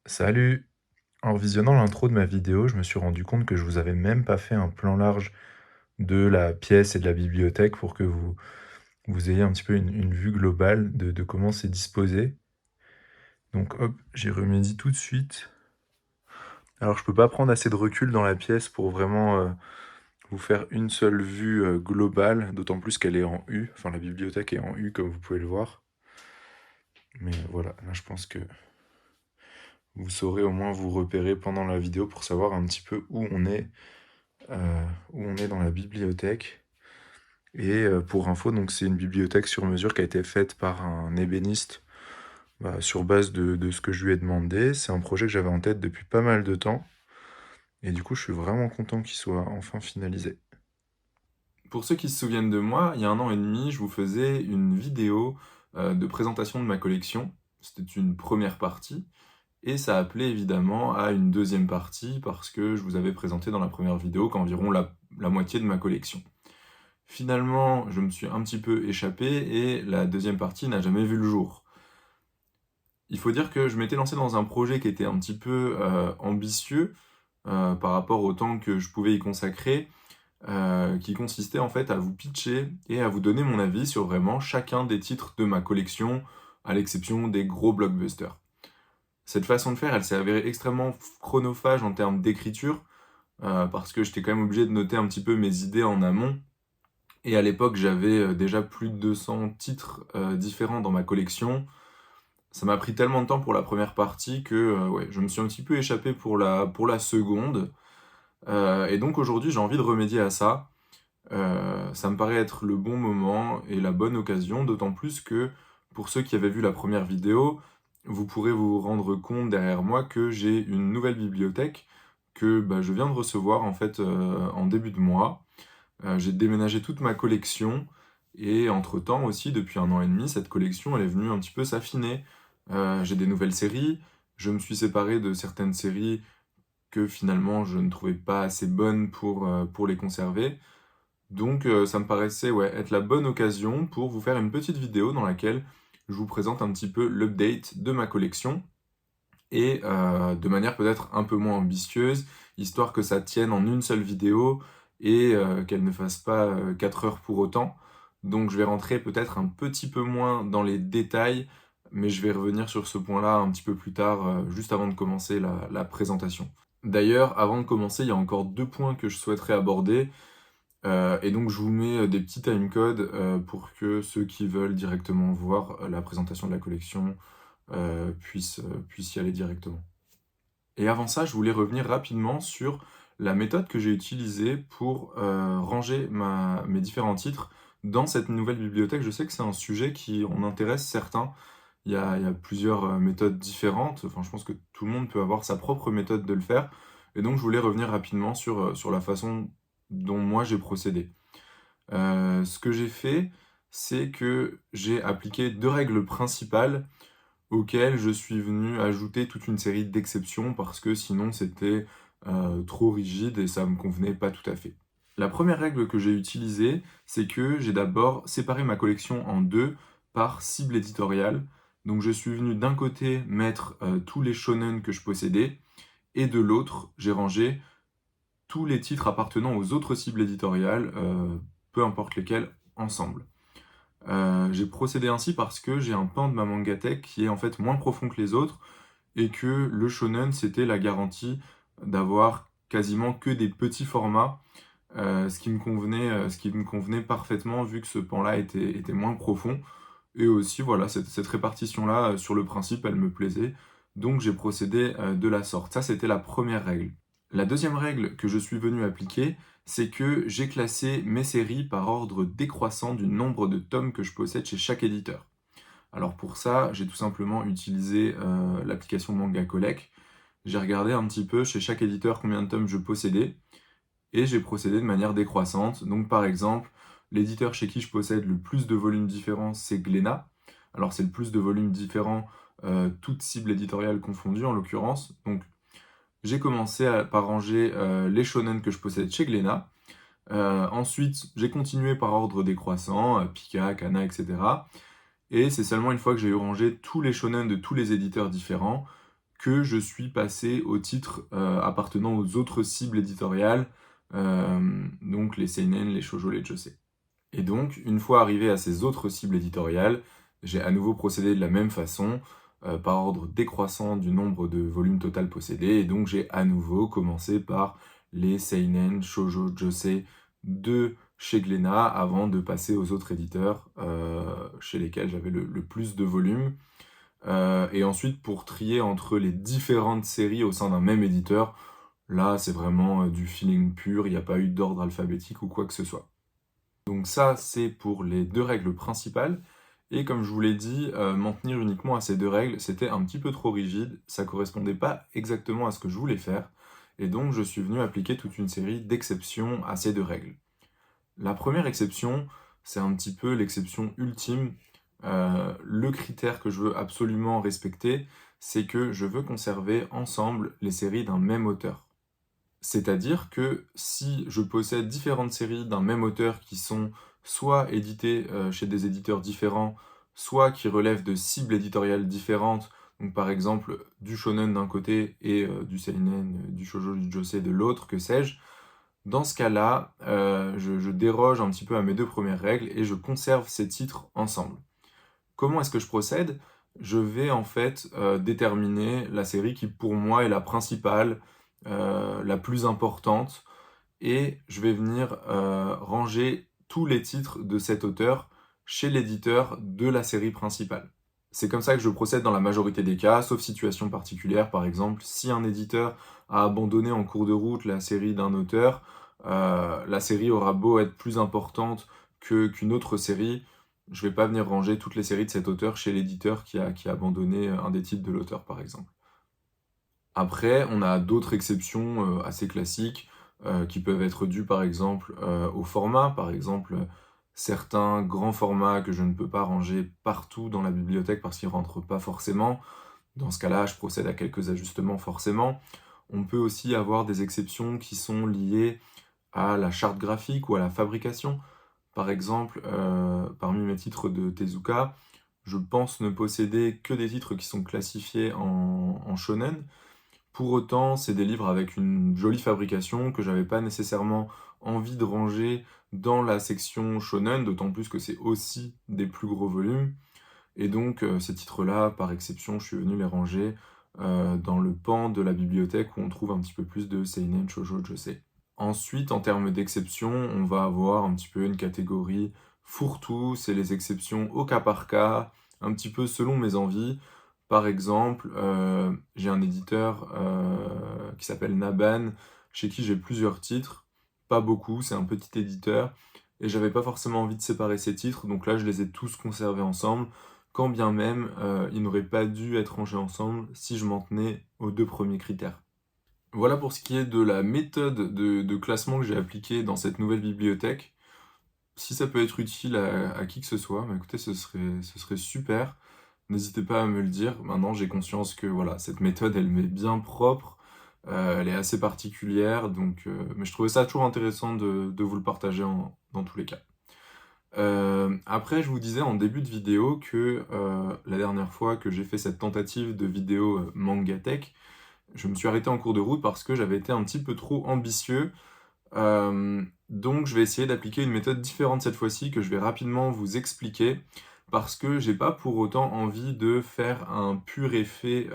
Salut! En visionnant l'intro de ma vidéo, je me suis rendu compte que je vous avais même pas fait un plan large de la pièce et de la bibliothèque pour que vous ayez un petit peu une vue globale de comment c'est disposé. Donc hop, j'y remédie tout de suite. Alors je peux pas prendre assez de recul dans la pièce pour vraiment vous faire une seule vue globale, d'autant plus qu'elle est en U, enfin la bibliothèque est en U comme vous pouvez le voir. Mais voilà, là je pense que vous saurez au moins vous repérer pendant la vidéo pour savoir un petit peu où on est dans la bibliothèque. Et pour info, donc c'est une bibliothèque sur mesure qui a été faite par un ébéniste sur base de ce que je lui ai demandé. C'est un projet que j'avais en tête depuis pas mal de temps. Et du coup, je suis vraiment content qu'il soit enfin finalisé. Pour ceux qui se souviennent de moi, il y a 1 an et demi, je vous faisais une vidéo de présentation de ma collection. C'était une première partie. Et ça appelait évidemment à une deuxième partie parce que je vous avais présenté dans la première vidéo qu'environ la moitié de ma collection. Finalement, je me suis un petit peu échappé et la deuxième partie n'a jamais vu le jour. Il faut dire que je m'étais lancé dans un projet qui était un petit peu ambitieux par rapport au temps que je pouvais y consacrer, qui consistait en fait à vous pitcher et à vous donner mon avis sur vraiment chacun des titres de ma collection, à l'exception des gros blockbusters. Cette façon de faire, elle s'est avérée extrêmement chronophage en termes d'écriture, parce que j'étais quand même obligé de noter un petit peu mes idées en amont. Et à l'époque, j'avais déjà plus de 200 titres différents dans ma collection. Ça m'a pris tellement de temps pour la première partie que ouais, je me suis un petit peu échappé pour la seconde. Et donc aujourd'hui, j'ai envie de remédier à ça. Ça me paraît être le bon moment et la bonne occasion, d'autant plus que pour ceux qui avaient vu la première vidéo, vous pourrez vous rendre compte derrière moi que j'ai une nouvelle bibliothèque que je viens de recevoir en fait en début de mois. J'ai déménagé toute ma collection et entre-temps aussi, depuis 1 an et demi, cette collection elle est venue un petit peu s'affiner. J'ai des nouvelles séries, je me suis séparé de certaines séries que finalement je ne trouvais pas assez bonnes pour les conserver. Donc ça me paraissait ouais, être la bonne occasion pour vous faire une petite vidéo dans laquelle je vous présente un petit peu l'update de ma collection et de manière peut-être un peu moins ambitieuse, histoire que ça tienne en une seule vidéo et qu'elle ne fasse pas 4 heures pour autant. Donc je vais rentrer peut-être un petit peu moins dans les détails, mais je vais revenir sur ce point-là un petit peu plus tard, juste avant de commencer la présentation. D'ailleurs, avant de commencer, il y a encore 2 points que je souhaiterais aborder. Et donc je vous mets des petits timecodes pour que ceux qui veulent directement voir la présentation de la collection puissent y aller directement. Et avant ça, je voulais revenir rapidement sur la méthode que j'ai utilisée pour ranger mes différents titres dans cette nouvelle bibliothèque. Je sais que c'est un sujet qui en intéresse certains. Il y a plusieurs méthodes différentes. Enfin, je pense que tout le monde peut avoir sa propre méthode de le faire. Et donc, je voulais revenir rapidement sur la façon dont moi j'ai procédé. Ce que j'ai fait, c'est que j'ai appliqué 2 règles principales auxquelles je suis venu ajouter toute une série d'exceptions parce que sinon c'était, trop rigide et ça me convenait pas tout à fait. La première règle que j'ai utilisée, c'est que j'ai d'abord séparé ma collection en 2 par cible éditoriale. Donc je suis venu d'un côté mettre, tous les shonen que je possédais et de l'autre, j'ai rangé tous les titres appartenant aux autres cibles éditoriales, peu importe lesquelles, ensemble. J'ai procédé ainsi parce que j'ai un pan de ma mangatech qui est en fait moins profond que les autres et que le shonen, c'était la garantie d'avoir quasiment que des petits formats, ce qui me convenait parfaitement vu que ce pan-là était moins profond. Et aussi, voilà, cette répartition-là, sur le principe, elle me plaisait. Donc j'ai procédé de la sorte. Ça, c'était la première règle. La deuxième règle que je suis venu appliquer, c'est que j'ai classé mes séries par ordre décroissant du nombre de tomes que je possède chez chaque éditeur. Alors pour ça, j'ai tout simplement utilisé l'application Manga Collect. J'ai regardé un petit peu chez chaque éditeur combien de tomes je possédais et j'ai procédé de manière décroissante. Donc par exemple, l'éditeur chez qui je possède le plus de volumes différents, c'est Glénat. Alors c'est le plus de volumes différents, toutes cibles éditoriales confondues en l'occurrence. Donc j'ai commencé par ranger les shonen que je possède chez Glénat. Ensuite, j'ai continué par ordre décroissant, Pika, Kana, etc. Et c'est seulement une fois que j'ai eu rangé tous les shonen de tous les éditeurs différents que je suis passé aux titres appartenant aux autres cibles éditoriales, donc les seinen, les shoujo, les josei. Et donc, une fois arrivé à ces autres cibles éditoriales, j'ai à nouveau procédé de la même façon, par ordre décroissant du nombre de volumes total possédés, et donc j'ai à nouveau commencé par les seinen, shoujo, josei de chez Glénat, avant de passer aux autres éditeurs chez lesquels j'avais le plus de volumes. Et ensuite, pour trier entre les différentes séries au sein d'un même éditeur, là, c'est vraiment du feeling pur, il n'y a pas eu d'ordre alphabétique ou quoi que ce soit. Donc ça, c'est pour les 2 règles principales. Et comme je vous l'ai dit, m'en tenir uniquement à ces 2 règles, c'était un petit peu trop rigide, ça correspondait pas exactement à ce que je voulais faire, et donc je suis venu appliquer toute une série d'exceptions à ces 2 règles. La première exception, c'est un petit peu l'exception ultime. Le critère que je veux absolument respecter, c'est que je veux conserver ensemble les séries d'un même auteur. C'est-à-dire que si je possède différentes séries d'un même auteur qui sont soit éditées chez des éditeurs différents, soit qui relèvent de cibles éditoriales différentes, donc par exemple du shonen d'un côté et du seinen, du shoujo, du josei de l'autre, que sais-je, dans ce cas-là, je déroge un petit peu à mes 2 premières règles et je conserve ces titres ensemble. Comment est-ce que je procède? Je vais en fait, déterminer la série qui pour moi est la principale, la plus importante, et je vais venir, ranger tous les titres de cet auteur chez l'éditeur de la série principale. C'est comme ça que je procède dans la majorité des cas, sauf situation particulière. Par exemple, si un éditeur a abandonné en cours de route la série d'un auteur, la série aura beau être plus importante qu'une autre série, je vais pas venir ranger toutes les séries de cet auteur chez l'éditeur qui a abandonné un des titres de l'auteur, par exemple. Après, on a d'autres exceptions assez classiques qui peuvent être dues, par exemple, au format. Par exemple, certains grands formats que je ne peux pas ranger partout dans la bibliothèque parce qu'ils ne rentrent pas forcément. Dans ce cas-là, je procède à quelques ajustements forcément. On peut aussi avoir des exceptions qui sont liées à la charte graphique ou à la fabrication. Par exemple, parmi mes titres de Tezuka, je pense ne posséder que des titres qui sont classifiés en shonen. Pour autant, c'est des livres avec une jolie fabrication que j'avais pas nécessairement envie de ranger dans la section shonen, d'autant plus que c'est aussi des plus gros volumes. Et donc, ces titres-là, par exception, je suis venu les ranger dans le pan de la bibliothèque où on trouve un petit peu plus de seinen, shoujo, josei. Ensuite, en termes d'exceptions, on va avoir un petit peu une catégorie fourre-tout, c'est les exceptions au cas par cas, un petit peu selon mes envies. Par exemple, j'ai un éditeur qui s'appelle Naban, chez qui j'ai plusieurs titres, pas beaucoup, c'est un petit éditeur, et j'avais pas forcément envie de séparer ces titres, donc là je les ai tous conservés ensemble, quand bien même ils n'auraient pas dû être rangés ensemble si je m'en tenais aux 2 premiers critères. Voilà pour ce qui est de la méthode de classement que j'ai appliquée dans cette nouvelle bibliothèque. Si ça peut être utile à qui que ce soit, bah écoutez, ce serait super. N'hésitez pas à me le dire. Maintenant, j'ai conscience que voilà, cette méthode, elle m'est bien propre, elle est assez particulière, donc mais je trouvais ça toujours intéressant de vous le partager dans tous les cas. Après, je vous disais en début de vidéo que la dernière fois que j'ai fait cette tentative de vidéo Mangatech, je me suis arrêté en cours de route parce que j'avais été un petit peu trop ambitieux. Donc je vais essayer d'appliquer une méthode différente cette fois-ci, que je vais rapidement vous expliquer, parce que j'ai pas pour autant envie de faire un pur effet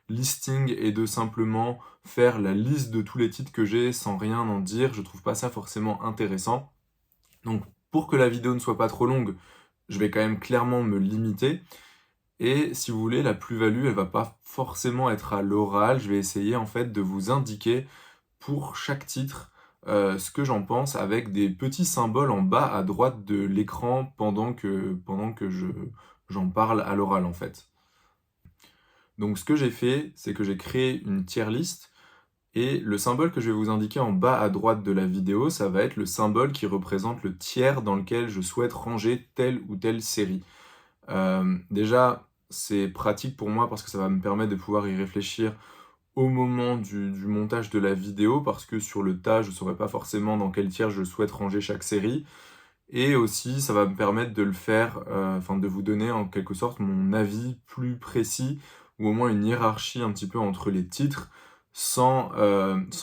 listing et de simplement faire la liste de tous les titres que j'ai sans rien en dire. Je trouve pas ça forcément intéressant. Donc pour que la vidéo ne soit pas trop longue, je vais quand même clairement me limiter. Et si vous voulez, la plus-value, elle va pas forcément être à l'oral. Je vais essayer en fait de vous indiquer pour chaque titre ce que j'en pense avec des petits symboles en bas à droite de l'écran pendant que j'en parle à l'oral en fait. Donc ce que j'ai fait, c'est que j'ai créé une tier list et le symbole que je vais vous indiquer en bas à droite de la vidéo, ça va être le symbole qui représente le tiers dans lequel je souhaite ranger telle ou telle série. Déjà, c'est pratique pour moi parce que ça va me permettre de pouvoir y réfléchir au moment du montage de la vidéo, parce que sur le tas, je ne saurais pas forcément dans quel tiers je souhaite ranger chaque série. Et aussi, ça va me permettre de le faire, enfin de vous donner en quelque sorte mon avis plus précis ou au moins une hiérarchie un petit peu entre les titres, sans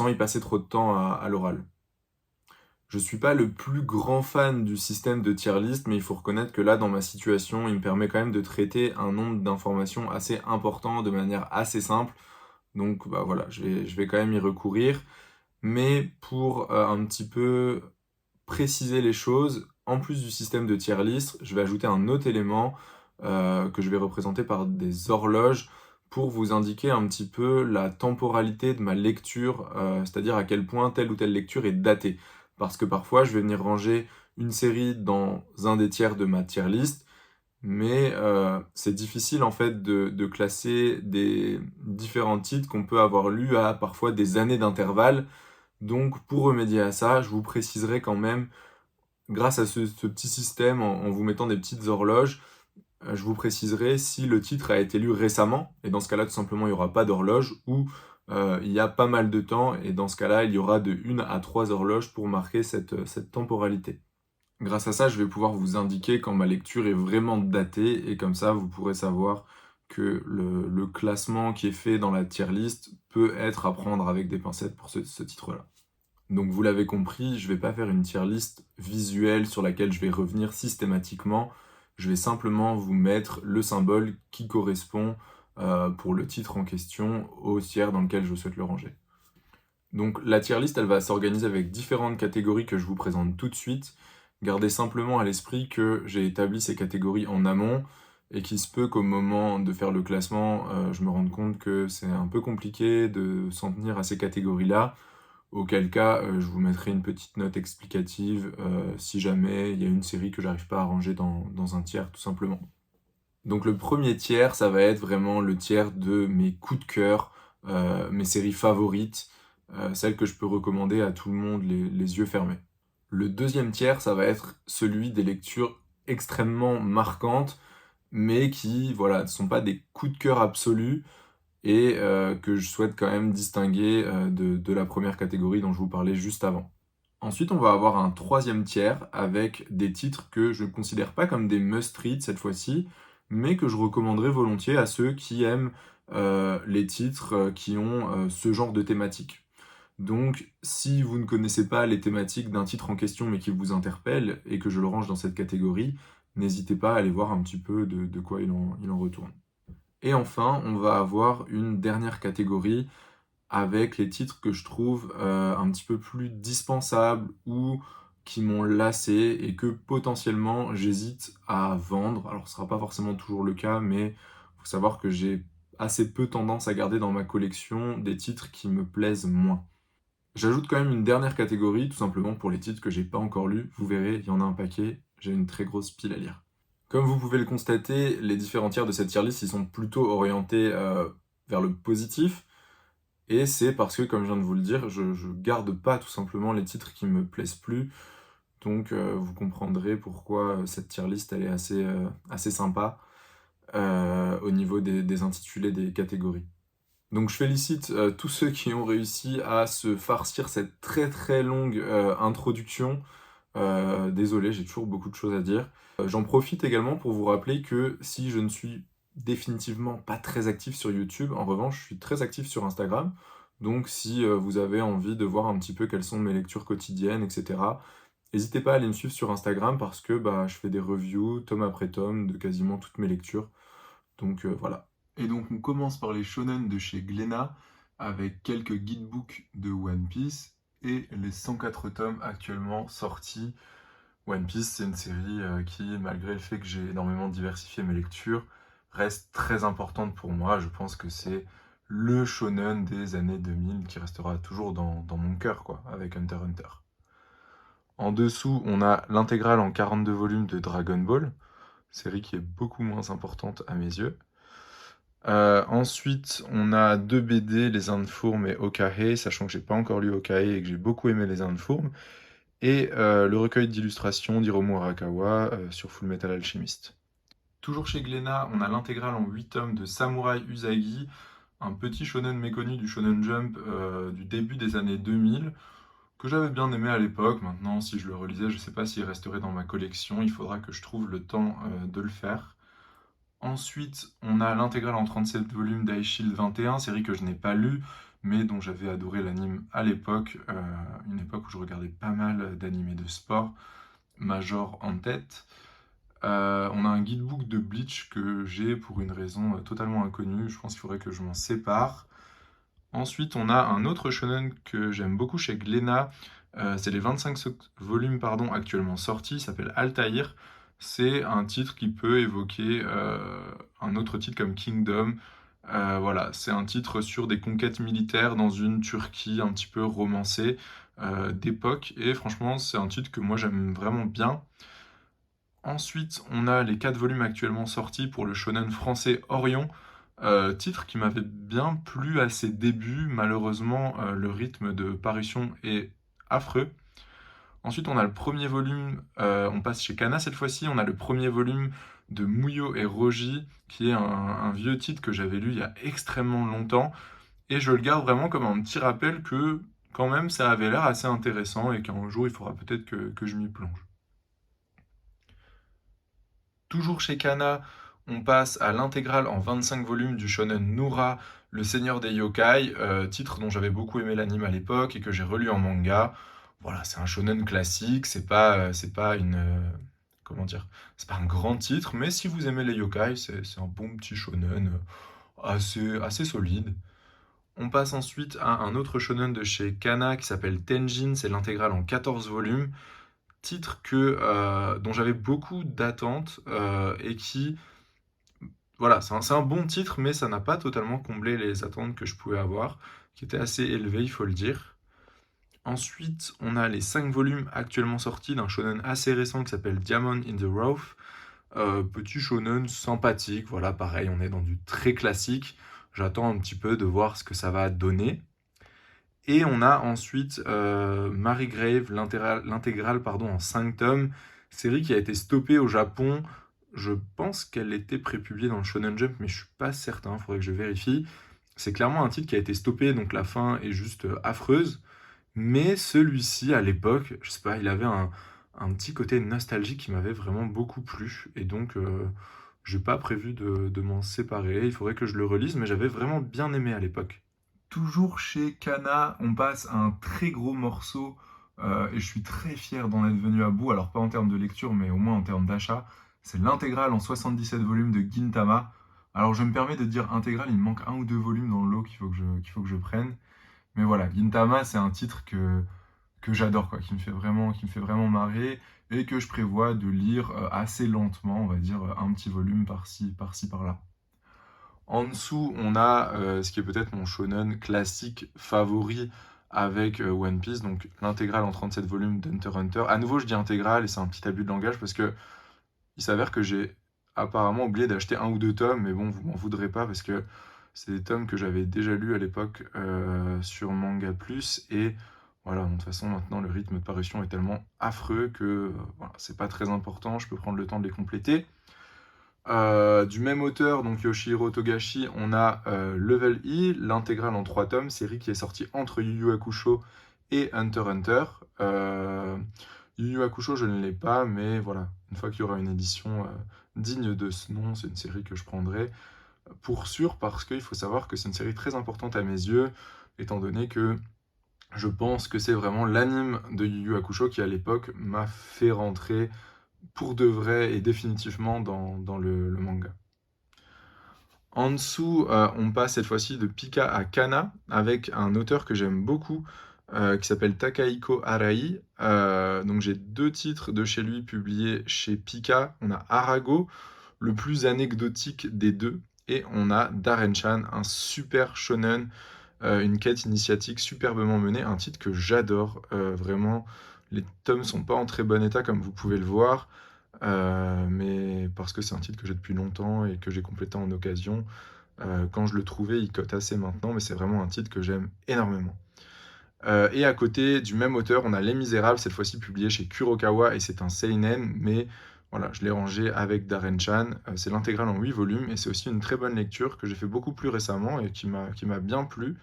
y passer trop de temps à l'oral. Je suis pas le plus grand fan du système de tier list, mais il faut reconnaître que là, dans ma situation, il me permet quand même de traiter un nombre d'informations assez important de manière assez simple. Donc bah voilà, je vais quand même y recourir. Mais pour un petit peu préciser les choses, en plus du système de tier list, je vais ajouter un autre élément que je vais représenter par des horloges pour vous indiquer un petit peu la temporalité de ma lecture, c'est-à-dire à quel point telle ou telle lecture est datée. Parce que parfois, je vais venir ranger une série dans un des tiers de ma tier list, mais c'est difficile en fait de classer des différents titres qu'on peut avoir lus à parfois des années d'intervalle. Donc pour remédier à ça, je vous préciserai quand même, grâce à ce petit système, en vous mettant des petites horloges, je vous préciserai si le titre a été lu récemment, et dans ce cas-là, tout simplement, il y aura pas d'horloge, ou il y a pas mal de temps, et dans ce cas-là, il y aura de 1 à 3 horloges pour marquer cette temporalité. Grâce à ça, je vais pouvoir vous indiquer quand ma lecture est vraiment datée, et comme ça, vous pourrez savoir que le classement qui est fait dans la tier list peut être à prendre avec des pincettes pour ce titre-là. Donc vous l'avez compris, je ne vais pas faire une tier list visuelle sur laquelle je vais revenir systématiquement. Je vais simplement vous mettre le symbole qui correspond pour le titre en question au tiers dans lequel je souhaite le ranger. Donc la tier list, elle va s'organiser avec différentes catégories que je vous présente tout de suite. Gardez simplement à l'esprit que j'ai établi ces catégories en amont et qu'il se peut qu'au moment de faire le classement, je me rende compte que c'est un peu compliqué de s'en tenir à ces catégories-là. Auquel cas, je vous mettrai une petite note explicative si jamais il y a une série que j'arrive pas à ranger dans un tiers, tout simplement. Donc le premier tiers, ça va être vraiment le tiers de mes coups de cœur, mes séries favorites, celles que je peux recommander à tout le monde les yeux fermés. Le deuxième tiers, ça va être celui des lectures extrêmement marquantes, mais qui, voilà, ne sont pas des coups de cœur absolus, et que je souhaite quand même distinguer de la première catégorie dont je vous parlais juste avant. Ensuite, on va avoir un troisième tiers avec des titres que je ne considère pas comme des must-read cette fois-ci, mais que je recommanderais volontiers à ceux qui aiment les titres qui ont ce genre de thématique. Donc, si vous ne connaissez pas les thématiques d'un titre en question mais qui vous interpelle et que je le range dans cette catégorie, n'hésitez pas à aller voir un petit peu de quoi il en retourne. Et enfin, on va avoir une dernière catégorie avec les titres que je trouve un petit peu plus dispensables ou qui m'ont lassé et que potentiellement j'hésite à vendre. Alors ce sera pas forcément toujours le cas, mais il faut savoir que j'ai assez peu tendance à garder dans ma collection des titres qui me plaisent moins. J'ajoute quand même une dernière catégorie, tout simplement pour les titres que j'ai pas encore lus. Vous verrez, il y en a un paquet, j'ai une très grosse pile à lire. Comme vous pouvez le constater, les différents tiers de cette tier list, ils sont plutôt orientés vers le positif. Et c'est parce que, comme je viens de vous le dire, je garde pas tout simplement les titres qui me plaisent plus. Donc vous comprendrez pourquoi cette tier list, elle est assez sympa au niveau des intitulés des catégories. Donc je félicite tous ceux qui ont réussi à se farcir cette très très longue introduction. Désolé, j'ai toujours beaucoup de choses à dire. J'en profite également pour vous rappeler que si je ne suis définitivement pas très actif sur YouTube, en revanche, je suis très actif sur Instagram. Donc si vous avez envie de voir un petit peu quelles sont mes lectures quotidiennes, etc., n'hésitez pas à aller me suivre sur Instagram parce que bah, je fais des reviews, tome après tome, de quasiment toutes mes lectures. Donc voilà. Et donc on commence par les shonen de chez Glénat, avec quelques guidebooks de One Piece et les 104 tomes actuellement sortis. One Piece, c'est une série qui, malgré le fait que j'ai énormément diversifié mes lectures, reste très importante pour moi. Je pense que c'est le shonen des années 2000 qui restera toujours dans mon cœur, quoi, avec Hunter x Hunter. En dessous, on a l'intégrale en 42 volumes de Dragon Ball, série qui est beaucoup moins importante à mes yeux. Ensuite, on a 2 BD, Les Indes Fourmes et Okahe, sachant que j'ai pas encore lu Okahe et que j'ai beaucoup aimé Les Indes Fourmes. Et le recueil d'illustrations d'Hiromu Arakawa sur Fullmetal Alchemist. Toujours chez Glénat, on a l'intégrale en 8 tomes de Samurai Usagi, un petit shonen méconnu du Shonen Jump du début des années 2000, que j'avais bien aimé à l'époque. Maintenant, si je le relisais, je ne sais pas s'il resterait dans ma collection, il faudra que je trouve le temps de le faire. Ensuite, on a l'intégrale en 37 volumes d'Ice Shield 21, série que je n'ai pas lue, mais dont j'avais adoré l'anime à l'époque, une époque où je regardais pas mal d'animés de sport, Major en tête. On a un guidebook de Bleach que j'ai pour une raison totalement inconnue, je pense qu'il faudrait que je m'en sépare. Ensuite, on a un autre shonen que j'aime beaucoup chez Glénat. C'est les 25 volumes pardon, actuellement sortis, il s'appelle Altaïr. C'est un titre qui peut évoquer un autre titre comme Kingdom. Voilà, c'est un titre sur des conquêtes militaires dans une Turquie un petit peu romancée d'époque. Et franchement, c'est un titre que moi j'aime vraiment bien. Ensuite, on a les 4 volumes actuellement sortis pour le shonen français Orion, titre qui m'avait bien plu à ses débuts. Malheureusement, le rythme de parution est affreux. Ensuite, on a le premier volume, on passe chez Kana cette fois-ci, on a le premier volume de Muyo et Roji, qui est un vieux titre que j'avais lu il y a extrêmement longtemps, et je le garde vraiment comme un petit rappel que quand même ça avait l'air assez intéressant et qu'un jour il faudra peut-être que je m'y plonge. Toujours chez Kana, on passe à l'intégrale en 25 volumes du shonen Noura, le Seigneur des Yokai, titre dont j'avais beaucoup aimé l'anime à l'époque et que j'ai relu en manga. Voilà, c'est un shonen classique, c'est pas une, comment dire, c'est pas un grand titre, mais si vous aimez les yokai, c'est un bon petit shonen assez solide. On passe ensuite à un autre shonen de chez Kana qui s'appelle Tenjin, c'est l'intégrale en 14 volumes titre dont j'avais beaucoup d'attentes et qui, voilà, c'est un bon titre, mais ça n'a pas totalement comblé les attentes que je pouvais avoir, qui étaient assez élevées, il faut le dire. Ensuite, on a les 5 volumes actuellement sortis d'un shonen assez récent qui s'appelle Diamond in the Rough. Petit shonen sympathique, voilà, pareil, on est dans du très classique. J'attends un petit peu de voir ce que ça va donner. Et on a ensuite Mary Grave, l'intégrale pardon, en 5 tomes, série qui a été stoppée au Japon. Je pense qu'elle était prépubliée dans le Shonen Jump, mais je suis pas certain, il faudrait que je vérifie. C'est clairement un titre qui a été stoppé, donc la fin est juste affreuse. Mais celui-ci, à l'époque, je sais pas, il avait un petit côté nostalgique qui m'avait vraiment beaucoup plu. Et donc, j'ai pas prévu de m'en séparer. Il faudrait que je le relise, mais j'avais vraiment bien aimé à l'époque. Toujours chez Kana, on passe à un très gros morceau et je suis très fier d'en être venu à bout, alors pas en termes de lecture, mais au moins en termes d'achat. C'est l'intégrale en 77 volumes de Gintama. Alors je me permets de dire intégrale, il me manque un ou deux volumes dans le lot qu'il faut que je prenne. Mais voilà, Gintama, c'est un titre que j'adore, quoi, qui me fait vraiment marrer et que je prévois de lire assez lentement, on va dire un petit volume par-ci, par-là. En dessous, on a ce qui est peut-être mon shonen classique favori avec One Piece, donc l'intégrale en 37 volumes d'Hunter x Hunter. À nouveau, je dis intégrale et c'est un petit abus de langage parce que il s'avère que j'ai apparemment oublié d'acheter un ou deux tomes, mais bon, vous m'en voudrez pas parce que c'est des tomes que j'avais déjà lus à l'époque sur Manga Plus et voilà, de toute façon maintenant le rythme de parution est tellement affreux que voilà, c'est pas très important, je peux prendre le temps de les compléter. Du même auteur, donc Yoshihiro Togashi, on a Level E, l'intégrale en 3 tomes, série qui est sortie entre Yu Yu Hakusho et Hunter x Hunter. Yu Yu Hakusho, je ne l'ai pas, mais voilà, une fois qu'il y aura une édition digne de ce nom, c'est une série que je prendrai pour sûr, parce qu'il faut savoir que c'est une série très importante à mes yeux, étant donné que je pense que c'est vraiment l'anime de Yu Yu Hakusho qui, à l'époque, m'a fait rentrer pour de vrai et définitivement dans le manga. En dessous, on passe cette fois-ci de Pika à Kana avec un auteur que j'aime beaucoup qui s'appelle Takahiko Arai. Donc j'ai deux titres de chez lui publiés chez Pika. On a Arago, le plus anecdotique des deux, et on a Daren-chan, un super shonen, une quête initiatique superbement menée, un titre que j'adore vraiment. Les tomes sont pas en très bon état comme vous pouvez le voir. Mais parce que c'est un titre que j'ai depuis longtemps et que j'ai complété en occasion. Quand je le trouvais, il cote assez maintenant, mais c'est vraiment un titre que j'aime énormément. Et à côté du même auteur, on a Les Misérables, cette fois-ci publié chez Kurokawa, et c'est un seinen, mais voilà, je l'ai rangé avec Daren-chan. C'est l'intégrale en 8 volumes, et c'est aussi une très bonne lecture que j'ai fait beaucoup plus récemment et qui m'a bien plu.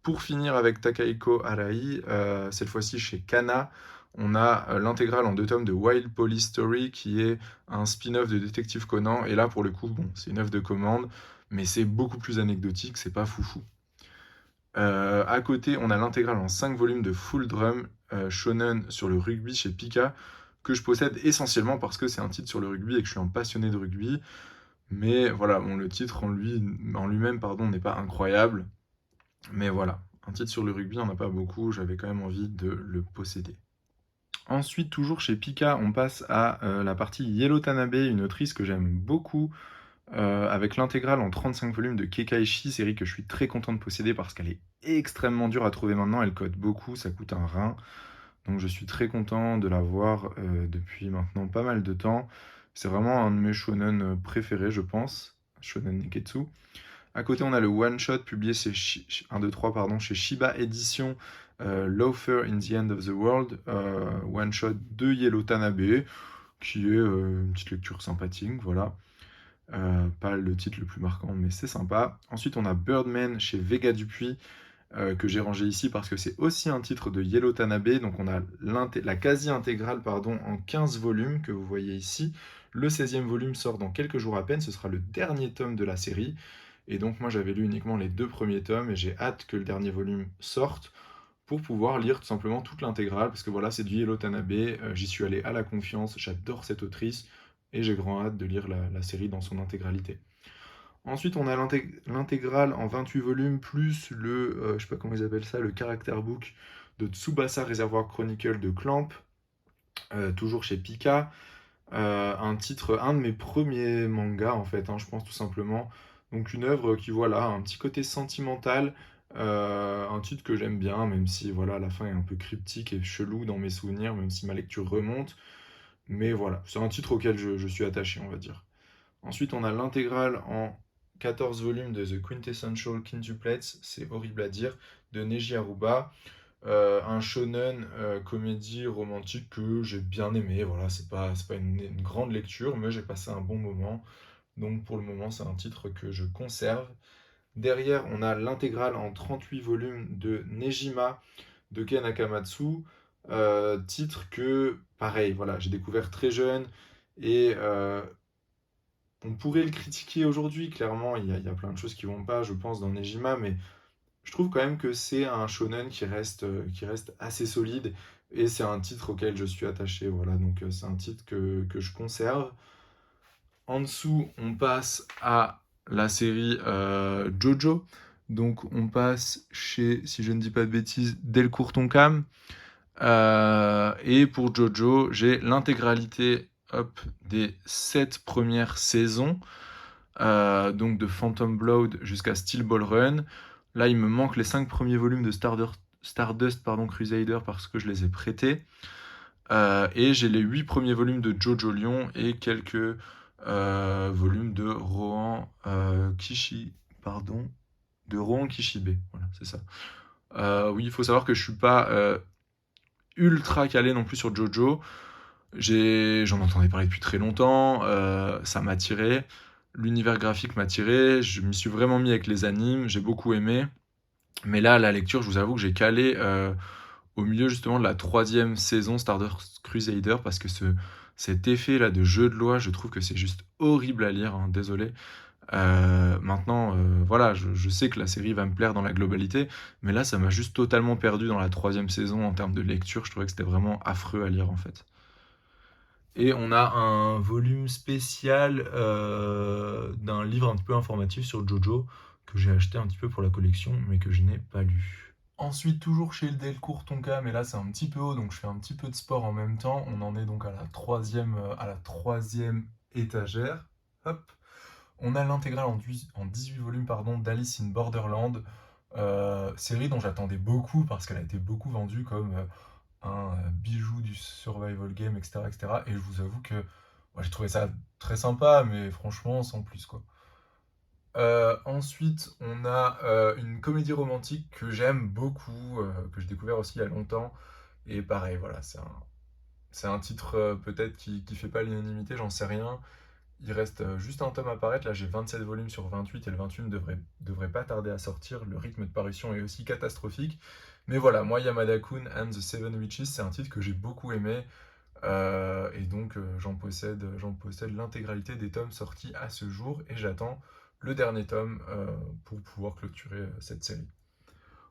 Pour finir avec Takahiko Arai, cette fois-ci chez Kana, on a l'intégrale en 2 tomes de Wild Police Story, qui est un spin-off de Détective Conan. Et là, pour le coup, bon, c'est une œuvre de commande, mais c'est beaucoup plus anecdotique, c'est pas foufou. À côté, on a l'intégrale en 5 volumes de Full Drum, shonen sur le rugby chez Pika, que je possède essentiellement parce que c'est un titre sur le rugby et que je suis un passionné de rugby. Mais voilà, bon, le titre en lui-même, pardon, n'est pas incroyable. Mais voilà, un titre sur le rugby, il n'y en a pas beaucoup, j'avais quand même envie de le posséder. Ensuite, toujours chez Pika, on passe à la partie Yellow Tanabe, une autrice que j'aime beaucoup, avec l'intégrale en 35 volumes de Kekaishi, série que je suis très content de posséder parce qu'elle est extrêmement dure à trouver maintenant, elle cote beaucoup, ça coûte un rein. Donc je suis très content de l'avoir depuis maintenant pas mal de temps. C'est vraiment un de mes shonen préférés, je pense, shonen Neketsu. À côté, on a le one-shot publié chez 1, 2, 3, pardon, chez Shiba Edition, Loafer in the End of the World, one-shot de Yellow Tanabe, qui est une petite lecture sympathique, voilà. Pas le titre le plus marquant, mais c'est sympa. Ensuite, on a Birdman chez Vega Dupuis, que j'ai rangé ici parce que c'est aussi un titre de Yellow Tanabe. Donc on a la quasi-intégrale pardon, en 15 volumes que vous voyez ici. Le 16e volume sort dans quelques jours à peine, ce sera le dernier tome de la série. Et donc moi j'avais lu uniquement les 2 premiers tomes et j'ai hâte que le dernier volume sorte pour pouvoir lire tout simplement toute l'intégrale, parce que voilà, c'est du Yellow Tanabe, j'y suis allé à la confiance, j'adore cette autrice, et j'ai grand hâte de lire la série dans son intégralité. Ensuite, on a l'intégrale en 28 volumes, plus le, je sais pas comment ils appellent ça, le character book de Tsubasa Reservoir Chronicle de Clamp, toujours chez Pika. Un de mes premiers mangas en fait, hein, je pense tout simplement. Donc une œuvre qui voilà, a un petit côté sentimental, un titre que j'aime bien, même si voilà, la fin est un peu cryptique et chelou dans mes souvenirs, même si ma lecture remonte. Mais voilà, c'est un titre auquel je suis attaché, on va dire. Ensuite, on a l'intégrale en 14 volumes de The Quintessential Quintuplets, c'est horrible à dire, de Neji Aruba. Un shonen comédie romantique que j'ai bien aimé. Voilà, c'est pas une grande lecture, mais j'ai passé un bon moment. Donc pour le moment, c'est un titre que je conserve. Derrière, on a l'intégrale en 38 volumes de Nejima de Ken Akamatsu. Titre que, pareil, voilà, j'ai découvert très jeune et on pourrait le critiquer aujourd'hui. Clairement, il y a plein de choses qui vont pas, je pense, dans Nejima, mais je trouve quand même que c'est un shonen qui reste assez solide et c'est un titre auquel je suis attaché. Voilà, donc c'est un titre que je conserve. En dessous, on passe à la série Jojo. Donc on passe chez, si je ne dis pas de bêtises, Delcourt Tonkam. Et pour Jojo, j'ai l'intégralité hop, des 7 premières saisons, donc de Phantom Blood jusqu'à Steel Ball Run. Là, il me manque les 5 premiers volumes de Stardust pardon, Crusader parce que je les ai prêtés. Et j'ai les 8 premiers volumes de Jojo Lion et quelques volumes de Rohan de Rohan Kishibe. Voilà, c'est ça. Oui, il faut savoir que je suis pas ultra calé non plus sur Jojo. J'en entendais parler depuis très longtemps, ça m'a attiré. L'univers graphique m'a attiré, je m'y suis vraiment mis avec les animes, j'ai beaucoup aimé. Mais là, la lecture, je vous avoue que j'ai calé au milieu justement de la 3e saison Stardust Crusader parce que cet effet là de jeu de loi, je trouve que c'est juste horrible à lire, hein, désolé. Maintenant, voilà, je sais que la série va me plaire dans la globalité, mais là, ça m'a juste totalement perdu dans la 3e saison en termes de lecture. Je trouvais que c'était vraiment affreux à lire en fait. Et on a un volume spécial d'un livre un petit peu informatif sur Jojo que j'ai acheté un petit peu pour la collection, mais que je n'ai pas lu. Ensuite, toujours chez le Delcourt Tonka, mais là c'est un petit peu haut, donc je fais un petit peu de sport en même temps. On en est donc à la troisième étagère. Hop. On a l'intégrale en 18 volumes pardon, d'Alice in Borderland, série dont j'attendais beaucoup parce qu'elle a été beaucoup vendue comme un bijou du survival game, etc., etc. Et je vous avoue que ouais, j'ai trouvé ça très sympa, mais franchement, sans plus, quoi. Ensuite, on a une comédie romantique que j'aime beaucoup, que j'ai découvert aussi il y a longtemps. Et pareil, voilà, c'est un titre peut-être qui fait pas l'unanimité, j'en sais rien. Il reste juste un tome à paraître. Là, j'ai 27 volumes sur 28 et le 28 devrait pas tarder à sortir. Le rythme de parution est aussi catastrophique. Mais voilà, moi, Yamada-kun and the Seven Witches, c'est un titre que j'ai beaucoup aimé. Et donc, j'en possède l'intégralité des tomes sortis à ce jour. Et j'attends le dernier tome pour pouvoir clôturer cette série.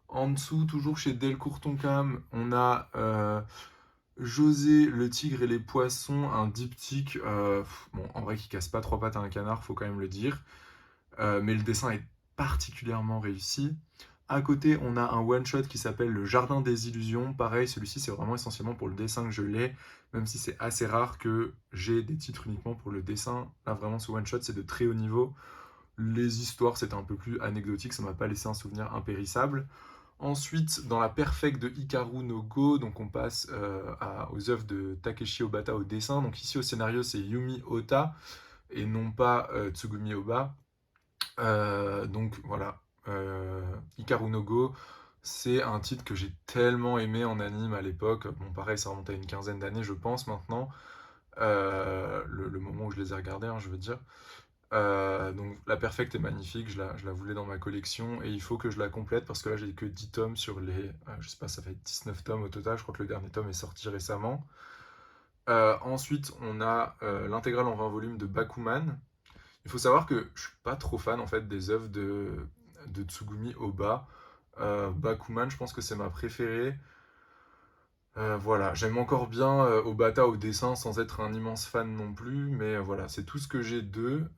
En dessous, toujours chez Delcourt Tonkam, on a José, le tigre et les poissons, un diptyque, bon, en vrai qui casse pas trois pattes à un canard, faut quand même le dire, mais le dessin est particulièrement réussi. À côté, on a un one-shot qui s'appelle Le Jardin des Illusions. Pareil, celui-ci, c'est vraiment essentiellement pour le dessin que je l'ai, même si c'est assez rare que j'ai des titres uniquement pour le dessin. Là, vraiment, ce one-shot, c'est de très haut niveau. Les histoires, c'était un peu plus anecdotique, ça m'a pas laissé un souvenir impérissable. Ensuite, dans la perfecte de Hikaru no Go, donc on passe aux œuvres de Takeshi Obata au dessin. Donc ici au scénario, c'est Yumi Ota et non pas Tsugumi Oba. Donc voilà, Hikaru no Go, c'est un titre que j'ai tellement aimé en anime à l'époque. Bon, pareil, ça remonte à une quinzaine d'années, je pense maintenant. Le moment où je les ai regardés, hein, je veux dire. Donc la perfecte est magnifique, je la voulais dans ma collection et il faut que je la complète parce que là j'ai que 10 tomes sur les, je sais pas, ça fait 19 tomes au total, je crois que le dernier tome est sorti récemment. Ensuite on a l'intégrale en 20 volumes de Bakuman. Il faut savoir que je suis pas trop fan en fait des œuvres de Tsugumi Oba. Bakuman, je pense que c'est ma préférée. Voilà, j'aime encore bien Obata au dessin sans être un immense fan non plus, mais voilà, c'est tout ce que j'ai d'eux.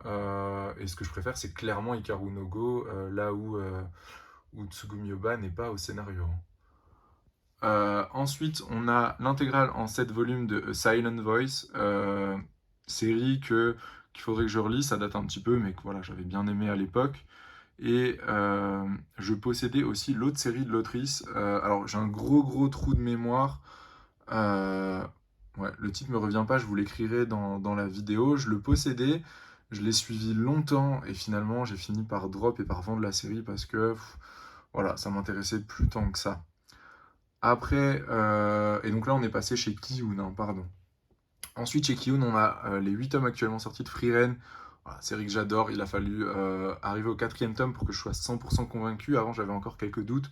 Et ce que je préfère, c'est clairement Hikaru no Go, là où Tsugumi Oba n'est pas au scénario. Ensuite, on a l'intégrale en 7 volumes de A Silent Voice, série qu'il faudrait que je relise, ça date un petit peu, mais que voilà, j'avais bien aimé à l'époque. Et je possédais aussi l'autre série de l'autrice. Alors, j'ai un gros trou de mémoire. Euh, ouais, le titre me revient pas, je vous l'écrirai dans la vidéo. Je le possédais, je l'ai suivi longtemps et finalement j'ai fini par drop et par vendre la série parce que voilà, ça m'intéressait plus tant que ça. Après, et donc là on est passé chez Kiyun, hein, pardon. Ensuite chez Kiyun on a les 8 tomes actuellement sortis de Frieren. Voilà, série que j'adore, il a fallu arriver au quatrième tome pour que je sois 100% convaincu. Avant j'avais encore quelques doutes,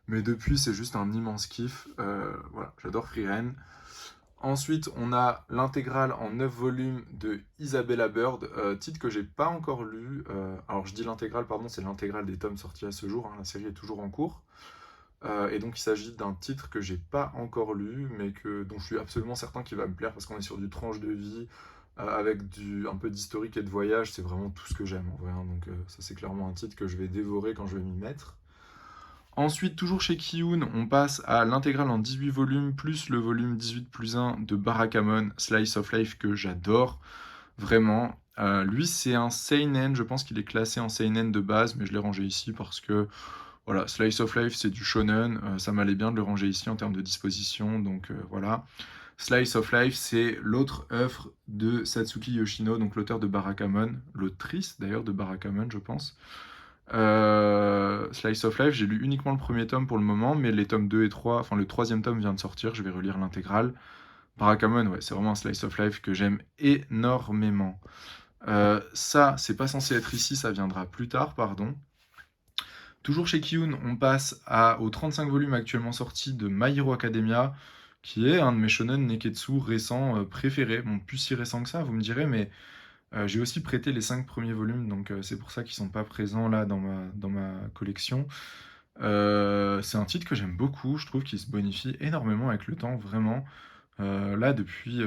mais depuis c'est juste un immense kiff. Voilà, j'adore Frieren. Ensuite, on a l'intégrale en 9 volumes de Isabella Bird, titre que j'ai pas encore lu. Alors je dis l'intégrale, pardon, c'est l'intégrale des tomes sortis à ce jour, hein, la série est toujours en cours. Et donc il s'agit d'un titre que j'ai pas encore lu, mais dont je suis absolument certain qu'il va me plaire parce qu'on est sur du tranche de vie, avec un peu d'historique et de voyage, c'est vraiment tout ce que j'aime en vrai, hein. Donc ça c'est clairement un titre que je vais dévorer quand je vais m'y mettre. Ensuite, toujours chez Kiyun, on passe à l'intégrale en 18 volumes, plus le volume 18 plus 1 de Barakamon, Slice of Life, que j'adore, vraiment. Lui, c'est un seinen, je pense qu'il est classé en seinen de base, mais je l'ai rangé ici parce que, voilà, Slice of Life, c'est du shonen, ça m'allait bien de le ranger ici en termes de disposition, donc voilà. Slice of Life, c'est l'autre œuvre de Satsuki Yoshino, donc l'auteur de Barakamon, l'autrice d'ailleurs de Barakamon, je pense. Slice of Life, j'ai lu uniquement le premier tome pour le moment, mais les tomes 2 et 3, enfin le troisième tome vient de sortir, je vais relire l'intégrale. Barakamon, ouais, c'est vraiment un Slice of Life que j'aime énormément. Ça, c'est pas censé être ici, ça viendra plus tard, pardon. Toujours chez Kiyun, on passe aux 35 volumes actuellement sortis de My Hero Academia, qui est un de mes shonen neketsu récents préférés. Bon, plus si récent que ça, vous me direz, mais j'ai aussi prêté les 5 premiers volumes, donc c'est pour ça qu'ils sont pas présents là dans ma collection. C'est un titre que j'aime beaucoup, je trouve qu'il se bonifie énormément avec le temps, vraiment. Là, depuis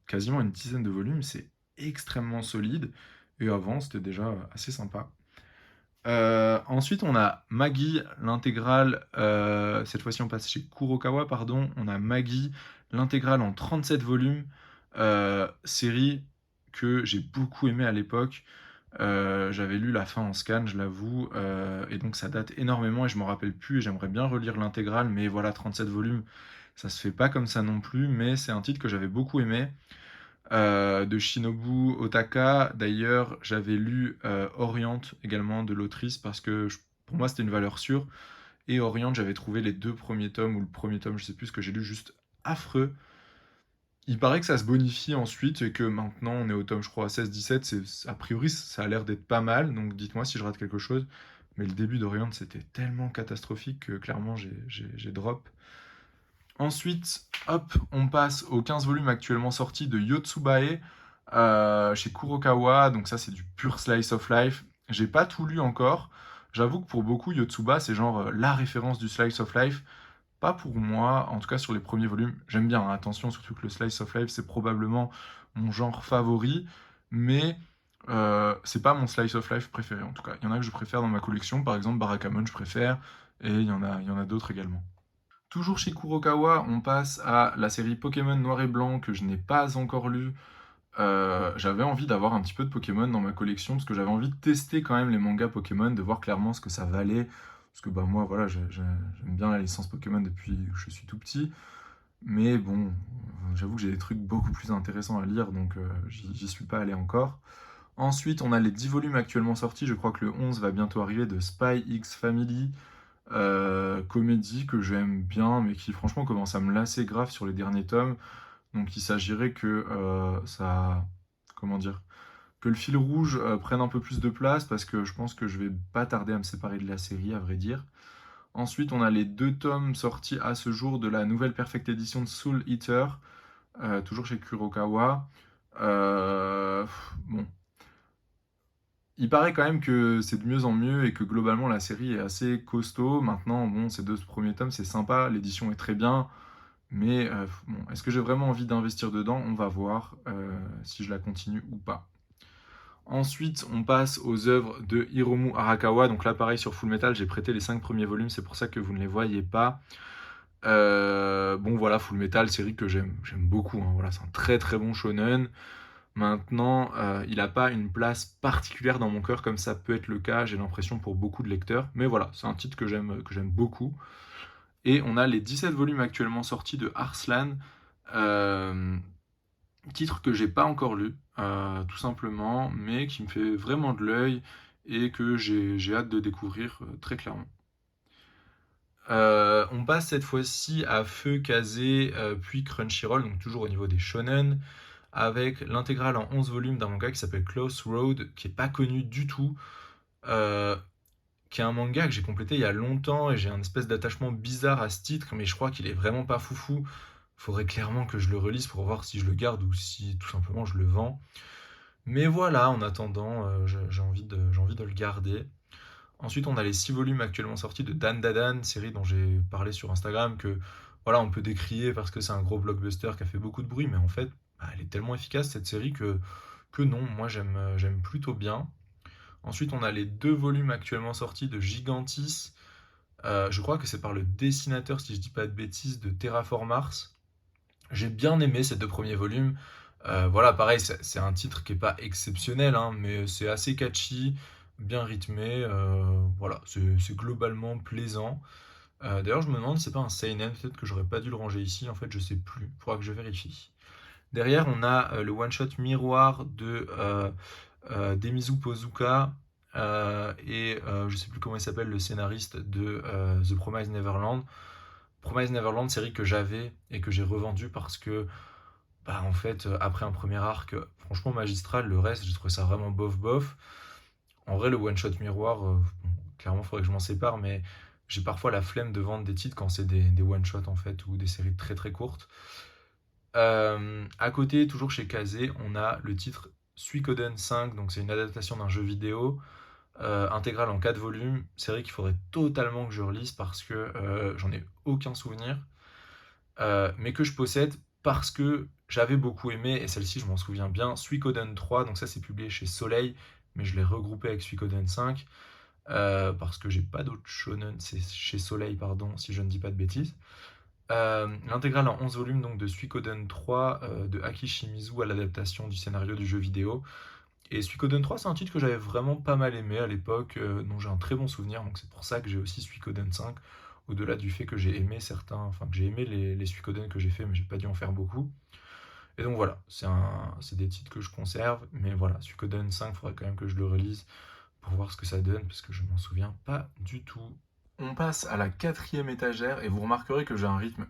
quasiment une dizaine de volumes, c'est extrêmement solide, et avant, c'était déjà assez sympa. Ensuite, on a Maggie, l'intégrale, cette fois-ci on passe chez Kurokawa, pardon, on a Maggie, l'intégrale en 37 volumes, série que j'ai beaucoup aimé à l'époque. J'avais lu la fin en scan, je l'avoue, et donc ça date énormément et je m'en rappelle plus et j'aimerais bien relire l'intégrale, mais voilà, 37 volumes, ça se fait pas comme ça non plus, mais c'est un titre que j'avais beaucoup aimé. De Shinobu Otaka. D'ailleurs, j'avais lu Orient également de l'autrice parce que pour moi c'était une valeur sûre. Et Orient, j'avais trouvé les 2 premiers tomes ou le premier tome, je sais plus ce que j'ai lu, juste affreux. Il paraît que ça se bonifie ensuite et que maintenant on est au tome, je crois, 16-17, a priori ça a l'air d'être pas mal, donc dites-moi si je rate quelque chose. Mais le début d'Orient c'était tellement catastrophique que clairement j'ai drop. Ensuite, hop, on passe aux 15 volumes actuellement sortis de Yotsubae chez Kurokawa, donc ça c'est du pur slice of life. J'ai pas tout lu encore. J'avoue que pour beaucoup, Yotsuba c'est genre la référence du slice of life. Pas pour moi, en tout cas sur les premiers volumes. J'aime bien, hein, attention, surtout que le slice of life, c'est probablement mon genre favori, mais c'est pas mon slice of life préféré en tout cas. Il y en a que je préfère dans ma collection, par exemple Barakamon, je préfère, et il y en a d'autres également. Toujours chez Kurokawa, on passe à la série Pokémon Noir et Blanc que je n'ai pas encore lu. J'avais envie d'avoir un petit peu de Pokémon dans ma collection parce que j'avais envie de tester quand même les mangas Pokémon, de voir clairement ce que ça valait. Parce que bah moi voilà, j'aime bien la licence Pokémon depuis que je suis tout petit. Mais bon, j'avoue que j'ai des trucs beaucoup plus intéressants à lire, donc j'y suis pas allé encore. Ensuite, on a les 10 volumes actuellement sortis. Je crois que le 11 va bientôt arriver de Spy X Family, comédie que j'aime bien, mais qui franchement commence à me lasser grave sur les derniers tomes. Donc il s'agirait que ça, comment dire, que le fil rouge prenne un peu plus de place parce que je pense que je vais pas tarder à me séparer de la série, à vrai dire. Ensuite, on a les 2 tomes sortis à ce jour de la nouvelle Perfect Edition de Soul Eater, toujours chez Kurokawa. Bon, il paraît quand même que c'est de mieux en mieux et que globalement la série est assez costaud. Maintenant, bon, ces 2 premiers tomes, c'est sympa, l'édition est très bien, mais bon, est-ce que j'ai vraiment envie d'investir dedans? On va voir si je la continue ou pas. Ensuite, on passe aux œuvres de Hiromu Arakawa. Donc là, pareil sur Fullmetal, j'ai prêté les 5 premiers volumes, c'est pour ça que vous ne les voyez pas. Bon, voilà, Fullmetal, série que j'aime beaucoup, hein. Voilà, c'est un très très bon shonen. Maintenant, il n'a pas une place particulière dans mon cœur comme ça peut être le cas, j'ai l'impression, pour beaucoup de lecteurs. Mais voilà, c'est un titre que j'aime beaucoup. Et on a les 17 volumes actuellement sortis de Arslan, euh, titre que j'ai pas encore lu, tout simplement, mais qui me fait vraiment de l'œil et que j'ai hâte de découvrir très clairement. On passe cette fois-ci à Feu, Kazé, puis Crunchyroll, donc toujours au niveau des shonen, avec l'intégrale en 11 volumes d'un manga qui s'appelle Close Road, qui est pas connu du tout, euh, qui est un manga que j'ai complété il y a longtemps et j'ai un espèce d'attachement bizarre à ce titre, mais je crois qu'il est vraiment pas foufou. Faudrait clairement que je le relise pour voir si je le garde ou si tout simplement je le vends. Mais voilà, en attendant, j'ai envie de le garder. Ensuite, on a les 6 volumes actuellement sortis de Dan Dadan, série dont j'ai parlé sur Instagram, que voilà, on peut décrier parce que c'est un gros blockbuster qui a fait beaucoup de bruit, mais en fait, bah, elle est tellement efficace cette série que non, moi j'aime plutôt bien. Ensuite, on a les 2 volumes actuellement sortis de Gigantis. Je crois que c'est par le dessinateur, si je dis pas de bêtises, de Terraform Mars. J'ai bien aimé ces 2 premiers volumes. Voilà, pareil, c'est un titre qui est pas exceptionnel, hein, mais c'est assez catchy, bien rythmé. Voilà, c'est globalement plaisant. D'ailleurs, je me demande si c'est pas un seinen, peut-être que j'aurais pas dû le ranger ici. En fait, je sais plus. Faudra que je vérifie. Derrière, on a le one-shot miroir de Demizu Pozuka et je sais plus comment il s'appelle, le scénariste de The Promised Neverland. Promised Neverland, série que j'avais et que j'ai revendue parce que, bah, en fait, après un premier arc, franchement magistral, le reste, j'ai trouvé ça vraiment bof bof. En vrai, le one-shot miroir, bon, clairement, il faudrait que je m'en sépare, mais j'ai parfois la flemme de vendre des titres quand c'est des one-shots en fait ou des séries très très courtes. À côté, toujours chez Kazé, on a le titre Suikoden 5, donc c'est une adaptation d'un jeu vidéo intégrale en 4 volumes. Série qu'il faudrait totalement que je relise parce que j'en ai aucun souvenir, mais que je possède parce que j'avais beaucoup aimé, et celle-ci je m'en souviens bien, Suikoden 3, donc ça c'est publié chez Soleil, mais je l'ai regroupé avec Suikoden 5 parce que j'ai pas d'autres shonen, c'est chez Soleil, pardon, si je ne dis pas de bêtises. L'intégrale en 11 volumes donc de Suikoden 3 de Aki Shimizu à l'adaptation du scénario du jeu vidéo. Et Suikoden 3, c'est un titre que j'avais vraiment pas mal aimé à l'époque, dont j'ai un très bon souvenir, donc c'est pour ça que j'ai aussi Suikoden 5, au-delà du fait que j'ai aimé certains, enfin que j'ai aimé les Suikoden que j'ai fait, mais j'ai pas dû en faire beaucoup. Et donc voilà, c'est des titres que je conserve, mais voilà, Suikoden 5, il faudrait quand même que je le relise pour voir ce que ça donne, parce que je m'en souviens pas du tout. On passe à la 4e étagère, et vous remarquerez que j'ai un rythme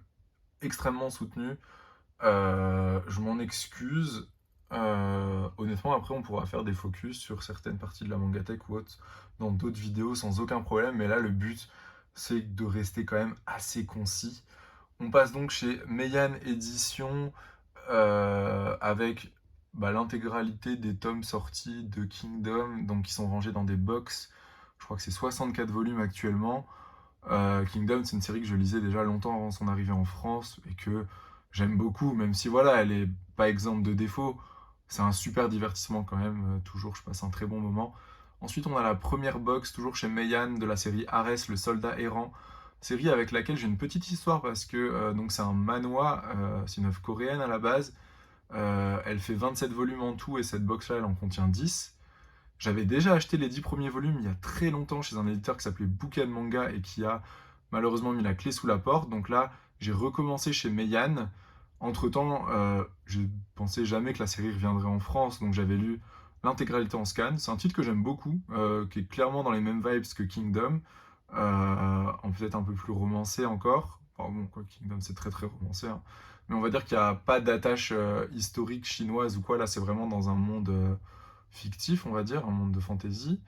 extrêmement soutenu. Je m'en excuse. Honnêtement, après, on pourra faire des focus sur certaines parties de la Mangatech ou autres dans d'autres vidéos sans aucun problème. Mais là, le but, c'est de rester quand même assez concis. On passe donc chez Meian Édition avec l'intégralité des tomes sortis de Kingdom, donc qui sont rangés dans des box. Je crois que c'est 64 volumes actuellement. Kingdom, c'est une série que je lisais déjà longtemps avant son arrivée en France et que j'aime beaucoup, même si voilà, elle est pas exempte de défauts. C'est un super divertissement quand même, toujours, je passe un très bon moment. Ensuite, on a la première box, toujours chez Meian, de la série Ares, le soldat errant. Série avec laquelle j'ai une petite histoire parce que donc c'est un manhwa, c'est une œuvre coréenne à la base. Elle fait 27 volumes en tout et cette box-là, elle en contient 10. J'avais déjà acheté les 10 premiers volumes il y a très longtemps chez un éditeur qui s'appelait Bouquet Manga et qui a malheureusement mis la clé sous la porte. Donc là, j'ai recommencé chez Meian. Entre-temps, je pensais jamais que la série reviendrait en France, donc j'avais lu l'intégralité en scan. C'est un titre que j'aime beaucoup, qui est clairement dans les mêmes vibes que Kingdom, en peut-être un peu plus romancé encore. Enfin bon, quoi, Kingdom c'est très très romancé, hein. Mais on va dire qu'il n'y a pas d'attache historique chinoise ou quoi. Là, c'est vraiment dans un monde fictif, on va dire, un monde de fantasy.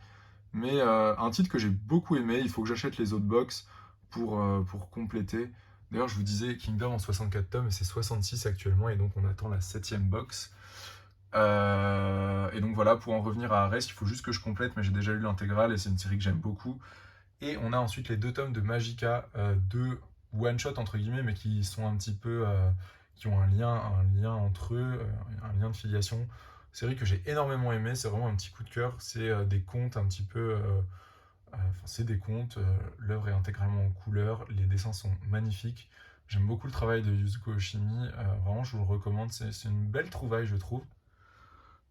Mais un titre que j'ai beaucoup aimé, il faut que j'achète les autres box pour compléter. D'ailleurs, je vous disais Kingdom en 64 tomes, et c'est 66 actuellement, et donc on attend la 7ème box. Et donc voilà, pour en revenir à Arès, il faut juste que je complète, mais j'ai déjà lu l'intégrale, et c'est une série que j'aime beaucoup. Et on a ensuite les 2 tomes de Magica, deux one-shot entre guillemets, mais qui sont un petit peu, qui ont un lien entre eux, un lien de filiation. Série que j'ai énormément aimé, c'est vraiment un petit coup de cœur. C'est des contes un petit peu, c'est des contes. L'œuvre est intégralement en couleur, les dessins sont magnifiques. J'aime beaucoup le travail de Yuzuko Oshimi, vraiment je vous le recommande, c'est une belle trouvaille je trouve.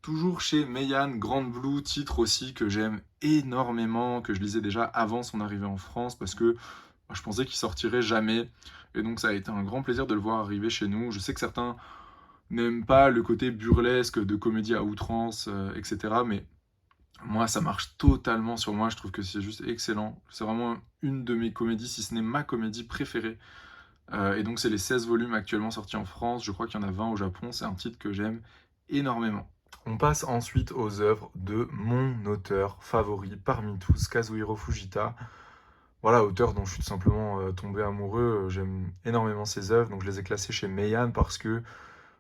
Toujours chez Meian, Grand Blue, titre aussi que j'aime énormément, que je lisais déjà avant son arrivée en France, parce que je pensais qu'il sortirait jamais. Et donc ça a été un grand plaisir de le voir arriver chez nous. Je sais que certains n'aiment pas le côté burlesque de comédie à outrance, etc. Mais moi, ça marche totalement sur moi. Je trouve que c'est juste excellent. C'est vraiment une de mes comédies, si ce n'est ma comédie préférée. Et donc c'est les 16 volumes actuellement sortis en France. Je crois qu'il y en a 20 au Japon. C'est un titre que j'aime énormément. On passe ensuite aux œuvres de mon auteur favori parmi tous, Kazuhiro Fujita. Voilà, auteur dont je suis tout simplement tombé amoureux. J'aime énormément ses œuvres, donc je les ai classées chez Meian parce que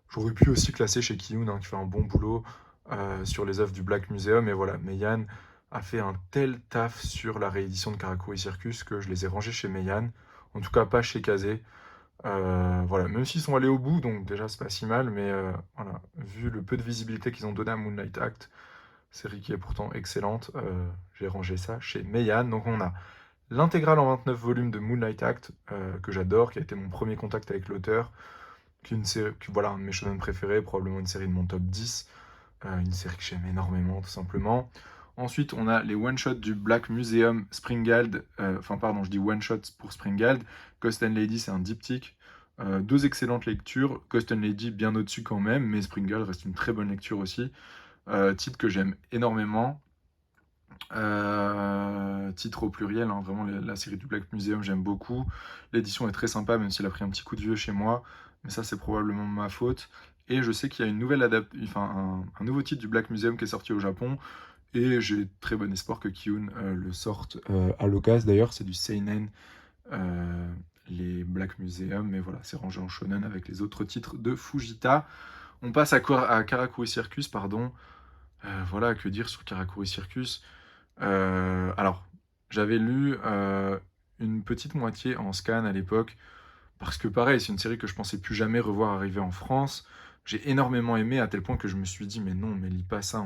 j'aurais pu aussi classer chez Kiyun, hein, qui fait un bon boulot sur les œuvres du Black Museum. Et voilà, Meian a fait un tel taf sur la réédition de Karakuri Circus que je les ai rangés chez Meian. En tout cas, pas chez Kazé. Voilà, même s'ils sont allés au bout, donc déjà c'est pas si mal, mais voilà, vu le peu de visibilité qu'ils ont donné à Moonlight Act, série qui est pourtant excellente, j'ai rangé ça chez Meian. Donc on a l'intégrale en 29 volumes de Moonlight Act, que j'adore, qui a été mon premier contact avec l'auteur, qui est une série, voilà, un de mes shonen préférés, probablement une série de mon top 10, une série que j'aime énormément, tout simplement. Ensuite, on a les one-shots du Black Museum Springald, enfin pardon, je dis one-shots pour Springald. Ghost and Lady, c'est un diptyque. Deux excellentes lectures. Ghost and Lady, bien au-dessus quand même, mais Springald reste une très bonne lecture aussi. Titre que j'aime énormément. Titre au pluriel, hein, vraiment la série du Black Museum, j'aime beaucoup. L'édition est très sympa, même s'il a pris un petit coup de vieux chez moi, mais ça c'est probablement ma faute. Et je sais qu'il y a une nouvelle un nouveau titre du Black Museum qui est sorti au Japon, et j'ai très bon espoir que Kiyun le sorte à l'occasion. D'ailleurs, c'est du seinen, les Black Museum, mais voilà, c'est rangé en shonen avec les autres titres de Fujita. On passe à Karakuri Circus, pardon. Voilà, que dire sur Karakuri Circus. Alors, j'avais lu une petite moitié en scan à l'époque, parce que pareil, c'est une série que je pensais plus jamais revoir arriver en France. J'ai énormément aimé à tel point que je me suis dit, mais non, mais lis pas ça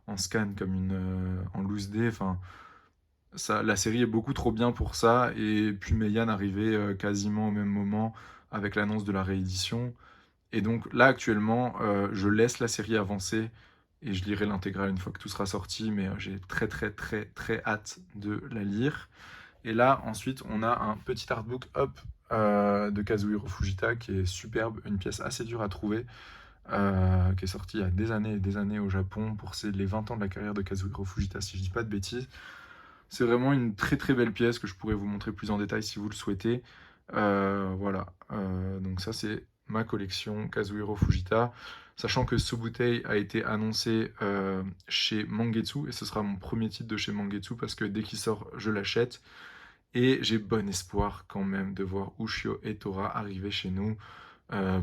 en scan comme en loose day. Enfin, ça, la série est beaucoup trop bien pour ça. Et puis Meian arrivait quasiment au même moment avec l'annonce de la réédition. Et donc là, actuellement, je laisse la série avancer et je lirai l'intégrale une fois que tout sera sorti, mais j'ai très très très très hâte de la lire. Et là, ensuite, on a un petit artbook hop de Kazuhiro Fujita qui est superbe, une pièce assez dure à trouver, qui est sortie il y a des années et des années au Japon pour les 20 ans de la carrière de Kazuhiro Fujita, si je dis pas de bêtises. C'est vraiment une très très belle pièce que je pourrais vous montrer plus en détail si vous le souhaitez. Voilà, donc ça c'est ma collection Kazuhiro Fujita, sachant que Subutei a été annoncé chez Mangetsu, et ce sera mon premier titre de chez Mangetsu, parce que dès qu'il sort, je l'achète. Et j'ai bon espoir quand même de voir Ushio et Tora arriver chez nous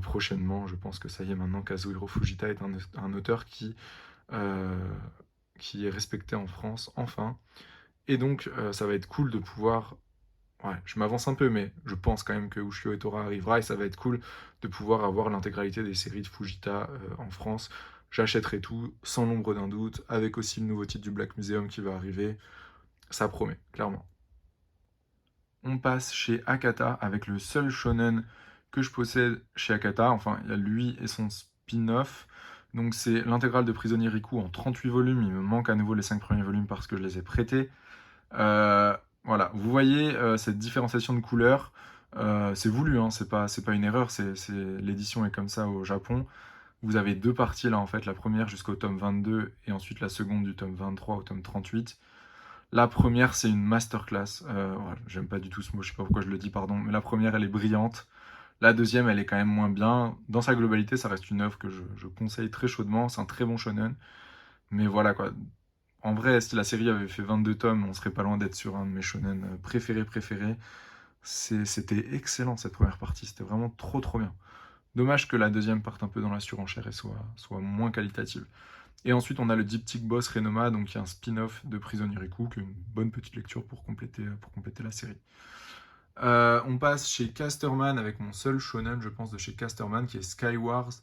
prochainement. Je pense que ça y est, maintenant, Kazuhiro Fujita est un auteur euh, qui est respecté en France, enfin. Et donc, ça va être cool de pouvoir... Ouais, je m'avance un peu, mais je pense quand même que Ushio et Tora arrivera, et ça va être cool de pouvoir avoir l'intégralité des séries de Fujita en France. J'achèterai tout, sans l'ombre d'un doute, avec aussi le nouveau titre du Black Museum qui va arriver. Ça promet, clairement. On passe chez Akata avec le seul shonen que je possède chez Akata. Enfin, il y a lui et son spin-off. Donc c'est l'intégrale de Prisonnier Riku en 38 volumes. Il me manque à nouveau les 5 premiers volumes parce que je les ai prêtés. Voilà, vous voyez cette différenciation de couleurs. C'est voulu, hein, c'est pas une erreur. L'édition est comme ça au Japon. Vous avez deux parties là en fait. La première jusqu'au tome 22 et ensuite la seconde du tome 23 au tome 38. La première, c'est une masterclass. Voilà, j'aime pas du tout ce mot, je sais pas pourquoi je le dis, pardon. Mais la première, elle est brillante. La deuxième, elle est quand même moins bien. Dans sa globalité, ça reste une œuvre que je conseille très chaudement. C'est un très bon shonen. Mais voilà quoi. En vrai, si la série avait fait 22 tomes, on serait pas loin d'être sur un de mes shonen préférés. C'était excellent cette première partie. C'était vraiment trop trop bien. Dommage que la deuxième parte un peu dans la surenchère et soit moins qualitative. Et ensuite, on a le Diptyque Boss Renoma, donc qui est un spin-off de Prisonnier Riku, qui est une bonne petite lecture pour compléter la série. On passe chez Casterman avec mon seul shonen, je pense, de chez Casterman, qui est Skywars,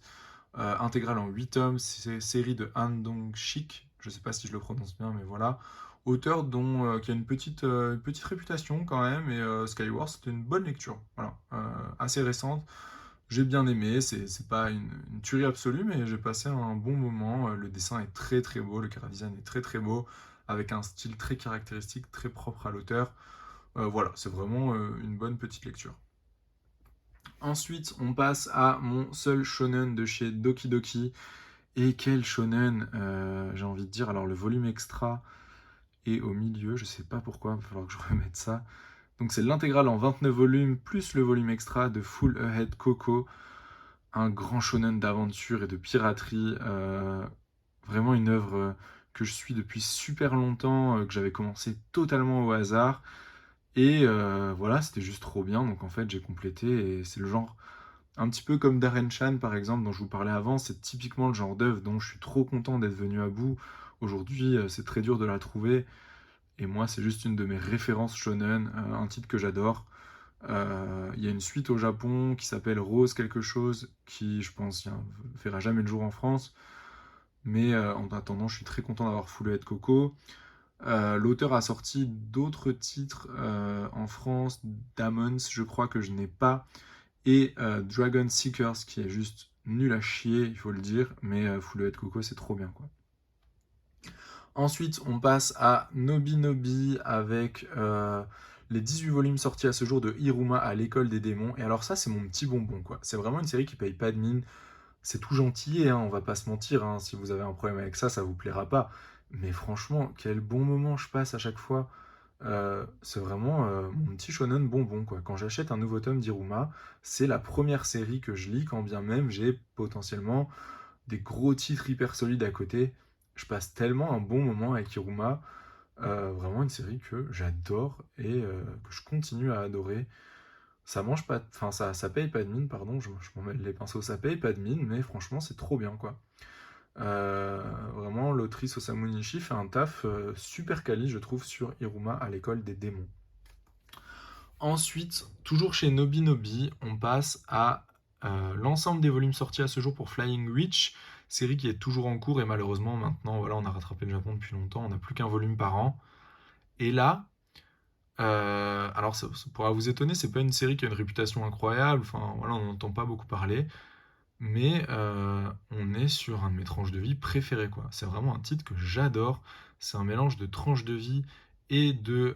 intégrale en 8 tomes, c'est série de Han Dong-shik, je sais pas si je le prononce bien, mais voilà. Auteur qui a une petite réputation quand même, et Skywars, c'était une bonne lecture, voilà, assez récente. J'ai bien aimé, c'est pas une tuerie absolue, mais j'ai passé un bon moment. Le dessin est très très beau, le chara-design est très très beau, avec un style très caractéristique, très propre à l'auteur. Voilà, c'est vraiment une bonne petite lecture. Ensuite, on passe à mon seul shonen de chez Doki Doki. Et quel shonen, j'ai envie de dire. Alors, le volume extra est au milieu, je sais pas pourquoi, il va falloir que je remette ça. Donc, c'est l'intégrale en 29 volumes, plus le volume extra de Full Ahead Coco, un grand shonen d'aventure et de piraterie. Vraiment une œuvre que je suis depuis super longtemps, que j'avais commencé totalement au hasard. Et voilà, c'était juste trop bien. Donc en fait, j'ai complété. Et c'est le genre, un petit peu comme Darren Chan par exemple, dont je vous parlais avant. C'est typiquement le genre d'œuvre dont je suis trop content d'être venu à bout. Aujourd'hui, c'est très dur de la trouver. Et moi, c'est juste une de mes références shonen, un titre que j'adore. Il y a une suite au Japon qui s'appelle Rose quelque chose, qui je pense verra jamais le jour en France. Mais en attendant, je suis très content d'avoir Full Head Coco. L'auteur a sorti d'autres titres en France, Damons, je crois que je n'ai pas, et Dragon Seekers, qui est juste nul à chier, il faut le dire, mais Full Head Coco, c'est trop bien, quoi. Ensuite, on passe à Nobi Nobi avec les 18 volumes sortis à ce jour de Hiruma à l'école des démons. Et alors ça, c'est mon petit bonbon, quoi. C'est vraiment une série qui paye pas de mine. C'est tout gentil, hein, on va pas se mentir. Hein. Si vous avez un problème avec ça, ça vous plaira pas. Mais franchement, quel bon moment je passe à chaque fois. C'est vraiment mon petit shonen bonbon, quoi. Quand j'achète un nouveau tome d'Iruma, c'est la première série que je lis, quand bien même j'ai potentiellement des gros titres hyper solides à côté. Je passe tellement un bon moment avec Iruma. Vraiment une série que j'adore et que je continue à adorer. Ça mange pas, enfin ça paye pas de mine, pardon, je m'en mêle les pinceaux, ça paye pas de mine, mais franchement c'est trop bien quoi. Vraiment l'autrice Osamu Nishi fait un taf super quali je trouve sur Iruma à l'école des démons. Ensuite, toujours chez Nobi Nobi, on passe à l'ensemble des volumes sortis à ce jour pour Flying Witch, série qui est toujours en cours et malheureusement maintenant voilà on a rattrapé le Japon depuis longtemps, on n'a plus qu'un volume par an. Et là, alors ça pourra vous étonner, c'est pas une série qui a une réputation incroyable, enfin voilà, on n'entend pas beaucoup parler, mais on est sur un de mes tranches de vie préférées, quoi. C'est vraiment un titre que j'adore, c'est un mélange de tranches de vie et de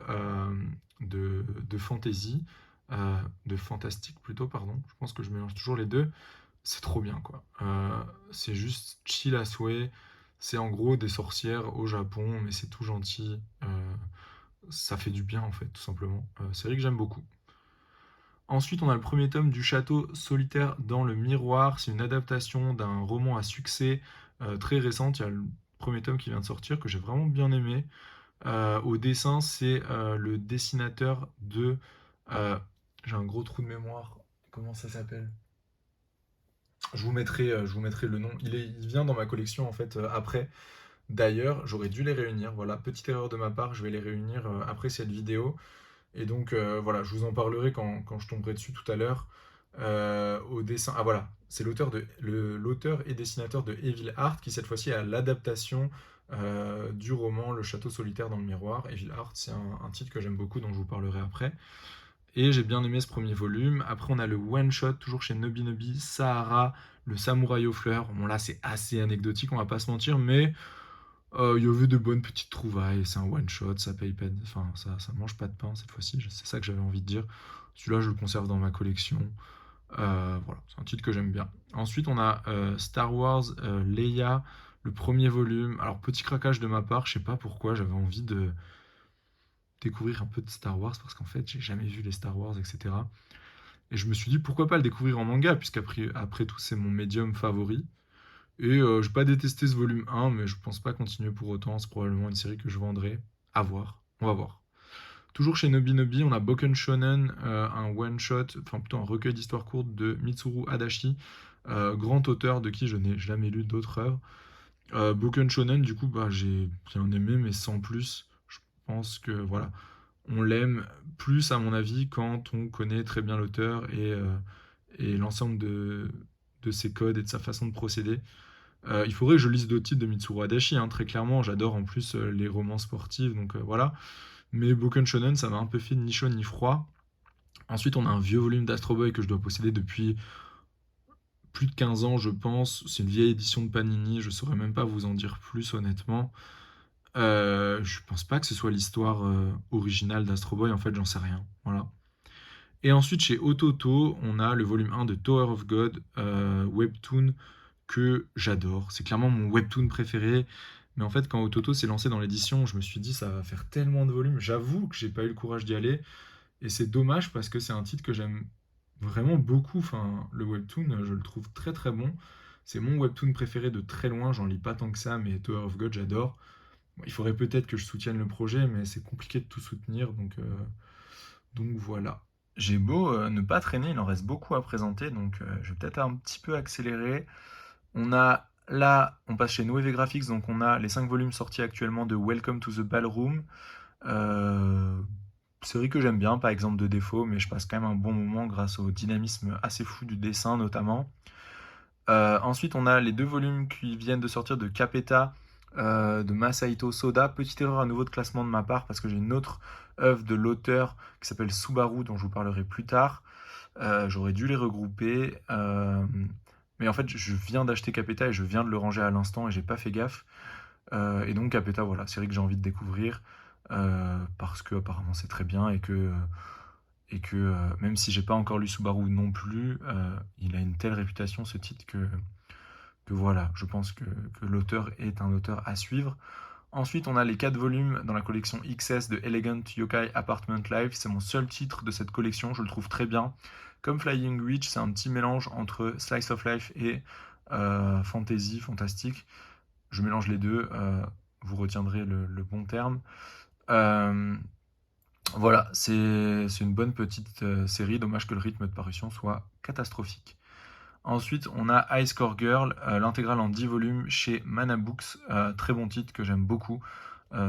fantasy, de fantastique plutôt, pardon, je pense que je mélange toujours les deux, c'est trop bien, quoi. C'est juste chill à souhait, c'est en gros des sorcières au Japon, mais c'est tout gentil, ça fait du bien en fait, tout simplement. Série que j'aime beaucoup. Ensuite, on a le premier tome du Château solitaire dans le miroir. C'est une adaptation d'un roman à succès très récente. Il y a le premier tome qui vient de sortir que j'ai vraiment bien aimé. Au dessin, c'est le dessinateur de... euh, j'ai un gros trou de mémoire. Comment ça s'appelle? Je vous mettrai le nom. Il vient dans ma collection en fait après. D'ailleurs, j'aurais dû les réunir. Voilà, petite erreur de ma part, je vais les réunir après cette vidéo. Et donc voilà, je vous en parlerai quand je tomberai dessus tout à l'heure. Au dessin. Ah voilà, c'est l'auteur et dessinateur de Evil Heart qui cette fois-ci a l'adaptation du roman Le Château solitaire dans le miroir. Evil Heart, c'est un titre que j'aime beaucoup dont je vous parlerai après. Et j'ai bien aimé ce premier volume. Après, on a le One Shot, toujours chez Nobi Nobi, Sahara, le Samouraï aux fleurs. Bon, là, c'est assez anecdotique, on va pas se mentir, mais il y avait de bonnes petites trouvailles. C'est un One Shot, ça paye pas, enfin, ça mange pas de pain cette fois-ci. C'est ça que j'avais envie de dire. Celui-là, je le conserve dans ma collection. Voilà, c'est un titre que j'aime bien. Ensuite, on a Star Wars Leia, le premier volume. Alors, petit craquage de ma part, je sais pas pourquoi, j'avais envie de découvrir un peu de Star Wars parce qu'en fait, j'ai jamais vu les Star Wars, etc. Et je me suis dit pourquoi pas le découvrir en manga, puisqu'après tout, c'est mon médium favori. Et j'ai pas détesté ce volume 1, mais je pense pas continuer pour autant. C'est probablement une série que je vendrai. À voir. On va voir. Toujours chez Nobi Nobi, on a Boken Shonen, un one-shot, enfin plutôt un recueil d'histoires courtes de Mitsuru Adachi, grand auteur de qui je n'ai jamais lu d'autres œuvres. Boken Shonen, du coup, bah, j'ai bien aimé, mais sans plus. Je pense que voilà, on l'aime plus, à mon avis, quand on connaît très bien l'auteur et l'ensemble de ses codes et de sa façon de procéder. Il faudrait que je lise d'autres titres de Mitsuru Adachi, hein, très clairement. J'adore en plus les romans sportifs, donc voilà. Mais Boken Shonen, ça m'a un peu fait ni chaud ni froid. Ensuite, on a un vieux volume d'Astro Boy que je dois posséder depuis plus de 15 ans, je pense. C'est une vieille édition de Panini, je saurais même pas vous en dire plus, honnêtement. Je pense pas que ce soit l'histoire originale d'Astro Boy, en fait, j'en sais rien. Voilà. Et ensuite, chez Ototo, on a le volume 1 de Tower of God, webtoon que j'adore. C'est clairement mon webtoon préféré. Mais en fait, quand Ototo s'est lancé dans l'édition, je me suis dit, ça va faire tellement de volumes. J'avoue que j'ai pas eu le courage d'y aller. Et c'est dommage parce que c'est un titre que j'aime vraiment beaucoup. Enfin, le webtoon, je le trouve très très bon. C'est mon webtoon préféré de très loin. J'en lis pas tant que ça, mais Tower of God, j'adore. Bon, il faudrait peut-être que je soutienne le projet, mais c'est compliqué de tout soutenir. Donc voilà. J'ai beau ne pas traîner, il en reste beaucoup à présenter, donc je vais peut-être un petit peu accélérer. On a là, on passe chez Noévé Graphics, donc on a les 5 volumes sortis actuellement de Welcome to the Ballroom. Euh, Série que j'aime bien, pas exemple de défaut, mais je passe quand même un bon moment grâce au dynamisme assez fou du dessin notamment. Ensuite, on a les 2 volumes qui viennent de sortir de Capeta, de Masahito Soda. Petite erreur à nouveau de classement de ma part parce que j'ai une autre œuvre de l'auteur qui s'appelle Subaru dont je vous parlerai plus tard. J'aurais dû les regrouper. Mais en fait, je viens d'acheter Capeta et je viens de le ranger à l'instant et j'ai pas fait gaffe. Et donc Capeta, voilà, série que j'ai envie de découvrir parce que apparemment c'est très bien et que même si j'ai pas encore lu Subaru non plus, il a une telle réputation ce titre que voilà, je pense que l'auteur est un auteur à suivre. Ensuite, on a les 4 volumes dans la collection XS de Elegant Yokai Apartment Life. C'est mon seul titre de cette collection, je le trouve très bien. Comme Flying Witch, c'est un petit mélange entre Slice of Life et fantasy, fantastique. Je mélange les deux, vous retiendrez le bon terme. Euh, voilà, c'est une bonne petite série, dommage que le rythme de parution soit catastrophique. Ensuite, on a High Score Girl, l'intégrale en 10 volumes chez Mana Books, très bon titre que j'aime beaucoup,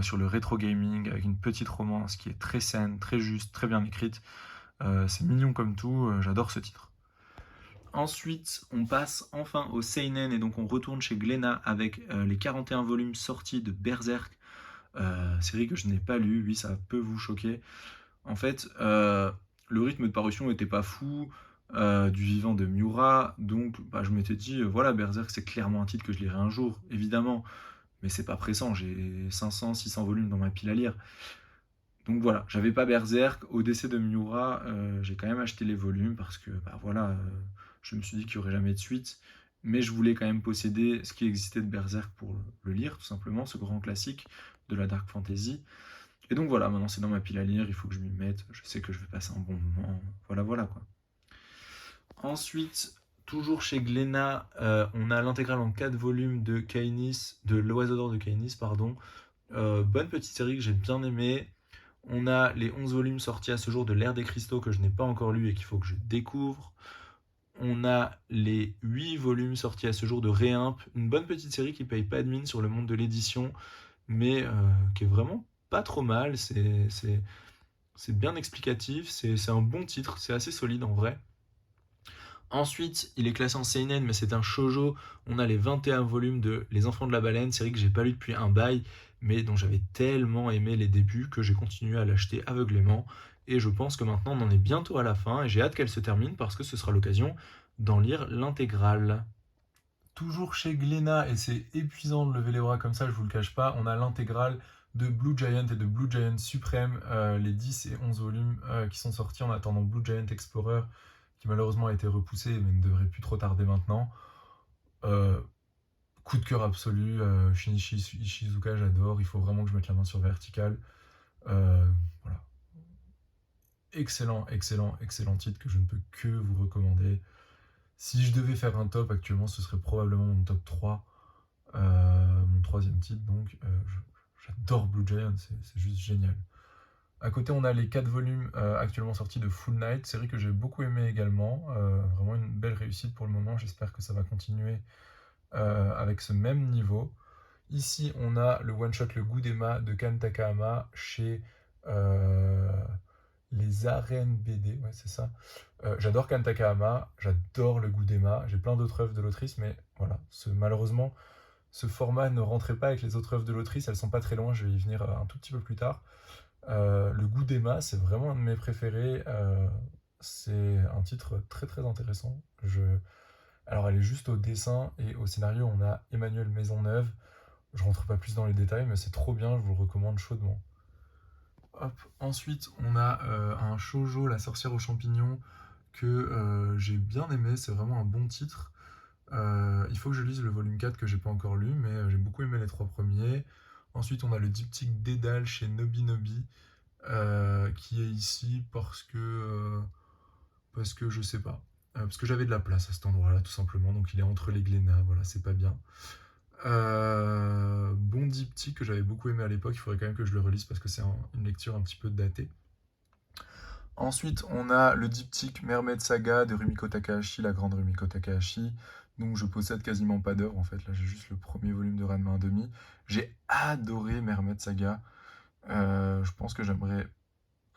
sur le rétro gaming, avec une petite romance qui est très saine, très juste, très bien écrite. C'est mignon comme tout, j'adore ce titre. Ensuite, on passe enfin au Seinen et donc on retourne chez Glénat avec les 41 volumes sortis de Berserk, série que je n'ai pas lue, oui ça peut vous choquer. En fait, le rythme de parution n'était pas fou, du vivant de Miura, donc bah, je m'étais dit, voilà, Berserk c'est clairement un titre que je lirai un jour, évidemment, mais c'est pas pressant, j'ai 500, 600 volumes dans ma pile à lire. Donc voilà, j'avais pas Berserk, au décès de Miura, j'ai quand même acheté les volumes parce que bah, voilà, je me suis dit qu'il n'y aurait jamais de suite, mais je voulais quand même posséder ce qui existait de Berserk pour le lire, tout simplement, ce grand classique de la Dark Fantasy. Et donc voilà, maintenant c'est dans ma pile à lire, il faut que je m'y mette, je sais que je vais passer un bon moment, voilà voilà quoi. Ensuite, toujours chez Glénat, on a l'intégrale en 4 volumes de L'Oiseau d'or de Caïnis, pardon. Bonne petite série que j'ai bien aimée. On a les 11 volumes sortis à ce jour de l'Ère des Cristaux que je n'ai pas encore lu et qu'il faut que je découvre. On a les 8 volumes sortis à ce jour de Réimp, une bonne petite série qui paye pas de mine sur le monde de l'édition, mais qui est vraiment pas trop mal. C'est bien explicatif, c'est un bon titre, c'est assez solide en vrai. Ensuite, il est classé en seinen, mais c'est un shoujo. On a les 21 volumes de Les Enfants de la Baleine, série que j'ai pas lu depuis un bail, mais dont j'avais tellement aimé les débuts que j'ai continué à l'acheter aveuglément. Et je pense que maintenant on en est bientôt à la fin, et j'ai hâte qu'elle se termine parce que ce sera l'occasion d'en lire l'intégrale. Toujours chez Glénat, et c'est épuisant de lever les bras comme ça, je vous le cache pas, on a l'intégrale de Blue Giant et de Blue Giant Supreme, les 10 et 11 volumes qui sont sortis en attendant Blue Giant Explorer, qui malheureusement a été repoussé, mais ne devrait plus trop tarder maintenant. Euh, Coup de cœur absolu, Shinichi Ishizuka, j'adore, il faut vraiment que je mette la main sur Vertical. Voilà. Excellent, excellent, excellent titre que je ne peux que vous recommander. Si je devais faire un top actuellement, ce serait probablement mon top 3, mon troisième titre, donc j'adore Blue Giant, c'est juste génial. À côté, on a les 4 volumes actuellement sortis de Full Night, série que j'ai beaucoup aimé également. Vraiment une belle réussite pour le moment. J'espère que ça va continuer avec ce même niveau. Ici, on a le one-shot Le Goût d'Emma de Kan Takahama chez euh, les Arènes BD. Ouais, c'est ça. J'adore Kan Takahama, j'adore Le Goût d'Emma. J'ai plein d'autres œuvres de l'autrice, mais voilà. Malheureusement, ce format ne rentrait pas avec les autres œuvres de l'autrice. Elles sont pas très loin, je vais y venir un tout petit peu plus tard. Le Goût d'Emma, c'est vraiment un de mes préférés. C'est un titre très très intéressant. Alors elle est juste au dessin et au scénario, on a Emmanuel Maisonneuve. Je rentre pas plus dans les détails, mais c'est trop bien, je vous le recommande chaudement. Hop. Ensuite, on a un shoujo, La sorcière aux champignons, que j'ai bien aimé, c'est vraiment un bon titre. Il faut que je lise le volume 4 que j'ai pas encore lu, mais j'ai beaucoup aimé les 3 premiers. Ensuite, on a le diptyque Dédale chez Nobi Nobi, qui est ici parce que je sais pas. Parce que j'avais de la place à cet endroit-là, tout simplement. Donc il est entre les Glénats, voilà, c'est pas bien. Bon diptyque que j'avais beaucoup aimé à l'époque, il faudrait quand même que je le relise parce que c'est une lecture un petit peu datée. Ensuite, on a le diptyque Mermaid Saga de Rumiko Takahashi, la grande Rumiko Takahashi. Donc je possède quasiment pas d'œuvre en fait, là j'ai juste le premier volume de Ranma 1/2. J'ai adoré Mermaid Saga. Je pense que j'aimerais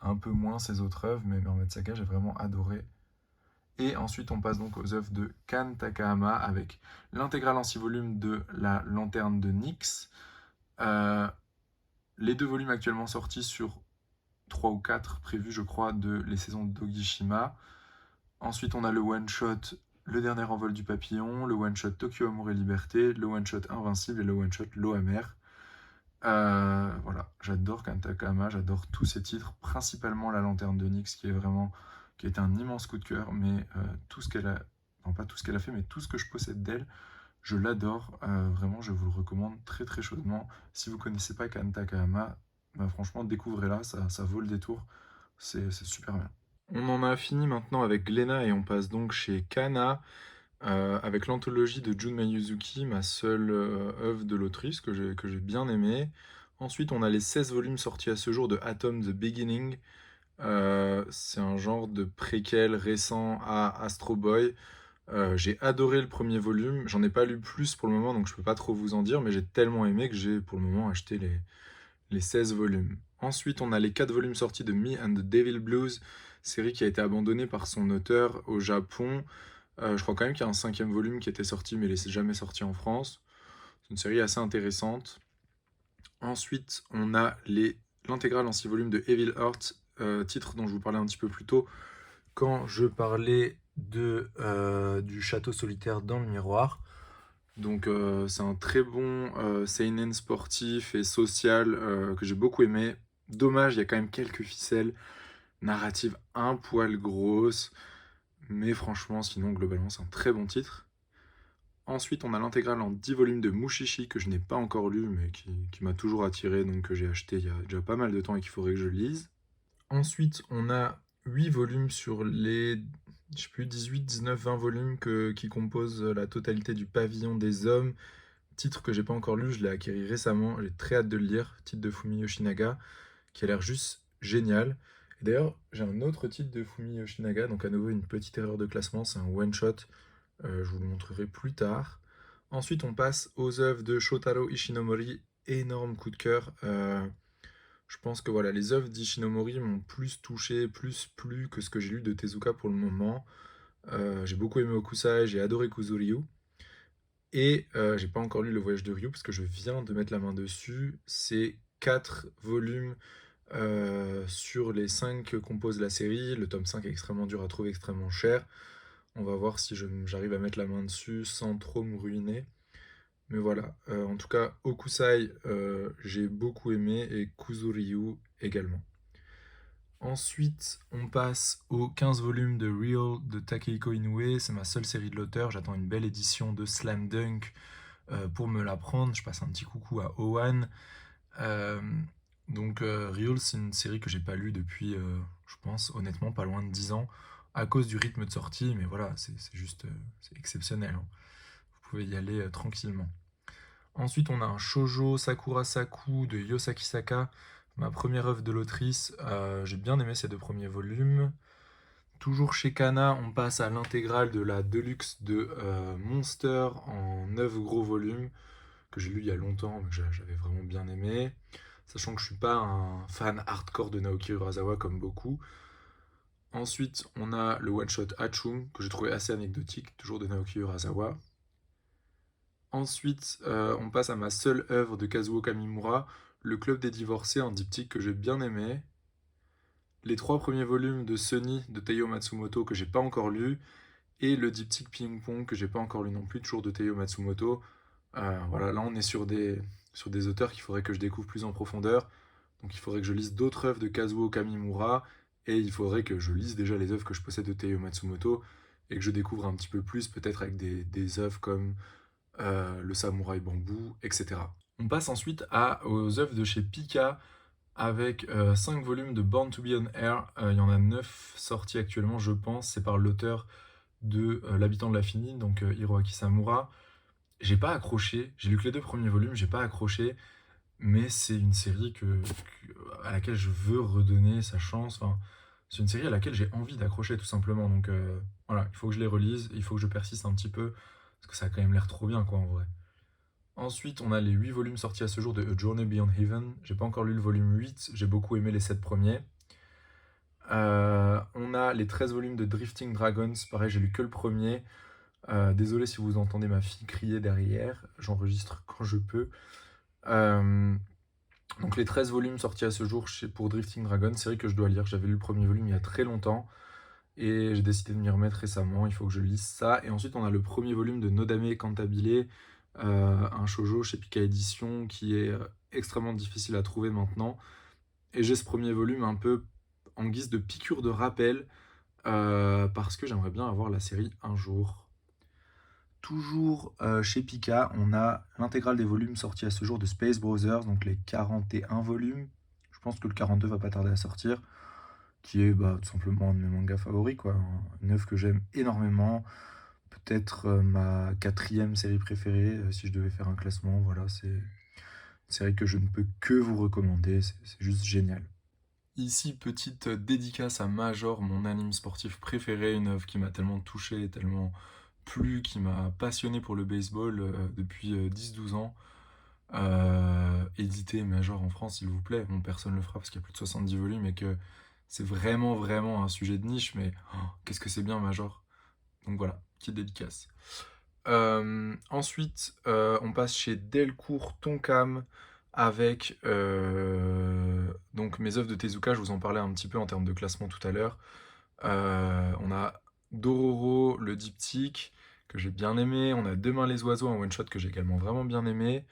un peu moins ses autres œuvres, mais Mermaid Saga j'ai vraiment adoré. Et ensuite on passe donc aux œuvres de Kan Takahama avec l'intégrale en 6 volumes de La Lanterne de Nyx. Les 2 volumes actuellement sortis sur 3 ou 4 prévus, je crois, de Les Saisons d'Ogishima. Ensuite, on a le one-shot Le Dernier Envol du Papillon, le one-shot Tokyo Amour et Liberté, le one-shot Invincible et le one-shot L'Eau Amère. Voilà, j'adore Kan Takahama, j'adore tous ces titres, principalement La Lanterne de Nyx, qui a été un immense coup de cœur, mais tout ce qu'elle a, non pas tout ce qu'elle a fait, mais tout ce que je possède d'elle, je l'adore, vraiment, je vous le recommande très très chaudement. Si vous connaissez pas Kan Takahama, bah, franchement, découvrez-la, ça vaut le détour, c'est super bien. On en a fini maintenant avec Glénat et on passe donc chez Kana, avec l'anthologie de Jun Mayuzuki, ma seule œuvre de l'autrice que j'ai bien aimée. Ensuite, on a les 16 volumes sortis à ce jour de Atom The Beginning. C'est un genre de préquel récent à Astro Boy. J'ai adoré le premier volume, j'en ai pas lu plus pour le moment donc je peux pas trop vous en dire, mais j'ai tellement aimé que j'ai pour le moment acheté les 16 volumes. Ensuite, on a les 4 volumes sortis de Me and the Devil Blues, série qui a été abandonnée par son auteur au Japon. Je crois quand même qu'il y a un 5e volume qui était sorti, mais il n'est jamais sorti en France. C'est une série assez intéressante. Ensuite, on a l'intégrale en 6 volumes de Evil Heart, titre dont je vous parlais un petit peu plus tôt, quand je parlais du château solitaire dans le miroir. Donc c'est un très bon seinen sportif et social que j'ai beaucoup aimé. Dommage, il y a quand même quelques ficelles narratives un poil grosses, mais franchement, sinon, globalement, c'est un très bon titre. Ensuite, on a l'intégrale en 10 volumes de Mushishi que je n'ai pas encore lu, mais qui m'a toujours attiré, donc que j'ai acheté il y a déjà pas mal de temps et qu'il faudrait que je lise. Ensuite, on a 8 volumes sur les je sais plus, 18, 19, 20 volumes qui composent la totalité du Pavillon des Hommes. Titre que j'ai pas encore lu, je l'ai acquis récemment, j'ai très hâte de le lire. Titre de Fumi Yoshinaga, qui a l'air juste génial. Et d'ailleurs, j'ai un autre titre de Fumi Yoshinaga, donc à nouveau une petite erreur de classement, c'est un one-shot, je vous le montrerai plus tard. Ensuite, on passe aux œuvres de Shotaro Ishinomori, énorme coup de cœur. Je pense que voilà, les œuvres d'Ishinomori m'ont plus touché, plus plu que ce que j'ai lu de Tezuka pour le moment. J'ai beaucoup aimé Okusai, j'ai adoré Kuzuryu. Et j'ai pas encore lu Le Voyage de Ryu parce que je viens de mettre la main dessus. C'est 4 volumes sur les 5 que compose la série. Le tome 5 est extrêmement dur à trouver, extrêmement cher. On va voir si j'arrive à mettre la main dessus sans trop me ruiner. Mais voilà, en tout cas, Okusai, j'ai beaucoup aimé et Kuzuryu également. Ensuite, on passe aux 15 volumes de Real de Takehiko Inoue. C'est ma seule série de l'auteur. J'attends une belle édition de Slam Dunk pour me la prendre. Je passe un petit coucou à Owen. Real, c'est une série que j'ai pas lue depuis, je pense, honnêtement, pas loin de 10 ans, à cause du rythme de sortie. Mais voilà, c'est juste c'est exceptionnel, hein. Vous pouvez y aller tranquillement. Ensuite, on a un shoujo Sakura Saku de Yosaki Saka, ma première œuvre de l'autrice. J'ai bien aimé ces 2 premiers volumes. Toujours chez Kana, on passe à l'intégrale de la Deluxe de Monster en 9 gros volumes, que j'ai lu il y a longtemps, mais que j'avais vraiment bien aimé. Sachant que je suis pas un fan hardcore de Naoki Urasawa comme beaucoup. Ensuite, on a le one-shot Hachum, que j'ai trouvé assez anecdotique, toujours de Naoki Urasawa. Ensuite, on passe à ma seule œuvre de Kazuo Kamimura, Le Club des Divorcés, un diptyque que j'ai bien aimé. Les 3 premiers volumes de Sunny de Teiyo Matsumoto que j'ai pas encore lu. Et le diptyque Ping Pong que j'ai pas encore lu non plus, toujours de Teiyo Matsumoto. Voilà, là on est sur des auteurs qu'il faudrait que je découvre plus en profondeur. Donc il faudrait que je lise d'autres œuvres de Kazuo Kamimura. Et il faudrait que je lise déjà les œuvres que je possède de Teiyo Matsumoto. Et que je découvre un petit peu plus, peut-être avec des œuvres comme Le Samouraï Bambou, etc. On passe ensuite aux œuvres de chez Pika avec 5 volumes de Born to be on Air. Il y en a 9 sortis actuellement, je pense. C'est par l'auteur de L'Habitant de l'Infini, donc Hiroaki Samura. J'ai pas accroché, j'ai lu que les 2 premiers volumes, j'ai pas accroché, mais c'est une série à laquelle je veux redonner sa chance. Enfin, c'est une série à laquelle j'ai envie d'accrocher tout simplement. Donc voilà, il faut que je les relise, il faut que je persiste un petit peu, parce que ça a quand même l'air trop bien quoi en vrai. Ensuite, on a les 8 volumes sortis à ce jour de A Journey Beyond Heaven. J'ai pas encore lu le volume 8, j'ai beaucoup aimé les 7 premiers. On a les 13 volumes de Drifting Dragons, pareil, j'ai lu que le premier. Désolé si vous entendez ma fille crier derrière, j'enregistre quand je peux. Donc les 13 volumes sortis à ce jour pour Drifting Dragon, série que je dois lire. J'avais lu le premier volume il y a très longtemps et j'ai décidé de m'y remettre récemment, il faut que je lise ça. Et ensuite on a le premier volume de Nodame Cantabile, un shoujo chez Pika Édition qui est extrêmement difficile à trouver maintenant. Et j'ai ce premier volume un peu en guise de piqûre de rappel parce que j'aimerais bien avoir la série un jour. Toujours chez Pika, on a l'intégrale des volumes sortis à ce jour de Space Brothers, donc les 41 volumes. Je pense que le 42 va pas tarder à sortir, qui est tout simplement un de mes mangas favoris, quoi. Une œuvre que j'aime énormément. Peut-être ma 4e série préférée, si je devais faire un classement. Voilà, c'est une série que je ne peux que vous recommander, c'est juste génial. Ici, petite dédicace à Major, mon anime sportif préféré, une œuvre qui m'a tellement touché, tellement plu, qui m'a passionné pour le baseball depuis 10-12 ans. Édité Major en France, s'il vous plaît. Bon, personne le fera parce qu'il y a plus de 70 volumes et que c'est vraiment, vraiment un sujet de niche, mais qu'est-ce que c'est bien Major. Donc voilà, petite dédicace. Ensuite, on passe chez Delcourt Tonkam avec donc mes œuvres de Tezuka, je vous en parlais un petit peu en termes de classement tout à l'heure. On a Dororo, le diptyque, que j'ai bien aimé. On a Demain les oiseaux, un one-shot que j'ai également vraiment bien aimé.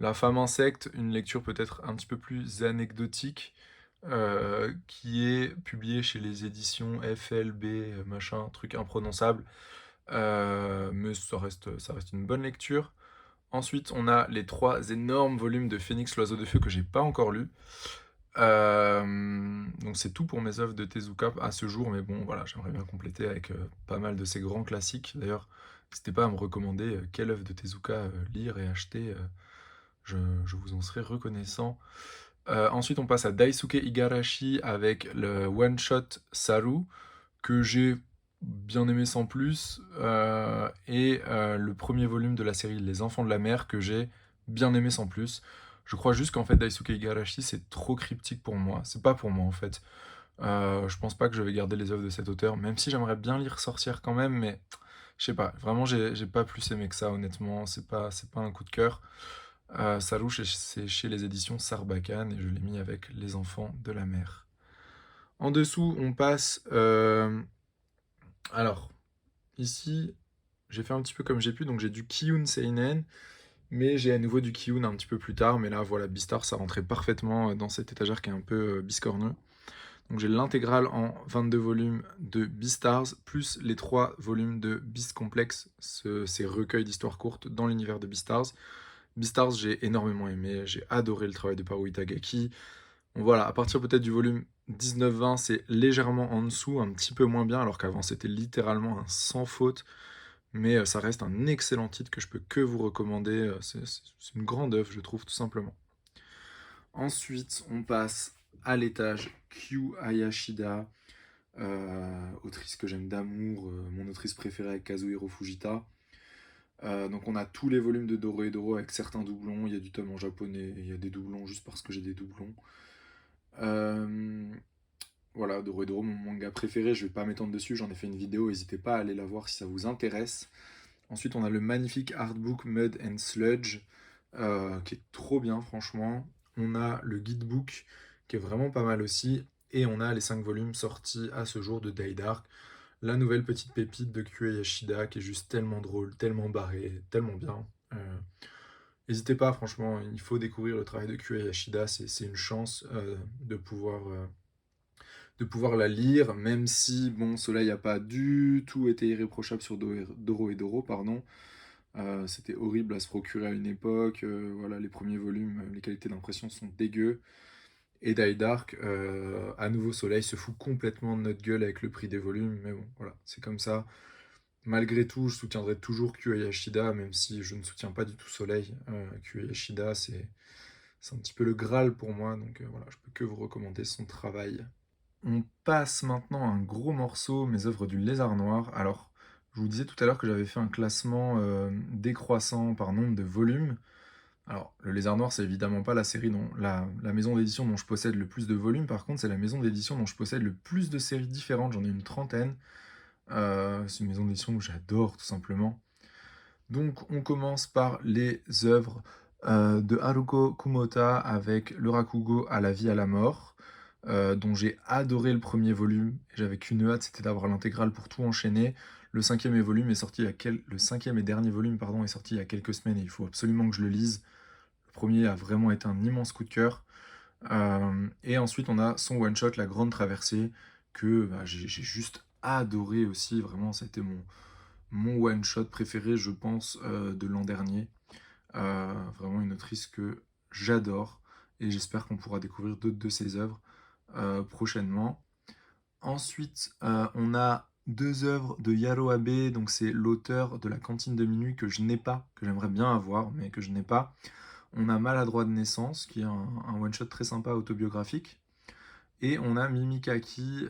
La femme insecte, une lecture peut-être un petit peu plus anecdotique, qui est publiée chez les éditions FLB, machin, truc imprononçable. Mais ça reste une bonne lecture. Ensuite, on a les 3 énormes volumes de Phoenix, l'oiseau de feu que j'ai pas encore lu. Donc c'est tout pour mes œuvres de Tezuka à ce jour, mais bon, voilà, j'aimerais bien compléter avec, pas mal de ces grands classiques. D'ailleurs, n'hésitez pas à me recommander, quelle œuvre de Tezuka, lire et acheter, je je vous en serais reconnaissant. Ensuite, on passe à Daisuke Igarashi avec le one shot Saru, que j'ai bien aimé sans plus, et le premier volume de la série Les Enfants de la Mer, que j'ai bien aimé sans plus. Je crois juste qu'en fait, Daisuke Igarashi, c'est trop cryptique pour moi. C'est pas pour moi, en fait. Je pense pas que je vais garder les œuvres de cet auteur, même si j'aimerais bien l'y ressortir quand même, mais je sais pas. Vraiment, j'ai pas plus aimé que ça, honnêtement. C'est pas un coup de cœur. Sarouche, c'est chez les éditions Sarbacane, et je l'ai mis avec Les Enfants de la Mer. En dessous, on passe... alors, ici, j'ai fait un petit peu comme j'ai pu, donc j'ai du Kiyun Seinen, mais j'ai à nouveau du Kiyun un petit peu plus tard, mais là, voilà, Beastars, ça rentrait parfaitement dans cette étagère qui est un peu biscornue. Donc j'ai l'intégrale en 22 volumes de Beastars, plus les 3 volumes de Beast Complex, ces recueils d'histoires courtes dans l'univers de Beastars. Beastars, j'ai énormément aimé, j'ai adoré le travail de Paru Itagaki. Bon, voilà, à partir peut-être du volume 19-20, c'est légèrement en dessous, un petit peu moins bien, alors qu'avant c'était littéralement un sans faute. Mais ça reste un excellent titre que je peux que vous recommander. C'est une grande œuvre, je trouve, tout simplement. Ensuite, on passe à l'étage Kyu Hayashida, autrice que j'aime d'amour, mon autrice préférée avec Kazuhiro Fujita. Donc on a tous les volumes de Doro et Doro avec certains doublons. Il y a du tome en japonais, il y a des doublons juste parce que j'ai des doublons. Euh, voilà, Doro et Doro, mon manga préféré. Je vais pas m'étendre dessus, j'en ai fait une vidéo. N'hésitez pas à aller la voir si ça vous intéresse. Ensuite, on a le magnifique artbook Mud and Sludge, qui est trop bien, franchement. On a le guidebook, qui est vraiment pas mal aussi. Et on a les 5 volumes sortis à ce jour de Day Dark. La nouvelle petite pépite de Kyu Yashida, qui est juste tellement drôle, tellement barré, tellement bien. N'hésitez pas, franchement, il faut découvrir le travail de Kyu Yashida. C'est une chance de pouvoir la lire, même si, bon, cela n'a pas du tout été irréprochable sur Doro et Doro, pardon. C'était horrible à se procurer à une époque. Voilà, les premiers volumes, les qualités d'impression sont dégueu. Et Die Dark, à nouveau Soleil, se fout complètement de notre gueule avec le prix des volumes. Mais bon, voilà, c'est comme ça. Malgré tout, je soutiendrai toujours Kyu Yashida, même si je ne soutiens pas du tout Soleil. Kyu Yashida, c'est un petit peu le Graal pour moi. Donc voilà, je peux que vous recommander son travail. On passe maintenant à un gros morceau, mes œuvres du Lézard Noir. Alors, je vous disais tout à l'heure que j'avais fait un classement décroissant par nombre de volumes. Alors, le Lézard Noir, c'est évidemment pas la série la maison d'édition dont je possède le plus de volumes. Par contre, c'est la maison d'édition dont je possède le plus de séries différentes. J'en ai une trentaine. C'est une maison d'édition que j'adore, tout simplement. Donc, on commence par les œuvres de Haruko Kumota avec le Rakugo à la vie à la mort, dont j'ai adoré le premier volume. J'avais qu'une hâte, c'était d'avoir l'intégrale pour tout enchaîner. Le cinquième le cinquième et dernier volume, pardon, est sorti il y a quelques semaines et il faut absolument que je le lise. Le premier a vraiment été un immense coup de cœur. Et ensuite, on a son one-shot, La Grande Traversée, que bah, j'ai juste adoré aussi. Vraiment, c'était mon one-shot préféré, je pense, de l'an dernier. Vraiment une autrice que j'adore et j'espère qu'on pourra découvrir d'autres de ses œuvres prochainement. Ensuite, on a 2 œuvres de Yaro Abe, donc c'est l'auteur de La Cantine de minuit que je n'ai pas, que j'aimerais bien avoir, mais que je n'ai pas. On a Maladroit de naissance, qui est un one-shot très sympa autobiographique. Et on a Mimikaki,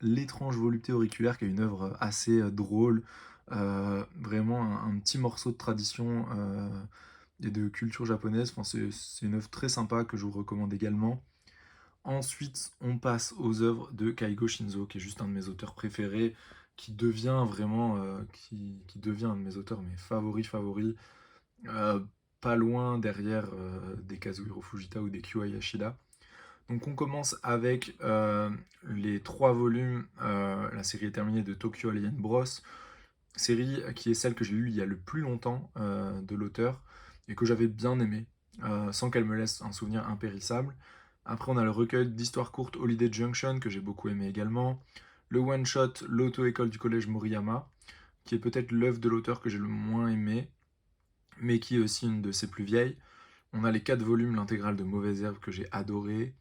L'étrange volupté auriculaire, qui est une œuvre assez drôle, vraiment un petit morceau de tradition et de culture japonaise. Enfin, c'est une œuvre très sympa que je vous recommande également. Ensuite, on passe aux œuvres de Kaigo Shinzo, qui est juste un de mes auteurs préférés, qui devient vraiment, qui devient un de mes auteurs mes favoris, euh, pas loin derrière des Kazuhiro Fujita ou des Kyu Hayashida. Donc on commence avec les 3 volumes, la série est terminée de Tokyo Alien Bros, série qui est celle que j'ai lue il y a le plus longtemps de l'auteur et que j'avais bien aimée, sans qu'elle me laisse un souvenir impérissable. Après on a le recueil d'histoires courtes Holiday Junction que j'ai beaucoup aimé également, le one-shot L'auto-école du collège Moriyama, qui est peut-être l'œuvre de l'auteur que j'ai le moins aimé, mais qui est aussi une de ses plus vieilles. On a les 4 volumes, l'intégrale de Mauvaises Herbes que j'ai adoré.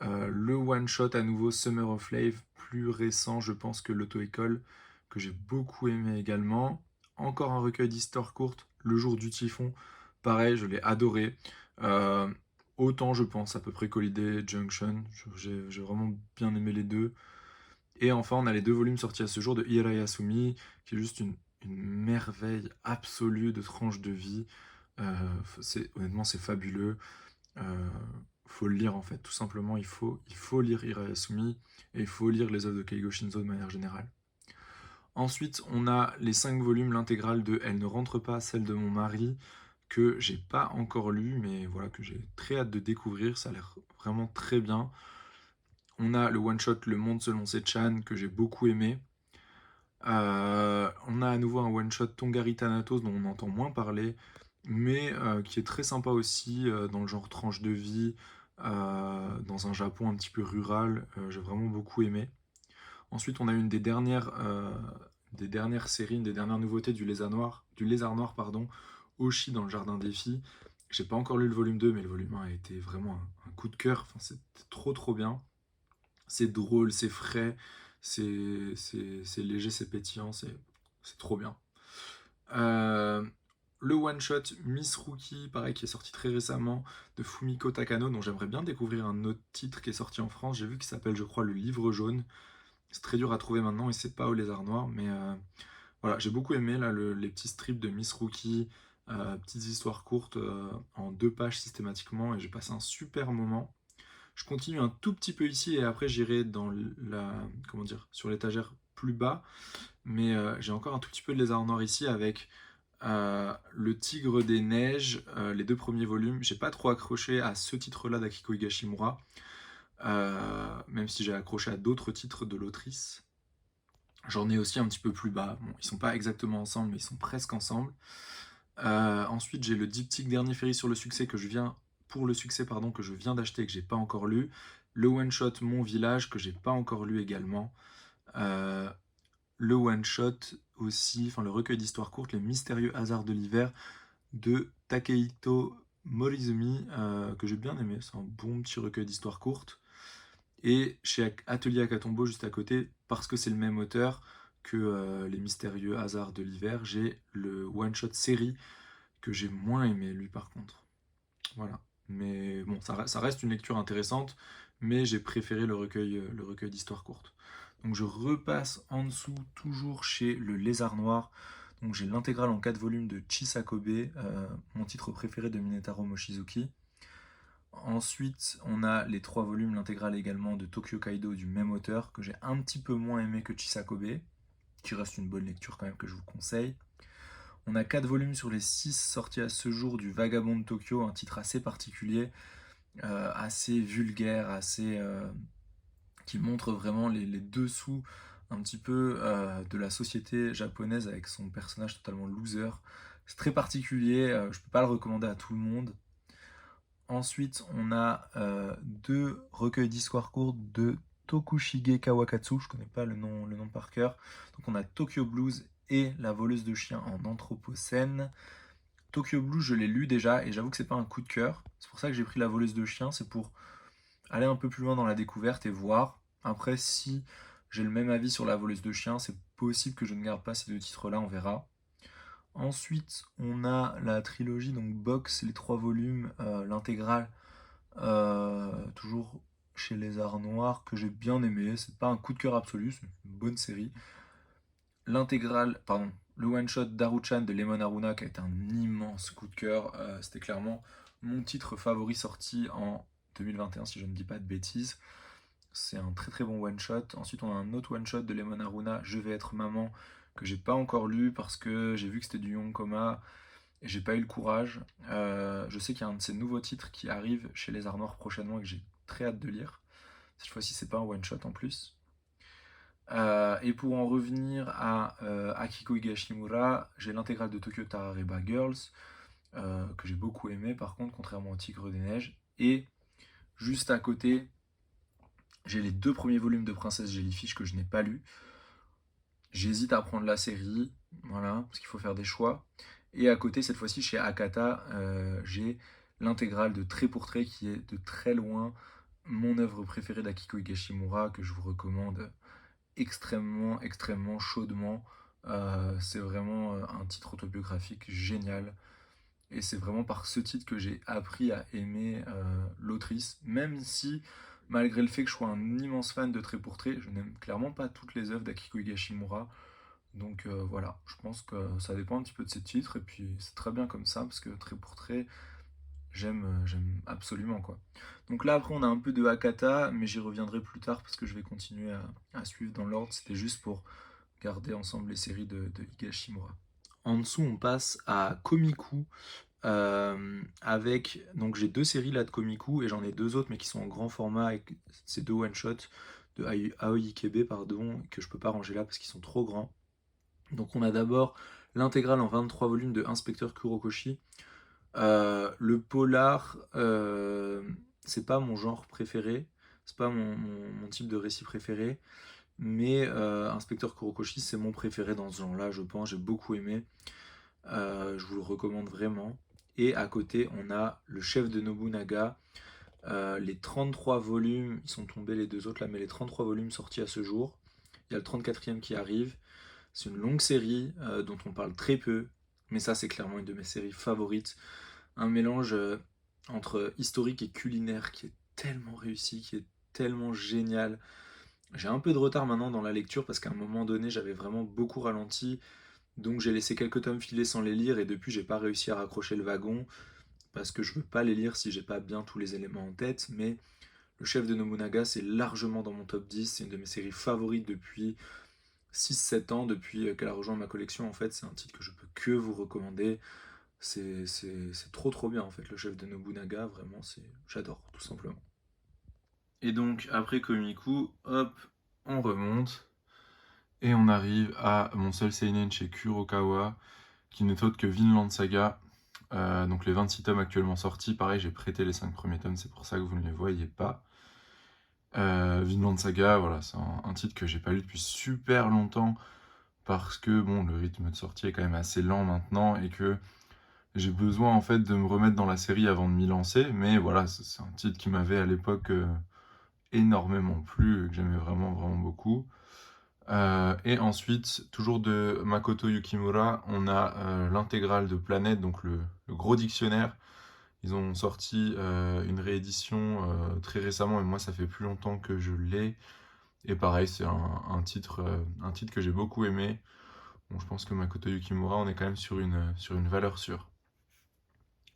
Le one-shot à nouveau Summer of Lave, plus récent je pense que l'auto-école, que j'ai beaucoup aimé également. Encore un recueil d'histoires courtes, Le jour du typhon, pareil, je l'ai adoré. Euh, Autant je pense à peu près qu'Holiday Junction, j'ai vraiment bien aimé les deux. Et enfin on a les 2 volumes sortis à ce jour de Hirayasumi, qui est juste une merveille absolue de tranche de vie. Honnêtement c'est fabuleux. Euh, Faut le lire en fait, tout simplement, il faut lire Hirayasumi et il faut lire les œuvres de Keigo Shinzo de manière générale. Ensuite, on a les 5 volumes, l'intégrale de Elle ne rentre pas, celle de mon mari, que j'ai pas encore lu, mais voilà, que j'ai très hâte de découvrir, ça a l'air vraiment très bien. On a le one-shot Le Monde selon Sechan, que j'ai beaucoup aimé. On a à nouveau un one-shot Tongari Thanatos, dont on entend moins parler, mais qui est très sympa aussi, dans le genre tranche de vie, dans un Japon un petit peu rural, j'ai vraiment beaucoup aimé. Ensuite, on a une des dernières séries, une des dernières nouveautés du Lézard Noir, pardon, Oshi dans le Jardin des Filles. J'ai pas encore lu le volume 2, mais le volume 1 a été vraiment un coup de cœur, enfin, c'est trop trop bien. C'est drôle, c'est frais, c'est léger, c'est pétillant, c'est trop bien. Euh, le one-shot Miss Rookie, pareil, qui est sorti très récemment, de Fumiko Takano, dont j'aimerais bien découvrir un autre titre qui est sorti en France. J'ai vu qu'il s'appelle, je crois, Le Livre Jaune. C'est très dur à trouver maintenant et c'est pas au Lézard Noir, mais voilà, j'ai beaucoup aimé là, les petits strips de Miss Rookie, petites histoires courtes en 2 pages systématiquement, et j'ai passé un super moment. Je continue un tout petit peu ici et après j'irai dans comment dire, sur l'étagère plus bas. Mais j'ai encore un tout petit peu de Lézard Noir ici avec Le Tigre des Neiges, les 2 premiers volumes. J'ai pas trop accroché à ce titre-là d'Akiko Higashimura, même si j'ai accroché à d'autres titres de l'autrice. J'en ai aussi un petit peu plus bas. Bon, ils sont pas exactement ensemble, mais ils sont presque ensemble. Ensuite, j'ai le diptyque Dernier Ferry sur le succès pour le succès, pardon, que je viens d'acheter et que j'ai pas encore lu. Le one shot Mon Village que j'ai pas encore lu également. Euh, le one shot aussi, enfin le recueil d'histoires courtes, Les mystérieux hasards de l'hiver de Takehito Morizumi, que j'ai bien aimé. C'est un bon petit recueil d'histoires courtes. Et chez Atelier Akatombo, juste à côté, parce que c'est le même auteur que Les mystérieux hasards de l'hiver, j'ai le one shot série que j'ai moins aimé, lui, par contre. Voilà. Mais bon, ça reste une lecture intéressante, mais j'ai préféré le recueil d'histoires courtes. Donc je repasse en dessous, toujours chez Le Lézard Noir. Donc j'ai l'intégrale en 4 volumes de Chisakobe, mon titre préféré de Minetaro Mochizuki. Ensuite, on a les 3 volumes, l'intégrale également de Tokyo Kaido du même auteur, que j'ai un petit peu moins aimé que Chisakobe, qui reste une bonne lecture quand même que je vous conseille. On a 4 volumes sur les 6 sortis à ce jour du Vagabond de Tokyo, un titre assez particulier, assez vulgaire, qui montre vraiment les dessous un petit peu de la société japonaise avec son personnage totalement loser. C'est très particulier, je peux pas le recommander à tout le monde. Ensuite, on a 2 recueils d'histoires courtes de Tokushige Kawakatsu, je connais pas le nom par cœur. Donc on a Tokyo Blues et La voleuse de chiens en Anthropocène. Tokyo Blues, je l'ai lu déjà et j'avoue que c'est pas un coup de cœur. C'est pour ça que j'ai pris La voleuse de chiens, c'est pour aller un peu plus loin dans la découverte et voir. Après, si j'ai le même avis sur La voleuse de chiens, c'est possible que je ne garde pas ces 2 titres-là, on verra. Ensuite, on a la trilogie, donc Box, les 3 volumes, l'intégrale, toujours chez Les Arts Noirs, que j'ai bien aimé. C'est pas un coup de cœur absolu, c'est une bonne série. L'intégrale, pardon, le one-shot Daruchan de Lemon Haruna, qui a été un immense coup de cœur. C'était clairement mon titre favori sorti en 2021, si je ne dis pas de bêtises. C'est un très très bon one-shot. Ensuite, on a un autre one-shot de Lemon Haruna, Je vais être maman, que j'ai pas encore lu parce que j'ai vu que c'était du Young Coma et j'ai pas eu le courage. Je sais qu'il y a un de ces nouveaux titres qui arrive chez Les Arts Noirs prochainement et que j'ai très hâte de lire. Cette fois-ci, c'est pas un one-shot en plus. Et pour en revenir à Akiko Higashimura, j'ai l'intégrale de Tokyo Tarareba Girls, que j'ai beaucoup aimé par contre, contrairement au Tigre des Neiges. Et juste à côté, j'ai les 2 premiers volumes de Princesse Jellyfish que je n'ai pas lus. J'hésite à prendre la série, voilà, parce qu'il faut faire des choix. Et à côté, cette fois-ci, chez Akata, j'ai l'intégrale de Trait pour Trait, qui est de très loin mon œuvre préférée d'Akiko Higashimura, que je vous recommande extrêmement, extrêmement chaudement. C'est vraiment un titre autobiographique génial. Et c'est vraiment par ce titre que j'ai appris à aimer l'autrice, même si, malgré le fait que je sois un immense fan de Trait pour Trait, je n'aime clairement pas toutes les œuvres d'Akiko Higashimura. Donc voilà, je pense que ça dépend un petit peu de ces titres, et puis c'est très bien comme ça, parce que Trait pour Trait, j'aime absolument quoi. Donc là après on a un peu de Hakata, mais j'y reviendrai plus tard parce que je vais continuer à suivre dans l'ordre. C'était juste pour garder ensemble les séries de Higashimura. En dessous on passe à Komiku, avec donc j'ai deux séries là de Komiku et j'en ai deux autres mais qui sont en grand format avec ces deux one shot de Aoi Ikebe pardon que je peux pas ranger là parce qu'ils sont trop grands. Donc on a d'abord l'intégrale en 23 volumes de Inspecteur Kurokoshi. Le polar, c'est pas mon genre préféré, c'est pas mon type de récit préféré, mais Inspecteur Kurokoshi, c'est mon préféré dans ce genre-là, je pense, j'ai beaucoup aimé. Je vous le recommande vraiment. Et à côté, on a Le Chef de Nobunaga, les 33 volumes, ils sont tombés les deux autres là, mais les 33 volumes sortis à ce jour. Il y a le 34e qui arrive. C'est une longue série dont on parle très peu, mais ça c'est clairement une de mes séries favorites. Un mélange entre historique et culinaire qui est tellement réussi, qui est tellement génial. J'ai un peu de retard maintenant dans la lecture parce qu'à un moment donné j'avais vraiment beaucoup ralenti, donc j'ai laissé quelques tomes filer sans les lire et depuis j'ai pas réussi à raccrocher le wagon parce que je veux pas les lire si j'ai pas bien tous les éléments en tête, mais Le Chef de Nobunaga c'est largement dans mon top 10, c'est une de mes séries favorites depuis 6-7 ans, depuis qu'elle a rejoint ma collection en fait, c'est un titre que je peux que vous recommander. C'est trop trop bien en fait, Le Chef de Nobunaga, vraiment, j'adore tout simplement. Et donc, après Komiku, hop, on remonte. Et on arrive à mon seul seinen chez Kurokawa, qui n'est autre que Vinland Saga. Donc les 26 tomes actuellement sortis, pareil, j'ai prêté les 5 premiers tomes, c'est pour ça que vous ne les voyez pas. Vinland Saga, voilà, c'est un titre que j'ai pas lu depuis super longtemps, parce que bon, le rythme de sortie est quand même assez lent maintenant, et que j'ai besoin en fait de me remettre dans la série avant de m'y lancer, mais voilà, c'est un titre qui m'avait à l'époque énormément plu, que j'aimais vraiment, vraiment beaucoup. Et ensuite, toujours de Makoto Yukimura, on a l'intégrale de Planète, donc le gros dictionnaire. Ils ont sorti une réédition très récemment, et moi ça fait plus longtemps que je l'ai. Et pareil, c'est un titre que j'ai beaucoup aimé. Bon, je pense que Makoto Yukimura, on est quand même sur une valeur sûre.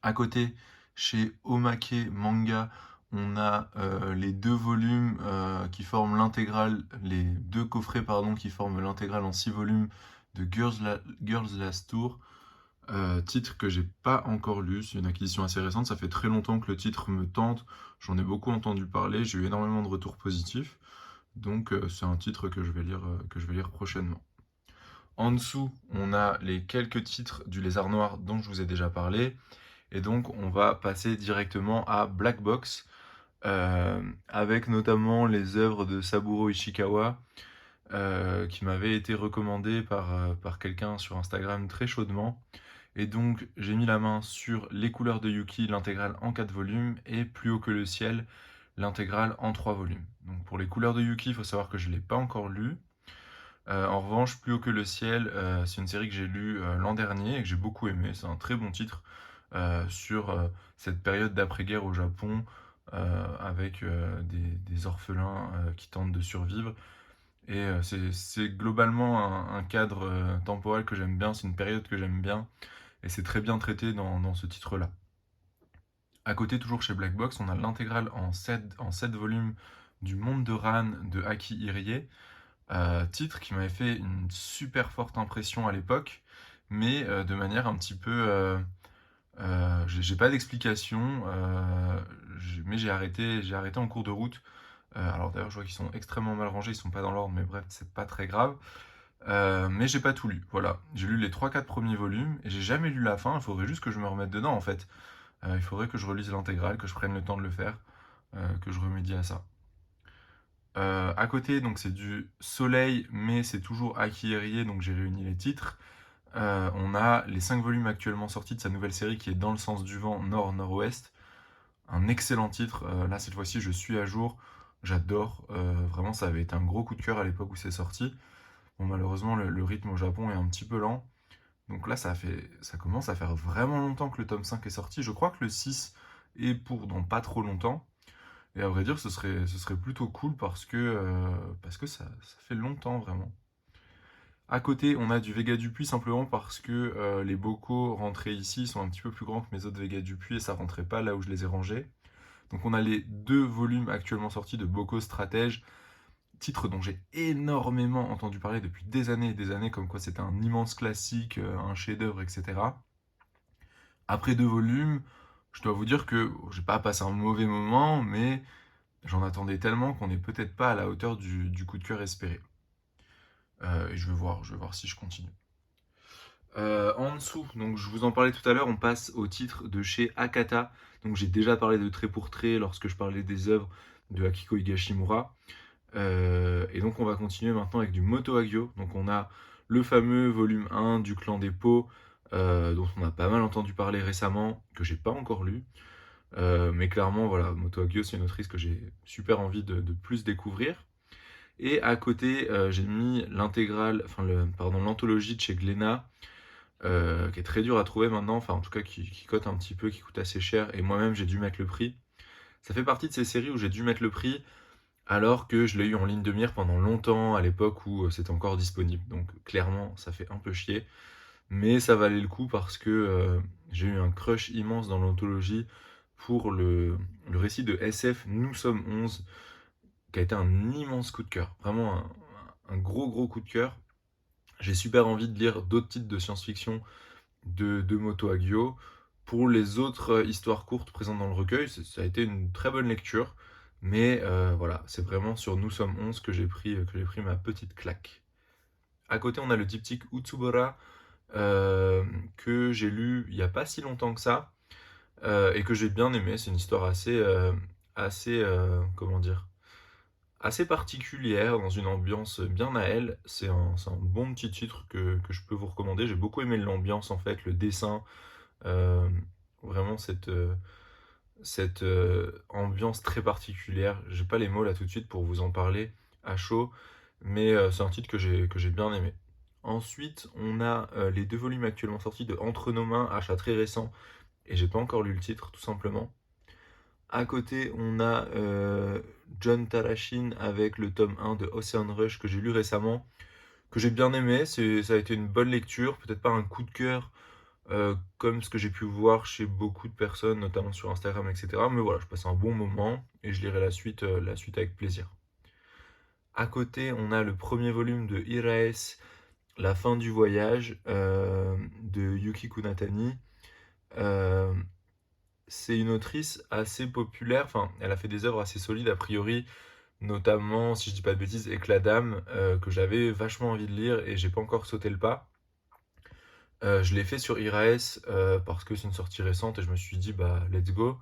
À côté, chez Omake Manga, on a les deux volumes qui forment l'intégrale, les deux coffrets pardon, qui forment l'intégrale en 6 volumes de Girls Last Tour. Titre que j'ai pas encore lu, c'est une acquisition assez récente, ça fait très longtemps que le titre me tente, j'en ai beaucoup entendu parler, j'ai eu énormément de retours positifs, donc c'est un titre que je vais lire prochainement. En dessous, on a les quelques titres du Lézard Noir dont je vous ai déjà parlé, et donc on va passer directement à Black Box, avec notamment les œuvres de Saburo Ishikawa, qui m'avaient été recommandées par quelqu'un sur Instagram très chaudement. Et donc j'ai mis la main sur Les couleurs de Yuki, l'intégrale en 4 volumes, et Plus haut que le ciel, l'intégrale en 3 volumes. Donc pour Les couleurs de Yuki, il faut savoir que je ne l'ai pas encore lu. En revanche, Plus haut que le ciel, c'est une série que j'ai lue l'an dernier et que j'ai beaucoup aimé. C'est un très bon titre sur cette période d'après-guerre au Japon, avec des orphelins qui tentent de survivre. Et c'est globalement un cadre temporel que j'aime bien, c'est une période que j'aime bien, et c'est très bien traité dans ce titre-là. À côté, toujours chez Black Box, on a l'intégrale en 7 volumes du Monde de Ran de Aki Irie, titre qui m'avait fait une super forte impression à l'époque, mais de manière un petit peu... j'ai pas d'explication, mais j'ai arrêté en cours de route. Alors d'ailleurs, je vois qu'ils sont extrêmement mal rangés, ils sont pas dans l'ordre, mais bref, c'est pas très grave. Mais j'ai pas tout lu, voilà. J'ai lu les 3-4 premiers volumes, et j'ai jamais lu la fin, il faudrait juste que je me remette dedans en fait. Il faudrait que je relise l'intégrale, que je prenne le temps de le faire, que je remédie à ça. À côté, donc c'est du Soleil, mais c'est toujours Aki Irie, donc j'ai réuni les titres. On a les 5 volumes actuellement sortis de sa nouvelle série qui est Dans le sens du vent, Nord-Nord-Ouest. Un excellent titre, là cette fois-ci je suis à jour, j'adore, vraiment ça avait été un gros coup de cœur à l'époque où c'est sorti. Bon malheureusement le rythme au Japon est un petit peu lent, donc là ça commence à faire vraiment longtemps que le tome 5 est sorti, je crois que le 6 est pour dans pas trop longtemps, et à vrai dire ce serait plutôt cool parce que ça fait longtemps vraiment. À côté, on a du Vega Dupuis simplement parce que les bocaux rentrés ici sont un petit peu plus grands que mes autres Vega Dupuis et ça rentrait pas là où je les ai rangés. Donc on a les 2 volumes actuellement sortis de Bocaux Stratège, titre dont j'ai énormément entendu parler depuis des années et des années, comme quoi c'était un immense classique, un chef-d'œuvre, etc. Après 2 volumes, je dois vous dire que j'ai pas passé un mauvais moment, mais j'en attendais tellement qu'on n'est peut-être pas à la hauteur du coup de cœur espéré. Et je vais voir si je continue. En dessous, donc je vous en parlais tout à l'heure, on passe au titre de chez Akata. Donc j'ai déjà parlé de Trait pour Trait lorsque je parlais des œuvres de Akiko Higashimura. Et donc on va continuer maintenant avec du Moto Hagio. Donc on a le fameux volume 1 du Clan des Pots, dont on a pas mal entendu parler récemment, que j'ai pas encore lu. Mais clairement, voilà, Moto Hagio, c'est une autrice que j'ai super envie de plus découvrir. Et à côté, j'ai mis l'intégrale, enfin pardon, l'anthologie de chez Glénat, qui est très dur à trouver maintenant, enfin en tout cas qui cote un petit peu, qui coûte assez cher, et moi-même j'ai dû mettre le prix. Ça fait partie de ces séries où j'ai dû mettre le prix, alors que je l'ai eu en ligne de mire pendant longtemps, à l'époque où c'était encore disponible. Donc clairement, ça fait un peu chier, mais ça valait le coup parce que j'ai eu un crush immense dans l'anthologie pour le récit de SF Nous sommes 11, qui a été un immense coup de cœur, vraiment un gros gros coup de cœur. J'ai super envie de lire d'autres titres de science-fiction de Moto Hagio. Pour les autres histoires courtes présentes dans le recueil, ça a été une très bonne lecture. Mais voilà, c'est vraiment sur Nous sommes 11 que j'ai pris ma petite claque. À côté, on a le diptyque Utsubora que j'ai lu il n'y a pas si longtemps que ça et que j'ai bien aimé. C'est une histoire comment dire, assez particulière, dans une ambiance bien à elle. C'est un bon petit titre que je peux vous recommander. J'ai beaucoup aimé l'ambiance en fait, le dessin, euh, vraiment cette ambiance très particulière. J'ai pas les mots là tout de suite pour vous en parler à chaud, mais c'est un titre que j'ai bien aimé. Ensuite, on a les 2 volumes actuellement sortis de Entre nos mains, achat très récent, et j'ai pas encore lu le titre tout simplement. À côté, on a John Tarashin avec le tome 1 de Ocean Rush que j'ai lu récemment, que j'ai bien aimé. Ça a été une bonne lecture, peut-être pas un coup de cœur comme ce que j'ai pu voir chez beaucoup de personnes, notamment sur Instagram, etc. Mais voilà, je passe un bon moment et je lirai la suite avec plaisir. À côté, on a le premier volume de Iraes, La fin du voyage, de Yuki Kunatani. Euh, c'est une autrice assez populaire, enfin, elle a fait des œuvres assez solides a priori, notamment, si je dis pas de bêtises, Éclat d'âme, que j'avais vachement envie de lire et j'ai pas encore sauté le pas. Je l'ai fait sur Iraes parce que c'est une sortie récente et je me suis dit bah let's go.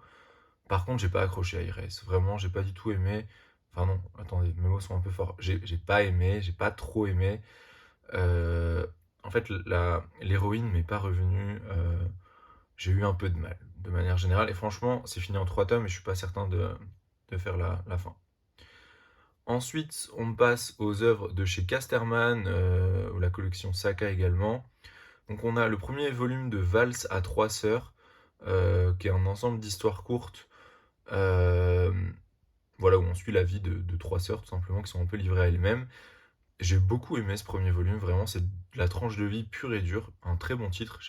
Par contre, j'ai pas accroché à Iraes. Vraiment, j'ai pas du tout aimé. Enfin non, attendez, mes mots sont un peu forts. J'ai pas aimé, j'ai pas trop aimé. Euh, En fait, l'héroïne m'est pas revenue. J'ai eu un peu de mal, de manière générale. Et franchement, c'est fini en 3 tomes et je suis pas certain de faire la fin. Ensuite, on passe aux œuvres de chez Casterman, ou la collection Saka également. Donc on a le premier volume de Valse à 3 sœurs, qui est un ensemble d'histoires courtes, euh, voilà, où on suit la vie de 3 sœurs tout simplement, qui sont un peu livrées à elles-mêmes. J'ai beaucoup aimé ce premier volume, vraiment c'est de la tranche de vie pure et dure, un très bon titre,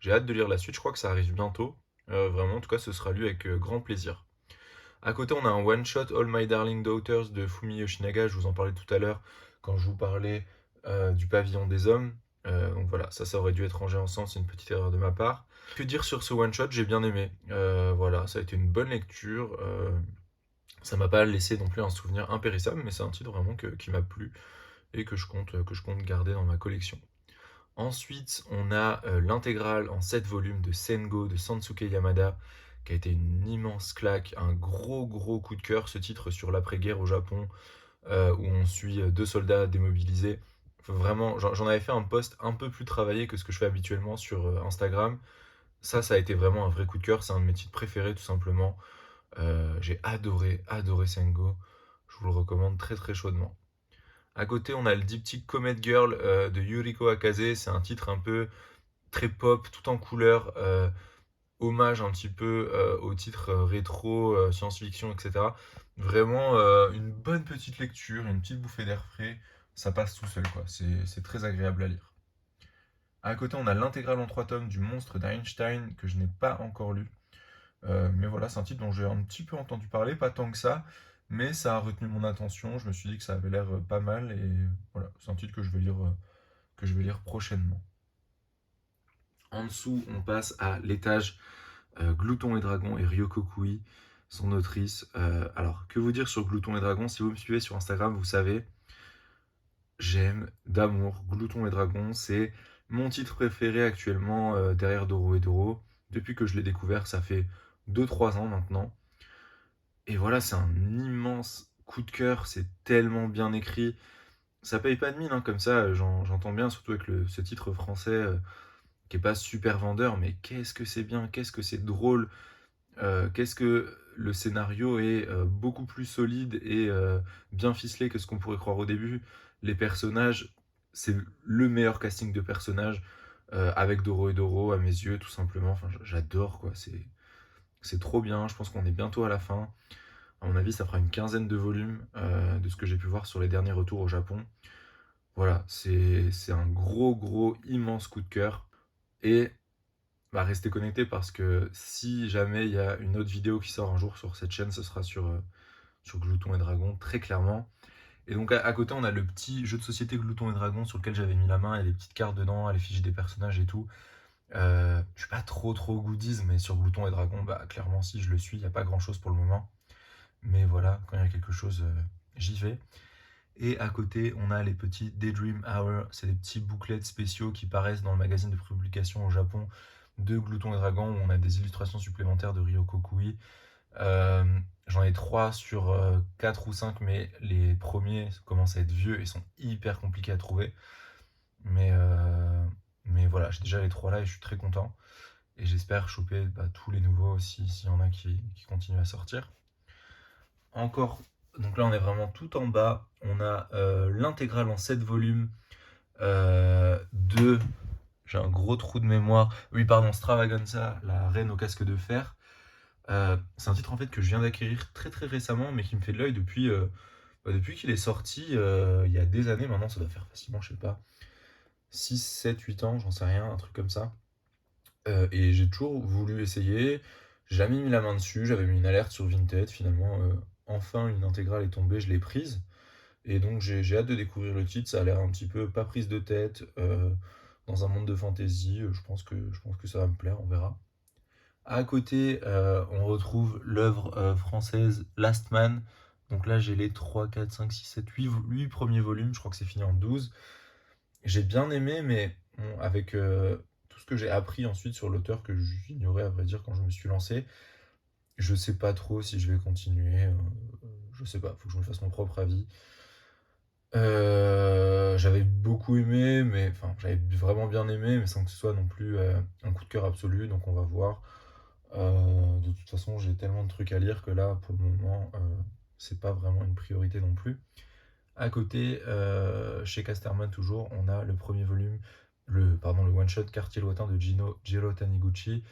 j'ai hâte de lire la suite, je crois que ça arrive bientôt, vraiment en tout cas ce sera lu avec grand plaisir. À côté on a un one-shot All My Darling Daughters de Fumi Yoshinaga, je vous en parlais tout à l'heure quand je vous parlais du pavillon des hommes. Donc voilà, ça aurait dû être rangé ensemble, c'est une petite erreur de ma part. Que dire sur ce one-shot? J'ai bien aimé. Voilà, ça a été une bonne lecture. Ça m'a pas laissé non plus un souvenir impérissable, mais c'est un titre vraiment qui m'a plu et que je compte garder dans ma collection. Ensuite, on a l'intégrale en 7 volumes de Sengo de Sansuke Yamada, qui a été une immense claque, un gros gros coup de cœur, ce titre sur l'après-guerre au Japon, où on suit 2 soldats démobilisés. Vraiment, j'en avais fait un post un peu plus travaillé que ce que je fais habituellement sur Instagram. Ça a été vraiment un vrai coup de cœur. C'est un de mes titres préférés, tout simplement. J'ai adoré Sengo. Je vous le recommande très très chaudement. À côté, on a le diptyque Comet Girl de Yuriko Akaze. C'est un titre un peu très pop, tout en couleur, hommage un petit peu aux titres rétro, science-fiction, etc. Vraiment une bonne petite lecture, une petite bouffée d'air frais. Ça passe tout seul, quoi. C'est très agréable à lire. À côté, on a l'intégrale en 3 tomes du Monstre d'Einstein que je n'ai pas encore lu. Mais voilà, c'est un titre dont j'ai un petit peu entendu parler, pas tant que ça, mais ça a retenu mon attention. Je me suis dit que ça avait l'air pas mal et voilà, c'est un titre que je vais lire prochainement. En dessous, on passe à l'étage Glouton et Dragon et Ryoko Kui, son autrice. Alors, que vous dire sur Glouton et Dragon? Si vous me suivez sur Instagram, vous savez, j'aime d'amour Glouton et Dragon. C'est mon titre préféré actuellement derrière Doro et Doro. Depuis que je l'ai découvert, ça fait 2-3 ans maintenant. Et voilà, c'est un immense coup de cœur, c'est tellement bien écrit. Ça paye pas de mine, hein, comme ça, j'entends bien, surtout avec ce titre français qui est pas super vendeur, mais qu'est-ce que c'est bien, qu'est-ce que c'est drôle, qu'est-ce que le scénario est beaucoup plus solide et bien ficelé que ce qu'on pourrait croire au début. Les personnages, c'est le meilleur casting de personnages avec Doro et Doro à mes yeux, tout simplement. Enfin, j'adore, quoi, c'est trop bien. Je pense qu'on est bientôt à la fin. À mon avis, ça fera une quinzaine de volumes de ce que j'ai pu voir sur les derniers retours au Japon. Voilà, c'est un gros, immense coup de cœur. Et bah, restez connectés parce que si jamais il y a une autre vidéo qui sort un jour sur cette chaîne, ce sera sur Glouton et Dragon, très clairement. Et donc à côté, on a le petit jeu de société Glouton et Dragon sur lequel j'avais mis la main, et les petites cartes dedans, les fiches des personnages et tout. Je suis pas trop goodies, mais sur Glouton et Dragon, bah clairement si je le suis, il n'y a pas grand chose pour le moment. Mais voilà, quand il y a quelque chose, j'y vais. Et à côté, on a les petits Daydream Hour. C'est des petits bouclettes spéciaux qui paraissent dans le magazine de publication au Japon de Glouton et Dragon, où on a des illustrations supplémentaires de Ryoko Kui. Euh, J'en ai 3 sur 4 ou 5, mais les premiers commencent à être vieux et sont hyper compliqués à trouver. Mais, euh, mais voilà, j'ai déjà les 3 là et je suis très content. Et j'espère choper tous les nouveaux aussi, s'il y en a qui continuent à sortir. Encore, donc là on est vraiment tout en bas. On a l'intégrale en 7 volumes de. J'ai un gros trou de mémoire. Oui, pardon, Stravaganza, la reine au casque de fer. C'est un titre en fait que je viens d'acquérir très récemment, mais qui me fait de l'œil depuis qu'il est sorti il y a des années maintenant. Ça doit faire facilement, je sais pas, 6, 7, 8 ans, j'en sais rien, un truc comme ça. Et j'ai toujours voulu essayer. J'ai jamais mis la main dessus. J'avais mis une alerte sur Vinted. Finalement, enfin, une intégrale est tombée. Je l'ai prise. Et donc, j'ai hâte de découvrir le titre. Ça a l'air un petit peu pas prise de tête. Dans un monde de fantasy. Je pense que ça va me plaire. On verra. À côté, on retrouve l'œuvre française Last Man. Donc là, j'ai les 3, 4, 5, 6, 7, 8 premiers volumes. Je crois que c'est fini en 12. J'ai bien aimé, mais bon, avec tout ce que j'ai appris ensuite sur l'auteur que j'ignorais à vrai dire quand je me suis lancé, je sais pas trop si je vais continuer. Je sais pas, faut que je me fasse mon propre avis. J'avais beaucoup aimé, mais enfin j'avais vraiment bien aimé, mais sans que ce soit non plus un coup de cœur absolu, donc on va voir. De toute façon, j'ai tellement de trucs à lire que là, pour le moment, c'est pas vraiment une priorité non plus. À côté, chez Casterman toujours, on a le premier volume, le one-shot Quartier Lointain de Jiro Taniguchi,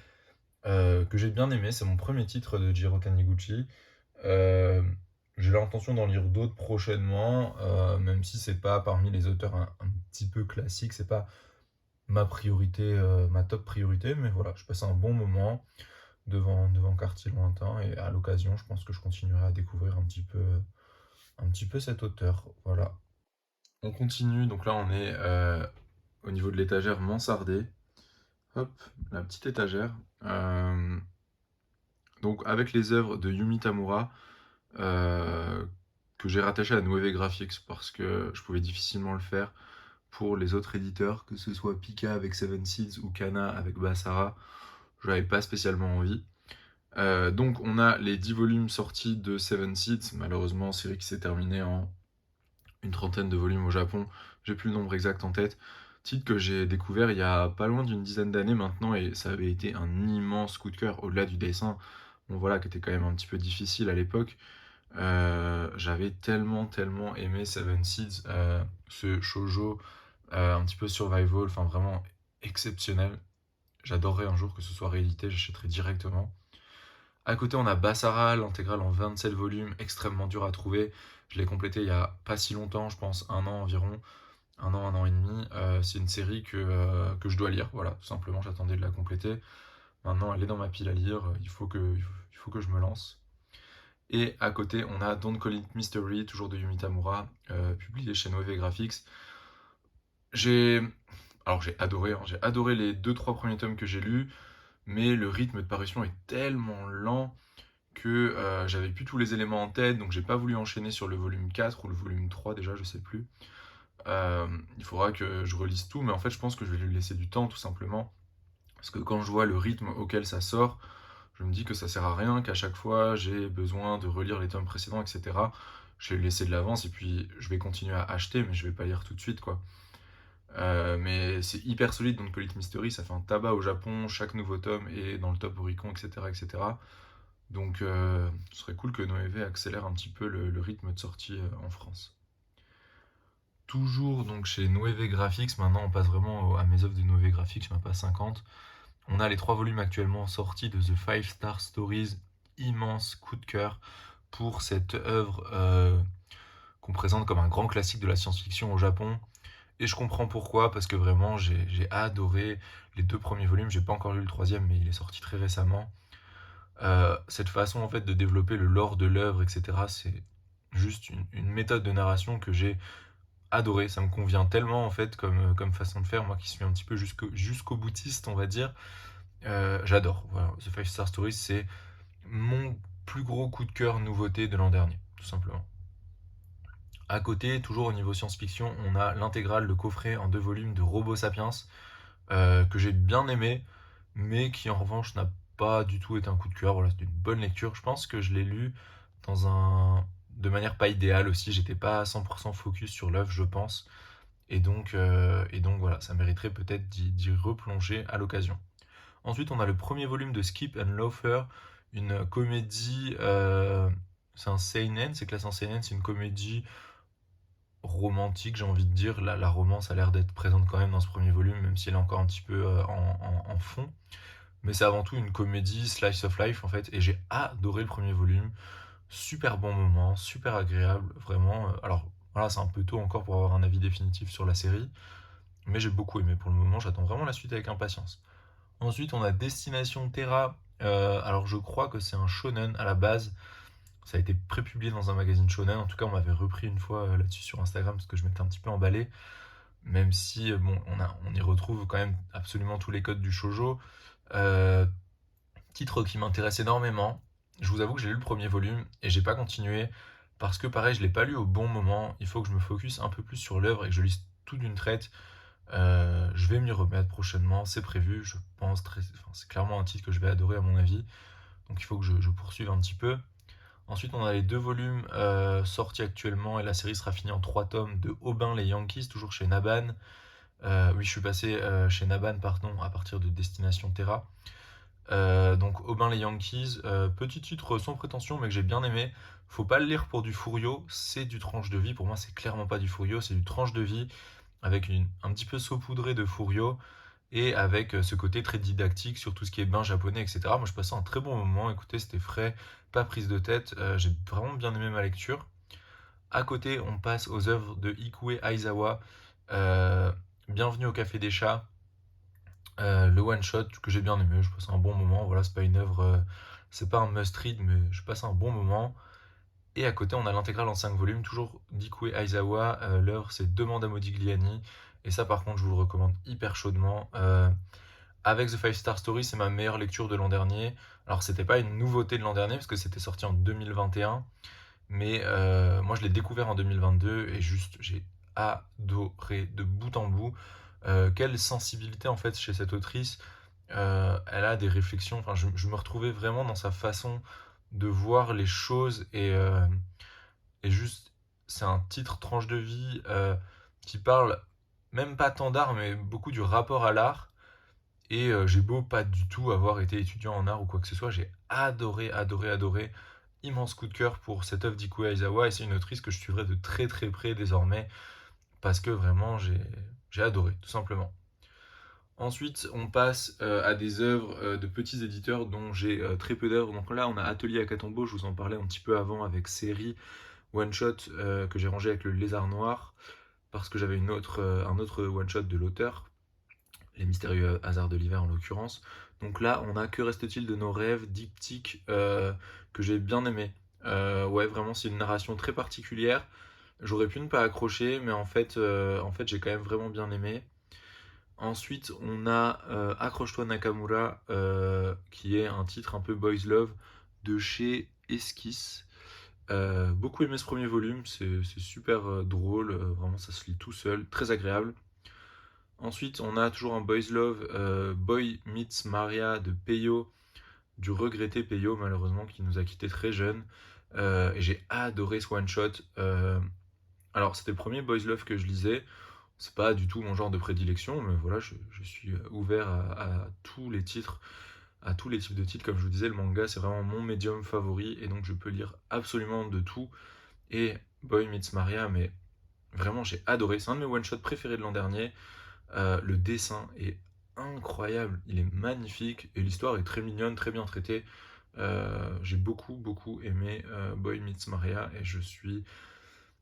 que j'ai bien aimé. C'est mon premier titre de Jiro Taniguchi. Euh, j'ai l'intention d'en lire d'autres prochainement, même si c'est pas parmi les auteurs un petit peu classiques, c'est pas ma priorité, ma top priorité, mais voilà, je passe un bon moment devant Quartier Lointain, et à l'occasion, je pense que je continuerai à découvrir un petit peu cet auteur. Voilà. On continue, donc là on est au niveau de l'étagère mansardée. Hop, la petite étagère. Donc avec les œuvres de Yumi Tamura, que j'ai rattachées à Nueve Graphics parce que je pouvais difficilement le faire pour les autres éditeurs, que ce soit Pika avec Seven Seeds ou Kana avec Basara. Je n'avais pas spécialement envie. Donc on a les 10 volumes sortis de Seven Seeds, malheureusement série qui s'est terminée en une trentaine de volumes au Japon, j'ai plus le nombre exact en tête. Titre que j'ai découvert il y a pas loin d'une dizaine d'années maintenant et ça avait été un immense coup de cœur au-delà du dessin, bon voilà, qui était quand même un petit peu difficile à l'époque. J'avais tellement aimé Seven Seeds, ce shoujo, un petit peu survival, enfin vraiment exceptionnel. J'adorerais un jour que ce soit réédité, j'achèterais directement. À côté, on a Basara, l'intégrale en 27 volumes, extrêmement dur à trouver. Je l'ai complété il y a pas si longtemps, je pense un an environ, un an et demi. C'est une série que je dois lire, voilà, tout simplement, j'attendais de la compléter. Maintenant, elle est dans ma pile à lire, il faut que je me lance. Et à côté, on a Don't Call It Mystery, toujours de Yumi Tamura, publié chez Noé Graphics. J'ai j'ai adoré, hein, j'ai adoré les deux trois premiers tomes que j'ai lus, mais le rythme de parution est tellement lent que j'avais plus tous les éléments en tête, donc j'ai pas voulu enchaîner sur le volume 4 ou le volume 3 déjà, je sais plus. Il faudra que je relise tout, mais en fait je pense que je vais lui laisser du temps tout simplement, parce que quand je vois le rythme auquel ça sort, je me dis que ça sert à rien, qu'à chaque fois j'ai besoin de relire les tomes précédents, etc. Je vais lui laisser de l'avance et puis je vais continuer à acheter, mais je vais pas lire tout de suite quoi. Mais c'est hyper solide, donc Polite Mystery, ça fait un tabac au Japon, chaque nouveau tome est dans le top Oricon, etc. etc. Donc ce serait cool que Noévé accélère un petit peu le rythme de sortie en France. Toujours donc chez Noévé Graphics, maintenant on passe vraiment à mes œuvres de Noévé Graphics, je m'en passe 50. On a les 3 volumes actuellement sortis de The Five Star Stories, immense coup de cœur pour cette œuvre qu'on présente comme un grand classique de la science-fiction au Japon. Et je comprends pourquoi, parce que vraiment j'ai adoré les 2 premiers volumes, j'ai pas encore lu le troisième, mais il est sorti très récemment. Cette façon en fait de développer le lore de l'œuvre, etc., c'est juste une méthode de narration que j'ai adoré. Ça me convient tellement en fait comme façon de faire, moi qui suis un petit peu jusqu'au boutiste, on va dire. J'adore. Voilà. The Five Star Stories, c'est mon plus gros coup de cœur nouveauté de l'an dernier, tout simplement. À côté, toujours au niveau science-fiction, on a l'intégrale, le coffret en 2 volumes de Robo Sapiens, que j'ai bien aimé, mais qui en revanche n'a pas du tout été un coup de cœur. Voilà, c'était une bonne lecture. Je pense que je l'ai lu de manière pas idéale aussi. J'étais pas à 100% focus sur l'œuvre, je pense. Et donc voilà, ça mériterait peut-être d'y replonger à l'occasion. Ensuite, on a le premier volume de Skip and Loafer, une comédie. C'est un seinen, c'est classé en seinen, c'est une comédie romantique, j'ai envie de dire. La romance a l'air d'être présente quand même dans ce premier volume, même si elle est encore un petit peu en fond. Mais c'est avant tout une comédie slice of life en fait, et j'ai adoré le premier volume. Super bon moment, super agréable, vraiment. Alors voilà, c'est un peu tôt encore pour avoir un avis définitif sur la série, mais j'ai beaucoup aimé pour le moment, j'attends vraiment la suite avec impatience. Ensuite, on a Destination Terra. Alors je crois que c'est un shonen à la base. Ça a été prépublié dans un magazine shonen. En tout cas, on m'avait repris une fois là-dessus sur Instagram parce que je m'étais un petit peu emballé. Même si, bon, on y retrouve quand même absolument tous les codes du shoujo. Euh, Titre qui m'intéresse énormément. Je vous avoue que j'ai lu le premier volume et j'ai pas continué parce que pareil, je l'ai pas lu au bon moment. Il faut que je me focus un peu plus sur l'œuvre et que je lise tout d'une traite. Je vais m'y remettre prochainement, c'est prévu. Je pense c'est clairement un titre que je vais adorer à mon avis. Donc il faut que je poursuive un petit peu. Ensuite, on a les 2 volumes sortis actuellement et la série sera finie en 3 tomes de Aubin les Yankees, toujours chez Naban. Oui, je suis passé chez Naban, pardon, à partir de Destination Terra. Donc Aubin les Yankees, petit titre sans prétention mais que j'ai bien aimé. Faut pas le lire pour du Furio, c'est du tranche de vie. Pour moi, c'est clairement pas du Furio, c'est du tranche de vie avec un petit peu saupoudré de Furio et avec ce côté très didactique sur tout ce qui est bain japonais, etc. Moi, je passais un très bon moment. Écoutez, c'était frais, pas prise de tête. J'ai vraiment bien aimé ma lecture. À côté, on passe aux œuvres de Ikue Aizawa. Euh, Bienvenue au Café des Chats. Le one shot que j'ai bien aimé, je passe un bon moment. Voilà, c'est pas une œuvre, c'est pas un must read, mais je passe un bon moment. Et à côté, on a l'intégrale en 5 volumes, toujours d'Ikue Aizawa. L'œuvre, c'est Demande à Modigliani. Et ça, par contre, je vous le recommande hyper chaudement. Avec The Five Star Story, c'est ma meilleure lecture de l'an dernier. Alors, c'était pas une nouveauté de l'an dernier, parce que c'était sorti en 2021. Mais moi, je l'ai découvert en 2022 et juste, j'ai adoré de bout en bout. Quelle sensibilité en fait chez cette autrice. Elle a des réflexions. Enfin, je me retrouvais vraiment dans sa façon de voir les choses et juste c'est un titre tranche de vie qui parle même pas tant d'art, mais beaucoup du rapport à l'art. Et j'ai beau pas du tout avoir été étudiant en art ou quoi que ce soit, j'ai adoré, adoré, adoré. Immense coup de cœur pour cette œuvre d'Ikuya Aizawa, et c'est une autrice que je suivrai de très très près désormais, parce que vraiment j'ai adoré, tout simplement. Ensuite, on passe à des œuvres de petits éditeurs dont j'ai très peu d'œuvres. Donc là, on a Atelier à Catombo, je vous en parlais un petit peu avant avec série One Shot que j'ai rangé avec le Lézard Noir, parce que j'avais un autre one shot de l'auteur, Les Mystérieux Hasards de l'Hiver en l'occurrence. Donc là, on a Que reste-t-il de nos rêves, diptyque, que j'ai bien aimé. Ouais, vraiment, c'est une narration très particulière. J'aurais pu ne pas accrocher, mais en fait j'ai quand même vraiment bien aimé. Ensuite, on a Accroche-toi Nakamura, qui est un titre un peu boys love de chez Esquisse. Beaucoup aimé ce premier volume, c'est super drôle, vraiment ça se lit tout seul, très agréable. Ensuite, on a toujours un boys love, Boy Meets Maria de Peyo, du regretté Peyo malheureusement, qui nous a quitté très jeune. Et j'ai adoré ce one shot. Alors, c'était le premier boys love que je lisais. C'est pas du tout mon genre de prédilection, mais voilà, je suis ouvert à tous les titres, à tous les types de titres. Comme je vous disais, le manga, c'est vraiment mon médium favori, et donc je peux lire absolument de tout. Et Boy Meets Maria, mais vraiment, j'ai adoré. C'est un de mes one-shots préférés de l'an dernier. Le dessin est incroyable, il est magnifique, et l'histoire est très mignonne, très bien traitée. J'ai beaucoup, beaucoup aimé Boy Meets Maria, et je suis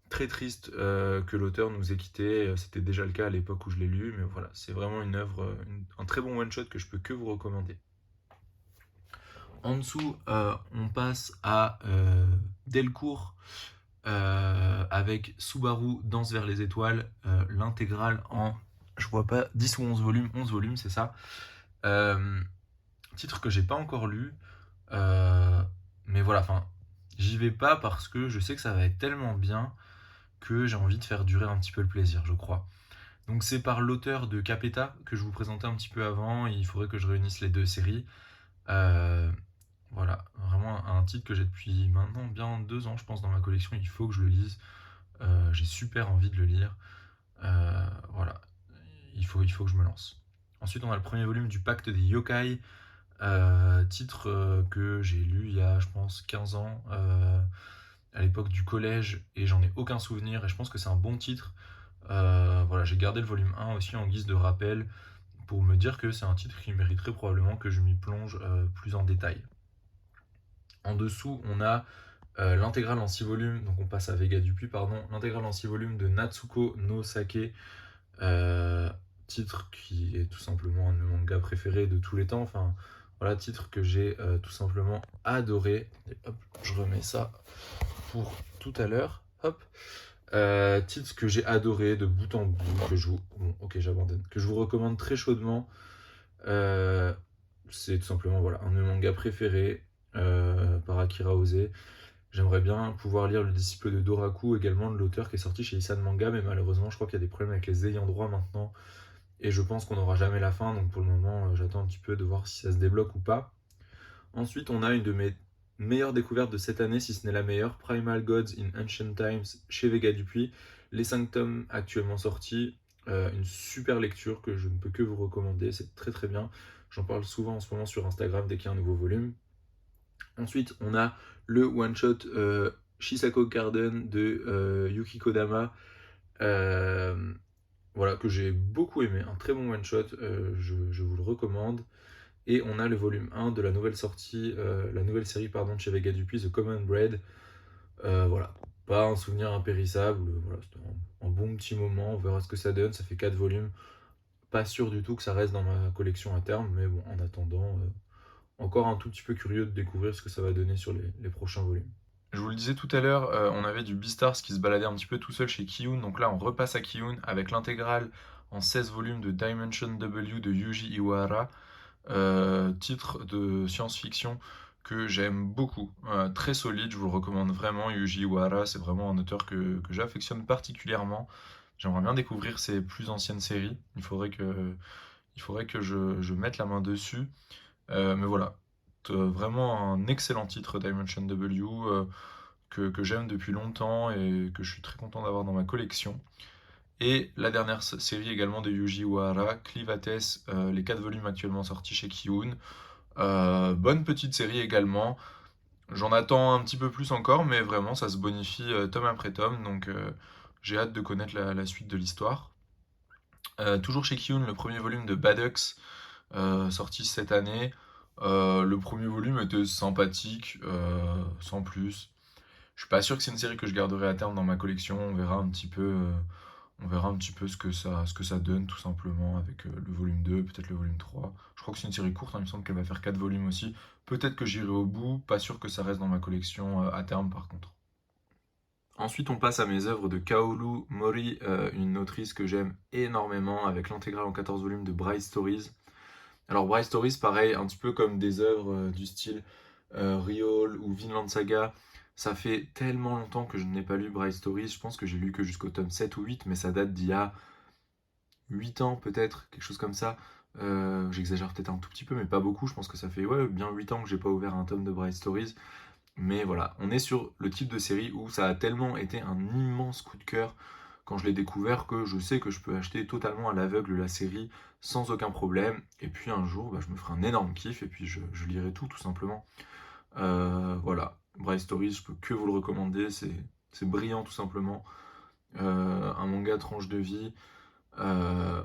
très triste que l'auteur nous ait quittés. C'était déjà le cas à l'époque où je l'ai lu, mais voilà, c'est vraiment une œuvre, un très bon one-shot que je peux que vous recommander. En dessous, on passe à Delcourt avec Subaru Danse vers les étoiles, l'intégrale en, je vois pas, 10 ou 11 volumes c'est ça. Titre que j'ai pas encore lu, mais voilà, enfin, j'y vais pas parce que je sais que ça va être tellement bien que j'ai envie de faire durer un petit peu le plaisir, je crois. Donc c'est par l'auteur de Capeta que je vous présentais un petit peu avant. Il faudrait que je réunisse les deux séries. Euh, voilà, vraiment un titre que j'ai depuis maintenant bien 2 ans, je pense, dans ma collection. Il faut que je le lise. J'ai super envie de le lire. Voilà, il faut que je me lance. Ensuite, on a le premier volume du Pacte des Yokai, titre que j'ai lu il y a, je pense, 15 ans, à l'époque du collège, et j'en ai aucun souvenir, et je pense que c'est un bon titre. Voilà, j'ai gardé le volume 1 aussi en guise de rappel, pour me dire que c'est un titre qui mériterait probablement que je m'y plonge plus en détail. En dessous, on a l'intégrale en 6 volumes, donc on passe à Vega Dupuis, pardon, l'intégrale en 6 volumes de Natsuko no Sake, titre qui est tout simplement un de mes mangas préférés de tous les temps. Enfin, voilà, titre que j'ai tout simplement adoré. Et hop, je remets ça pour tout à l'heure. Hop. Titre que j'ai adoré de bout en bout, que je vous... Bon, ok, j'abandonne. Que je vous recommande très chaudement. C'est tout simplement voilà, un de mes mangas préférés par Akira Ose. J'aimerais bien pouvoir lire Le disciple de Doraku, également de l'auteur qui est sorti chez Isan Manga, mais malheureusement, je crois qu'il y a des problèmes avec les ayants droit maintenant. Et je pense qu'on n'aura jamais la fin, donc pour le moment, j'attends un petit peu de voir si ça se débloque ou pas. Ensuite, on a une de mes meilleures découvertes de cette année, si ce n'est la meilleure, Primal Gods in Ancient Times chez Vega Dupuis. Les 5 tomes actuellement sortis, une super lecture que je ne peux que vous recommander, c'est très très bien. J'en parle souvent en ce moment sur Instagram dès qu'il y a un nouveau volume. Ensuite, on a le one-shot Shisako Garden de Yuki Kodama, voilà, que j'ai beaucoup aimé, un très bon one-shot, je vous le recommande. Et on a le volume 1 de la nouvelle sortie, la nouvelle série pardon, de chez Vega Dupuis, The Common Bread. Voilà, pas un souvenir impérissable, voilà, c'était un bon petit moment, on verra ce que ça donne, ça fait 4 volumes. Pas sûr du tout que ça reste dans ma collection à terme, mais bon, en attendant, encore un tout petit peu curieux de découvrir ce que ça va donner sur les prochains volumes. Je vous le disais tout à l'heure, on avait du Beastars qui se baladait un petit peu tout seul chez Kiyun, donc là on repasse à Kiyun avec l'intégrale en 16 volumes de Dimension W de Yuji Iwahara, titre de science-fiction que j'aime beaucoup, très solide, je vous le recommande vraiment. Yuji Iwahara, c'est vraiment un auteur que j'affectionne particulièrement. J'aimerais bien découvrir ses plus anciennes séries, il faudrait que je mette la main dessus. Mais voilà, vraiment un excellent titre Dimension W, que j'aime depuis longtemps et que je suis très content d'avoir dans ma collection. Et la dernière série également de Yuji Uehara, Clivates, les 4 volumes actuellement sortis chez Kiun. Bonne petite série également. J'en attends un petit peu plus encore, mais vraiment ça se bonifie tome après tome, donc j'ai hâte de connaître la suite de l'histoire. Toujours chez Kiun, le premier volume de Baddux, sorti cette année. Le premier volume était sympathique, sans plus. Je suis pas sûr que c'est une série que je garderai à terme dans ma collection. On verra un petit peu ce que ça donne, tout simplement, avec le volume 2, peut-être le volume 3. Je crois que c'est une série courte, hein, il me semble qu'elle va faire 4 volumes aussi. Peut-être que j'irai au bout, pas sûr que ça reste dans ma collection à terme par contre. Ensuite, on passe à mes œuvres de Kaoru Mori, une autrice que j'aime énormément, avec l'intégrale en 14 volumes de Bright Stories. Alors, Bright Stories, pareil, un petit peu comme des œuvres du style Riol ou Vinland Saga. Ça fait tellement longtemps que je n'ai pas lu Bright Stories. Je pense que j'ai lu que jusqu'au tome 7 ou 8, mais ça date d'il y a 8 ans peut-être, quelque chose comme ça. J'exagère peut-être un tout petit peu, mais pas beaucoup. Je pense que ça fait bien 8 ans que j'ai pas ouvert un tome de Bright Stories. Mais voilà, on est sur le type de série où ça a tellement été un immense coup de cœur quand je l'ai découvert que je sais que je peux acheter totalement à l'aveugle la série sans aucun problème. Et puis un jour, je me ferai un énorme kiff et puis je lirai tout simplement. Voilà, Bright Stories, je peux que vous le recommander, c'est brillant tout simplement. Un manga tranche de vie euh,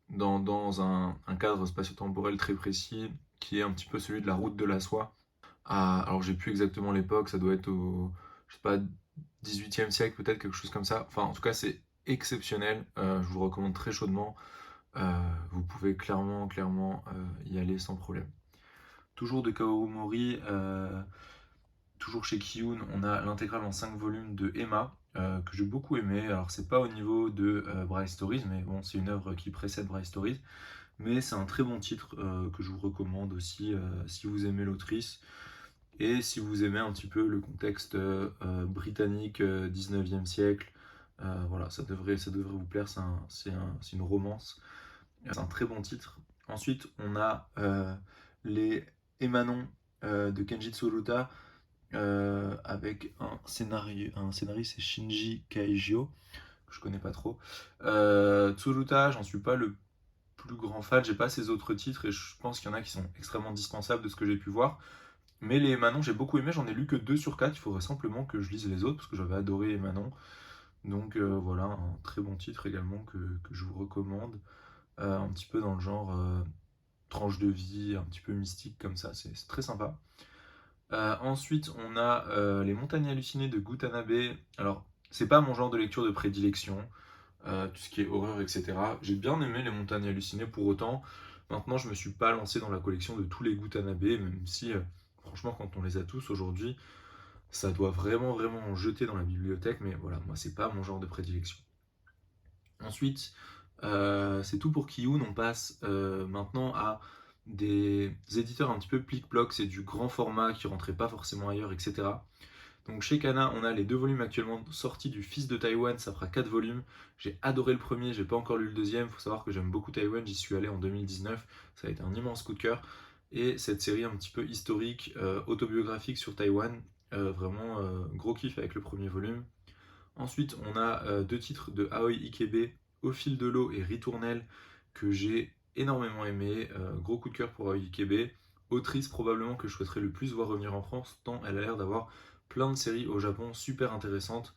dans un cadre spatio-temporel très précis qui est un petit peu celui de la route de la soie. Alors j'ai plus exactement l'époque, ça doit être au, je sais pas, 18e siècle peut-être, quelque chose comme ça. Enfin en tout cas c'est exceptionnel, je vous le recommande très chaudement. Vous pouvez clairement y aller sans problème. Toujours de Kaoru Mori, toujours chez Kiun, on a l'intégrale en 5 volumes de Emma, que j'ai beaucoup aimé. Alors c'est pas au niveau de Bright Stories, mais bon c'est une œuvre qui précède Bright Stories. Mais c'est un très bon titre que je vous recommande aussi si vous aimez l'autrice. Et si vous aimez un petit peu le contexte britannique 19e siècle, voilà, ça devrait vous plaire, c'est une romance. C'est un très bon titre. Ensuite, on a les Emanon de Kenji Tsuruta avec un scénariste, c'est Shinji Kaijio, que je connais pas trop. Tsuruta, j'en suis pas le plus grand fan, j'ai pas ses autres titres et je pense qu'il y en a qui sont extrêmement dispensables de ce que j'ai pu voir. Mais les Manon, j'ai beaucoup aimé, j'en ai lu que 2 sur 4, il faudrait simplement que je lise les autres parce que j'avais adoré Manon. Donc voilà, un très bon titre également que je vous recommande. Un petit peu dans le genre tranche de vie, un petit peu mystique comme ça, c'est très sympa. Ensuite, on a Les Montagnes Hallucinées de Gutanabe. Alors, c'est pas mon genre de lecture de prédilection, tout ce qui est horreur, etc. J'ai bien aimé Les Montagnes Hallucinées pour autant. Maintenant, je me suis pas lancé dans la collection de tous les Gutanabe, même si, franchement, quand on les a tous aujourd'hui, ça doit vraiment en jeter dans la bibliothèque, mais voilà, moi, c'est pas mon genre de prédilection. Ensuite, c'est tout pour Kiyun. On passe maintenant à des éditeurs un petit peu plic-ploc, c'est du grand format qui rentrait pas forcément ailleurs, etc. Donc chez Kana, on a les 2 volumes actuellement sortis du Fils de Taïwan, ça fera 4 volumes. J'ai adoré le premier, j'ai pas encore lu le deuxième, faut savoir que j'aime beaucoup Taïwan, j'y suis allé en 2019, ça a été un immense coup de cœur. Et cette série un petit peu historique, autobiographique sur Taïwan, vraiment gros kiff avec le premier volume. Ensuite, on a 2 titres de Aoi Ikebe, Au fil de l'eau et Ritournelle, que j'ai énormément aimé. Gros coup de cœur pour Aoi Ikebe. Autrice probablement que je souhaiterais le plus voir revenir en France, tant elle a l'air d'avoir plein de séries au Japon super intéressantes.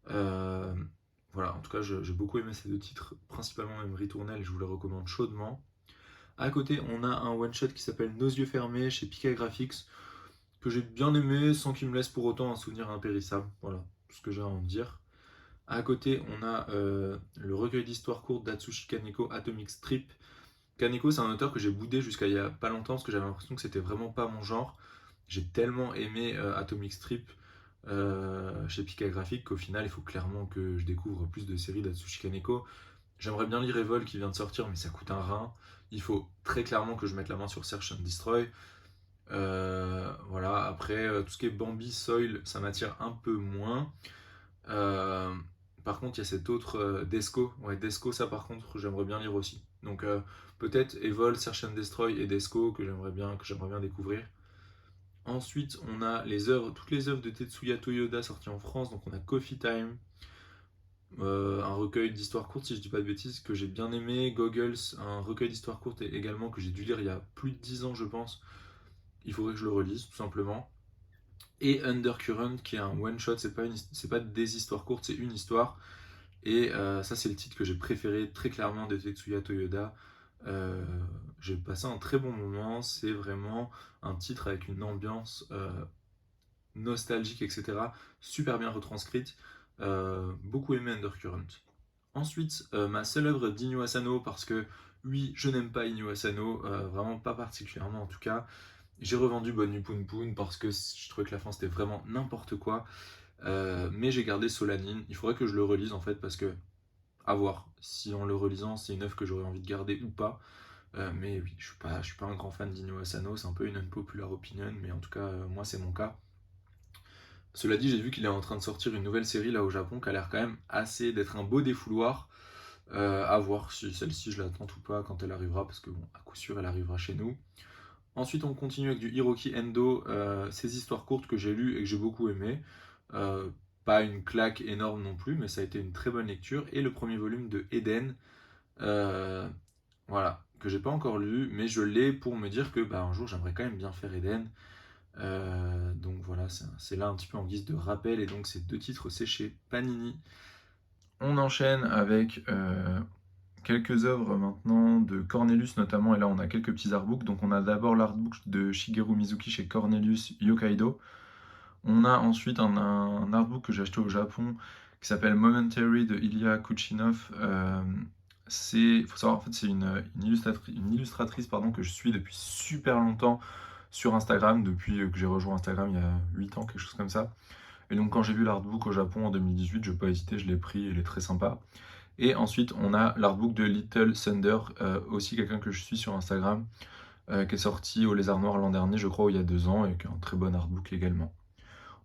Voilà, en tout cas, j'ai beaucoup aimé ces 2 titres, principalement même Ritournelle, je vous les recommande chaudement. À côté, on a un one-shot qui s'appelle Nos yeux fermés chez Pika Graphics, que j'ai bien aimé sans qu'il me laisse pour autant un souvenir impérissable. Voilà, tout ce que j'ai à en dire. À côté, on a le recueil d'histoires courtes d'Atsushi Kaneko, Atomic Strip. Kaneko, c'est un auteur que j'ai boudé jusqu'à il y a pas longtemps parce que j'avais l'impression que c'était vraiment pas mon genre. J'ai tellement aimé Atomic Strip chez Pika Graphics qu'au final, il faut clairement que je découvre plus de séries d'Atsushi Kaneko. J'aimerais bien lire Evol qui vient de sortir, mais ça coûte un rein. Il faut très clairement que je mette la main sur Search and Destroy. Voilà, après, tout ce qui est Bambi, Soil, ça m'attire un peu moins. Par contre, il y a cet autre Desco. Ouais, Desco, ça par contre, j'aimerais bien lire aussi. Donc peut-être Evol, Search and Destroy et Desco que j'aimerais bien découvrir. Ensuite, on a toutes les œuvres de Tetsuya Toyoda sorties en France. Donc on a Coffee Time, un recueil d'histoires courtes, si je dis pas de bêtises, que j'ai bien aimé. Goggles, un recueil d'histoires courtes également que j'ai dû lire il y a plus de 10 ans, je pense. Il faudrait que je le relise, tout simplement. Et Undercurrent, qui est un one-shot, c'est pas des histoires courtes, c'est une histoire. Et ça, c'est le titre que j'ai préféré très clairement de Tetsuya Toyoda. Euh, j'ai passé un très bon moment. C'est vraiment un titre avec une ambiance nostalgique, etc. Super bien retranscrite. Beaucoup aimé Undercurrent. Ensuite, ma seule œuvre d'Inyo Asano, parce que oui, je n'aime pas Inyo Asano, vraiment pas particulièrement en tout cas. J'ai revendu Bonne Poon Poon parce que je trouvais que la fin c'était vraiment n'importe quoi. Mais j'ai gardé Solanine. Il faudrait que je le relise en fait parce que, à voir, si en le relisant c'est une œuvre que j'aurais envie de garder ou pas. Mais oui, je suis pas un grand fan d'Inyo Asano, c'est un peu une unpopular opinion, mais en tout cas, moi c'est mon cas. Cela dit, j'ai vu qu'il est en train de sortir une nouvelle série là au Japon qui a l'air quand même assez d'être un beau défouloir. À voir si celle-ci je l'attends ou pas quand elle arrivera, parce que bon, à coup sûr elle arrivera chez nous. Ensuite, on continue avec du Hiroki Endo, ces histoires courtes que j'ai lues et que j'ai beaucoup aimé. Euh, Pas une claque énorme non plus, mais ça a été une très bonne lecture. Et le premier volume de Eden, euh, voilà, que j'ai pas encore lu, mais je l'ai pour me dire que bah, un jour j'aimerais quand même bien faire Eden. Donc voilà, c'est là un petit peu en guise de rappel. Et donc ces deux titres, c'est chez Panini. On enchaîne avec quelques œuvres maintenant de Cornelius notamment, et là on a quelques petits artbooks. Donc on a d'abord l'artbook de Shigeru Mizuki chez Cornelius Yokkaido. On a ensuite un artbook que j'ai acheté au Japon qui s'appelle Momentary de Ilya Kuchinov. Faut savoir, en fait, c'est une illustratrice pardon, que je suis depuis super longtemps sur Instagram, depuis que j'ai rejoint Instagram il y a 8 ans, quelque chose comme ça. Et donc quand j'ai vu l'artbook au Japon en 2018, je n'ai pas hésité, je l'ai pris, il est très sympa. Et ensuite, on a l'artbook de Little Thunder, aussi quelqu'un que je suis sur Instagram, qui est sorti au Lézard Noir l'an dernier, je crois, ou il y a 2 ans, et qui est un très bon artbook également.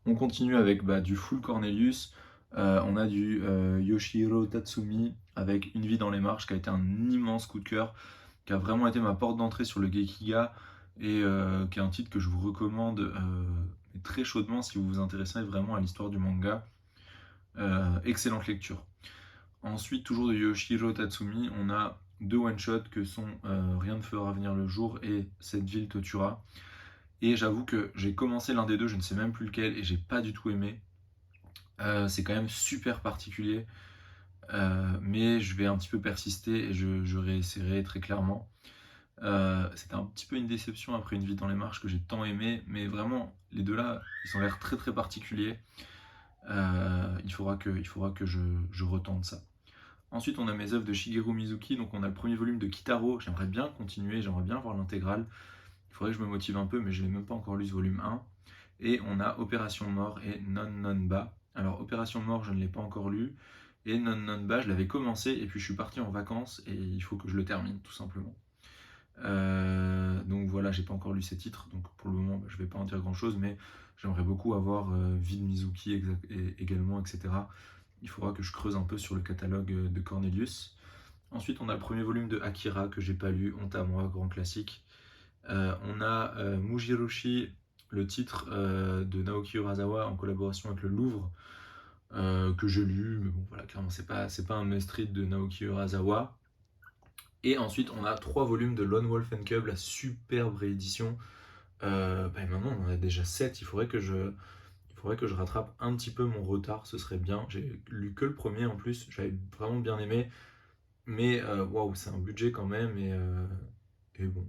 On continue avec du full Cornelius. On a du Yoshihiro Tatsumi avec Une vie dans les marches, qui a été un immense coup de cœur, qui a vraiment été ma porte d'entrée sur le Gekiga, et qui est un titre que je vous recommande très chaudement si vous vous intéressez vraiment à l'histoire du manga. Excellente lecture. Ensuite, toujours de Yoshihiro Tatsumi, on a 2 one-shots que sont Rien ne fera venir le jour et Cette ville te tuera. Et j'avoue que j'ai commencé l'un des deux, je ne sais même plus lequel, et j'ai pas du tout aimé. C'est quand même super particulier, mais je vais un petit peu persister et je réessayerai très clairement. C'était un petit peu une déception après Une vie dans les marches que j'ai tant aimé, mais vraiment, les deux là, ils ont l'air très très particuliers. Il faudra que je retente ça. Ensuite, on a mes œuvres de Shigeru Mizuki, donc on a le premier volume de Kitaro, j'aimerais bien continuer, j'aimerais bien voir l'intégrale. Il faudrait que je me motive un peu, mais je n'ai même pas encore lu ce volume 1. Et on a Opération Mort et Non Non Ba. Alors, Opération Mort, je ne l'ai pas encore lu. Et Non Non Ba, je l'avais commencé, et puis je suis parti en vacances, et il faut que je le termine, tout simplement. Donc voilà, j'ai pas encore lu ces titres, donc pour le moment, je vais pas en dire grand chose, mais j'aimerais beaucoup avoir Vie de Mizuki également, etc. Il faudra que je creuse un peu sur le catalogue de Cornelius. Ensuite, on a le premier volume de Akira que j'ai pas lu, honte à moi, grand classique. On a Mujirushi, le titre de Naoki Urasawa en collaboration avec le Louvre, que j'ai lu, mais bon voilà, clairement c'est pas un must-read de Naoki Urasawa. Et ensuite on a 3 volumes de Lone Wolf and Cub, la superbe réédition. Maintenant on en a déjà 7, il faudrait que je rattrape un petit peu mon retard, ce serait bien. J'ai lu que le premier en plus, j'avais vraiment bien aimé, mais waouh, c'est un budget quand même, et bon,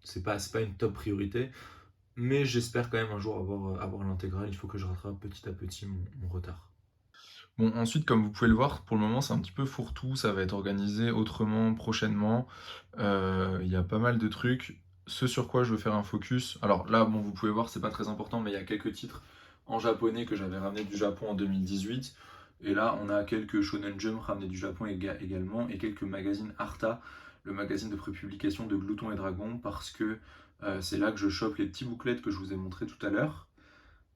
c'est pas une top priorité, mais j'espère quand même un jour avoir l'intégrale. Il faut que je rattrape petit à petit mon retard. Bon, ensuite, comme vous pouvez le voir, pour le moment, c'est un petit peu fourre-tout. Ça va être organisé autrement prochainement. Il y a pas mal de trucs. Ce sur quoi je veux faire un focus. Alors là, bon, vous pouvez voir, c'est pas très important, mais il y a quelques titres en japonais que j'avais ramenés du Japon en 2018. Et là, on a quelques Shonen Jump ramenés du Japon également, et quelques magazines Arta, le magazine de prépublication de Glouton et Dragon, parce que c'est là que je chope les petits bouclettes que je vous ai montré tout à l'heure,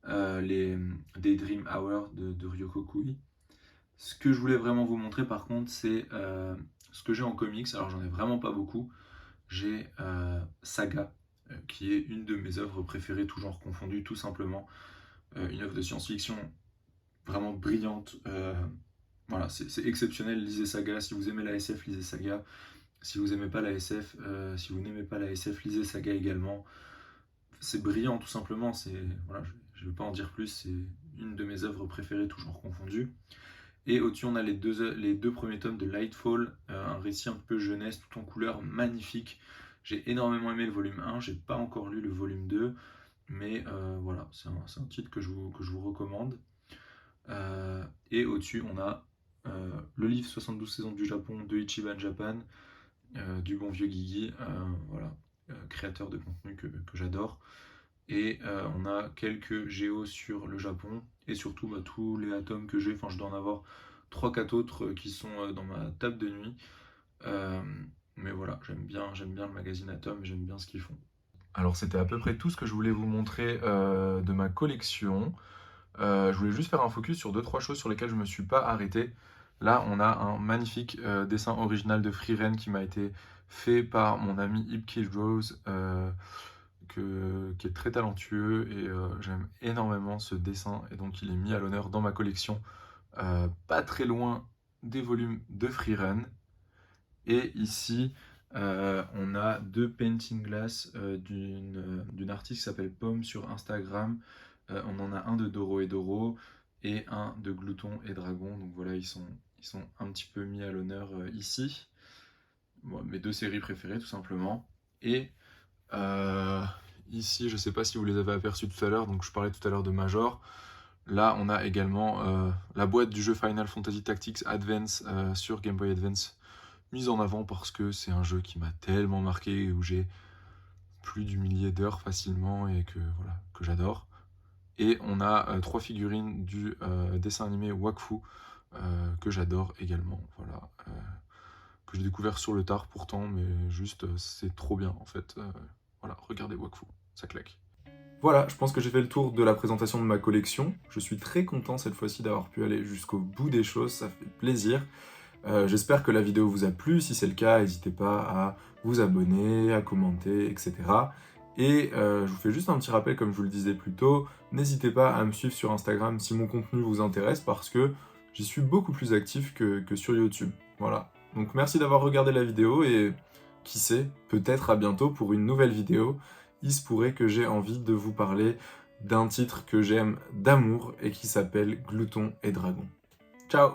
les Daydream Hour de Ryoko Kui. Ce que je voulais vraiment vous montrer par contre, c'est ce que j'ai en comics. Alors j'en ai vraiment pas beaucoup. J'ai Saga, qui est une de mes œuvres préférées, tout genre confondu, tout simplement. Une œuvre de science-fiction vraiment brillante. Voilà, c'est exceptionnel. Lisez Saga. Si vous aimez la SF, lisez Saga. Si vous n'aimez pas la SF, si vous n'aimez pas la SF, lisez Saga également. C'est brillant, tout simplement. Voilà, je ne vais pas en dire plus. C'est une de mes œuvres préférées, tout genre confondu. Et au-dessus, on a les deux premiers tomes de Lightfall, un récit un peu jeunesse, tout en couleur, magnifique. J'ai énormément aimé le volume 1, j'ai pas encore lu le volume 2, mais voilà, c'est un titre que je vous recommande. Et au-dessus, on a le livre 72 saisons du Japon de Ichiban Japan, du bon vieux Guigui, voilà, créateur de contenu que j'adore. Et on a quelques géos sur le Japon, et surtout tous les atomes que j'ai, enfin je dois en avoir 3-4 autres qui sont dans ma table de nuit. Mais voilà, j'aime bien le magazine Atom, et j'aime bien ce qu'ils font. Alors c'était à peu près tout ce que je voulais vous montrer de ma collection. Je voulais juste faire un focus sur 2-3 choses sur lesquelles je ne me suis pas arrêté. Là, on a un magnifique dessin original de Frieren qui m'a été fait par mon ami Ipkill Rose, qui est très talentueux, et j'aime énormément ce dessin, et donc il est mis à l'honneur dans ma collection, pas très loin des volumes de Frieren. Et ici, on a 2 painting glass d'une artiste qui s'appelle Pomme sur Instagram. On en a un de Doro et Doro et un de Glouton et Dragon. Donc voilà, ils sont un petit peu mis à l'honneur ici. Bon, mes 2 séries préférées, tout simplement. Et ici, je ne sais pas si vous les avez aperçus tout à l'heure, donc je parlais tout à l'heure de Major. Là, on a également la boîte du jeu Final Fantasy Tactics Advance sur Game Boy Advance, mise en avant parce que c'est un jeu qui m'a tellement marqué, où j'ai plus du millier d'heures facilement, et que voilà, que j'adore. Et on a 3 figurines du dessin animé Wakfu, que j'adore également, voilà, que j'ai découvert sur le tard pourtant, mais juste c'est trop bien en fait. Voilà, regardez Wakfu, ça claque. Voilà, je pense que j'ai fait le tour de la présentation de ma collection. Je suis très content cette fois-ci d'avoir pu aller jusqu'au bout des choses, ça fait plaisir. J'espère que la vidéo vous a plu. Si c'est le cas, n'hésitez pas à vous abonner, à commenter, etc. Et je vous fais juste un petit rappel, comme je vous le disais plus tôt, n'hésitez pas à me suivre sur Instagram si mon contenu vous intéresse, parce que j'y suis beaucoup plus actif que sur YouTube. Voilà. Donc merci d'avoir regardé la vidéo, et qui sait, peut-être à bientôt pour une nouvelle vidéo. Il se pourrait que j'ai envie de vous parler d'un titre que j'aime d'amour et qui s'appelle Glouton et Dragon. Ciao!